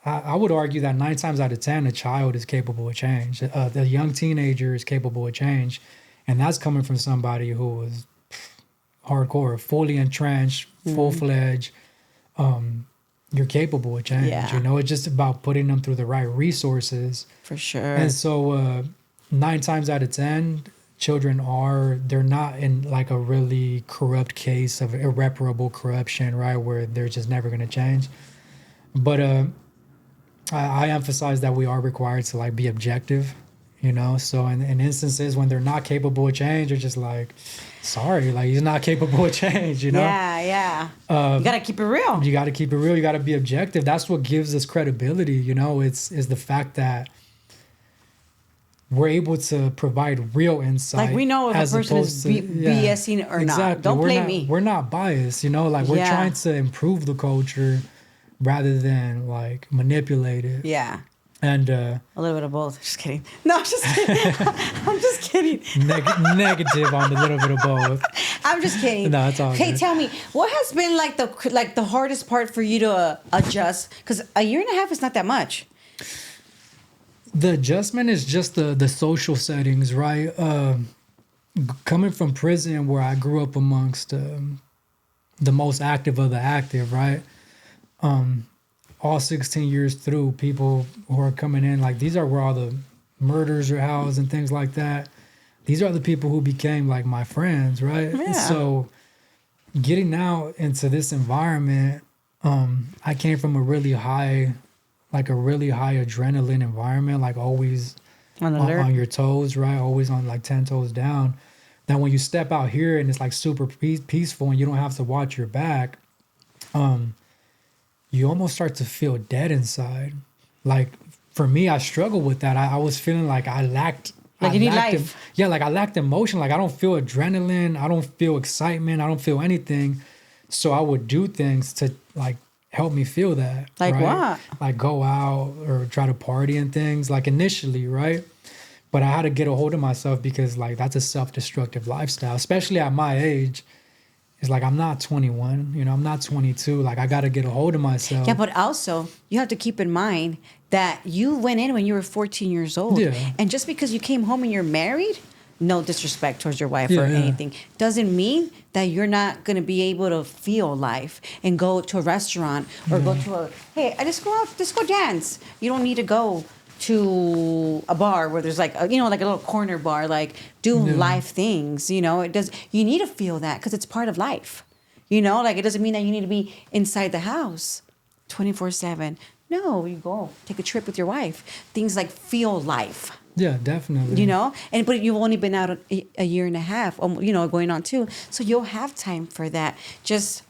I would argue that 9 times out of 10, a child is capable of change. The young teenager is capable of change. And that's coming from somebody who was hardcore, fully entrenched, full-fledged. You're capable of change. Yeah. You know, it's just about putting them through the right resources. For sure. And so 9 times out of 10, children they're not in like a really corrupt case of irreparable corruption, right? Where they're just never going to change. But I emphasize that we are required to like be objective, you know? So in instances when they're not capable of change, you're just like, sorry, like he's not capable of change, you know? Yeah. You got to keep it real. You got to keep it real. You got to be objective. That's what gives us credibility, you know? It's the fact that we're able to provide real insight. Like we know if a person is BSing or not. Don't blame me. We're not biased, you know? Like we're trying to improve the culture rather than like manipulate it. Yeah. And a little bit of both. Just kidding. No, I'm just kidding. I'm just kidding. Negative on a little bit of both. I'm just kidding. No, it's all Okay, good. tell me, what has been like the hardest part for you to adjust? Because a year and a half is not that much. The adjustment is just the social settings, right? Coming from prison where I grew up amongst the most active of the active, right? All 16 years through, people who are coming in, like these are where all the murders are housed and things like that. These are the people who became like my friends, right? Yeah. So getting out into this environment, I came from a really high adrenaline environment, like always on your toes, right? Always on like 10 toes down. Now, when you step out here and it's like super peaceful and you don't have to watch your back, you almost start to feel dead inside. Like for me, I struggled with that. I was feeling like I lacked. Like you need life. Like I lacked emotion. Like I don't feel adrenaline. I don't feel excitement. I don't feel anything. So I would do things to like help me feel that. Like right? what? Like go out or try to party and things, like initially, right? But I had to get a hold of myself because like that's a self-destructive lifestyle, especially at my age. It's like I'm not 21, you know, I'm not 22. Like I got to get a hold of myself. Yeah, but also you have to keep in mind that you went in when you were 14 years old. Yeah. And just because you came home and you're married, no disrespect towards your wife or anything, doesn't mean that you're not going to be able to feel life and go to a restaurant or go to let's go dance. You don't need to go to a bar where there's like a little corner bar, like do life things, you know. You need to feel that because it's part of life, you know. Like it doesn't mean that you need to be inside the house 24/7 No, you go take a trip with your wife. Things like feel life. Yeah, definitely. You know, but you've only been out a year and a half, you know, going on 2. So you'll have time for that. Just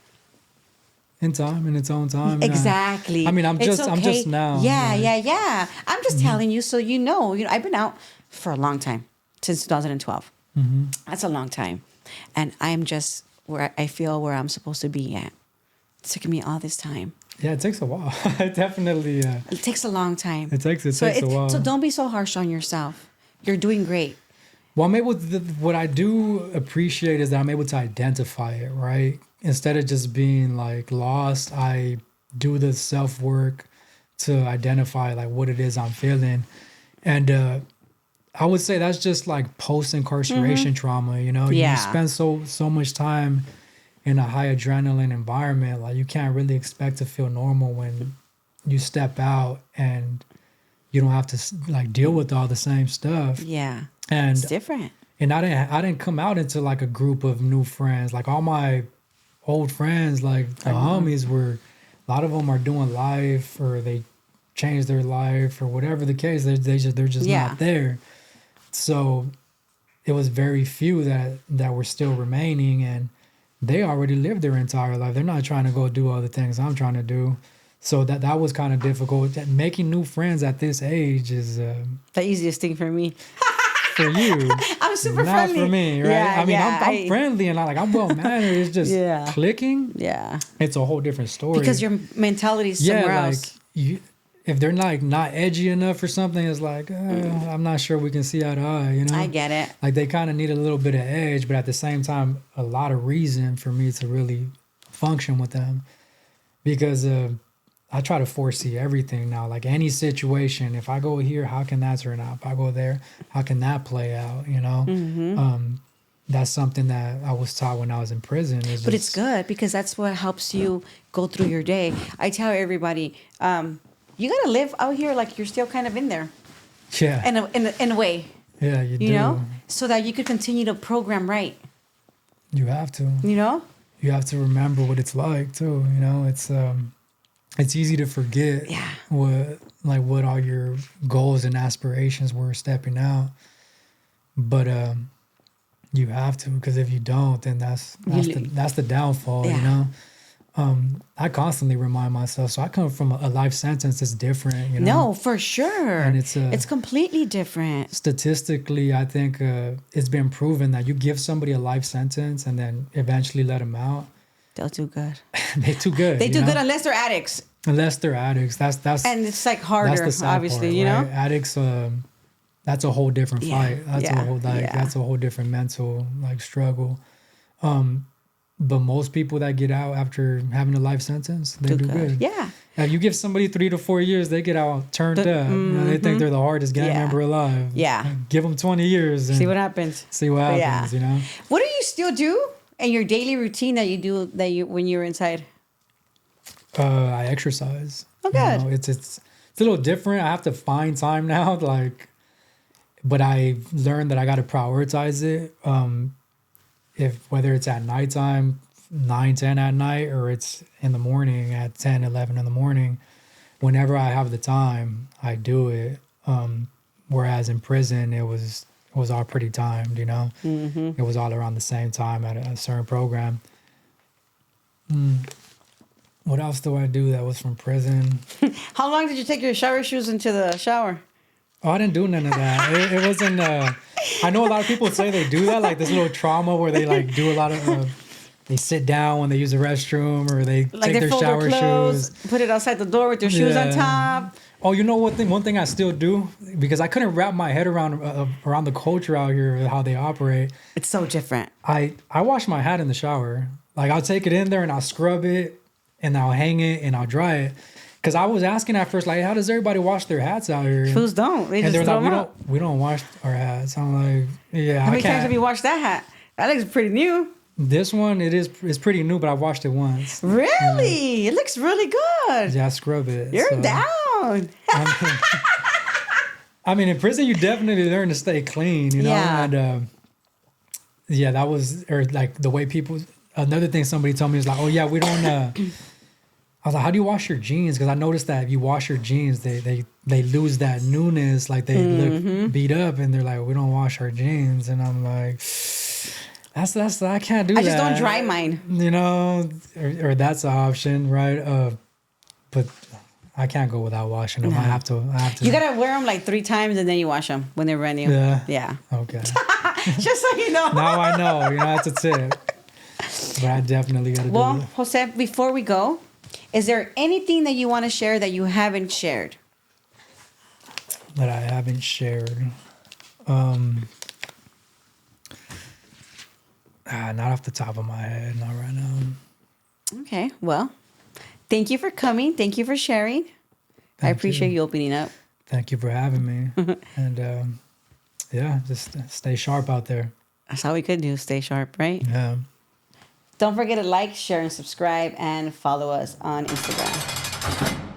in time, in its own time. exactly. Yeah. I mean, I'm It's just now. Yeah, like, yeah. I'm just telling you, so you know. I've been out for a long time, since 2012. That's a long time, and I'm just where I feel where I'm supposed to be at. It's taken me all this time. Yeah, it takes a while. It definitely. It takes a long time. It takes a while. So don't be so harsh on yourself. You're doing great. Well, I'm able to, what I do appreciate is that I'm able to identify it, right? Instead of just being like lost, I do the self work to identify like what it is I'm feeling. And I would say that's just like post incarceration trauma, you know? Yeah. You spend so much time in a high adrenaline environment, like you can't really expect to feel normal when you step out and you don't have to like deal with all the same stuff. Yeah. And it's different. And I didn't come out into like a group of new friends. Like all my old friends, like the homies were, a lot of them are doing life or they changed their life or whatever the case. They're just not there. So it was very few that were still remaining, and they already lived their entire life. They're not trying to go do all the things I'm trying to do. So that was kind of difficult. Making new friends at this age is the easiest thing for me. For you, I'm super not friendly. For me, right? Yeah, I mean, yeah, I'm friendly and I'm well mannered. It's just clicking. Yeah, it's a whole different story because your mentality is somewhere else. If they're like not edgy enough or something, it's like I'm not sure we can see eye to eye. You know, I get it. Like they kind of need a little bit of edge, but at the same time, a lot of reason for me to really function with them, because I try to foresee everything now. Like any situation, if I go here, how can that turn out? If I go there, how can that play out? You know, that's something that I was taught when I was in prison. But it's good because that's what helps you go through your day. I tell everybody, you gotta live out here like you're still kind of in there. Yeah. In a way. Yeah, you do. You know, so that you could continue to program right. You have to. You know. You have to remember what it's like too. You know, it's easy to forget what all your goals and aspirations were stepping out, but you have to, because if you don't, then that's the downfall. You know, I constantly remind myself. So I come from a life sentence. It's different. You know, no, for sure, and it's completely different. Statistically, I think it's been proven that you give somebody a life sentence and then eventually let them out, they'll do good. They do good. They do good unless they're addicts. Unless they're addicts, that's and it's like harder, obviously, part, you know. Right? Addicts, that's a whole different fight. That's a whole different mental like struggle. But most people that get out after having a life sentence, they do good. Yeah. If you give somebody 3 to 4 years, they get out turned up. You know, they think they're the hardest gang member alive. Yeah. Give them 20 years and see what happens. See what happens. You know. What do you still do in your daily routine that you when you're inside? I exercise. Oh, good. You know, it's a little different. I have to find time now, but I learned that I got to prioritize it. Whether it's at nighttime, 9, 10 at night, or it's in the morning at 10, 11 in the morning, whenever I have the time, I do it. Whereas in prison, it was all pretty timed, you know. It was all around the same time at a certain program. What else do I do that was from prison? How long did you take your shower shoes into the shower? Oh, I didn't do none of that. It wasn't. I know a lot of people say they do that, like this little trauma where they like do a lot of. They sit down when they use the restroom, or they take their shower shoes, put it outside the door with their shoes on top. Oh, you know what? One thing I still do, because I couldn't wrap my head around the culture out here, how they operate. It's so different. I wash my hat in the shower. Like I'll take it in there and I'll scrub it and I'll hang it and I'll dry it. Because I was asking at first, like, how does everybody wash their hats out here? Fools don't. They just throw them out. We don't wash our hats. I'm like, yeah, How many times have you washed that hat? That looks pretty new. This one, it's pretty new, but I washed it once. Really? It looks really good. Yeah, I scrub it. You're down. I mean, in prison, you definitely learn to stay clean, you know? Yeah. And that was, or like the way people, another thing somebody told me is like, oh yeah, we don't, was like, how do you wash your jeans? Because I noticed that if you wash your jeans, they lose that newness. Like they look beat up, and they're like, we don't wash our jeans. And I'm like, that's I can't do that. I just don't dry mine. You know, or that's an option, right? But I can't go without washing them. No. I have to. You gotta wear them like 3 times, and then you wash them when they're brand new. Yeah. Okay. Just so you know. Now I know. That's a tip. But I definitely gotta do Well, it. Jose, before we go, is there anything that you want to share that you haven't shared? That I haven't shared. Not off the top of my head, not right now. Okay. Well, thank you for coming. Thank you for sharing. I appreciate you opening up. Thank you for having me. And just stay sharp out there. That's all we could do. Stay sharp, right? Yeah. Don't forget to like, share, and subscribe, and follow us on Instagram.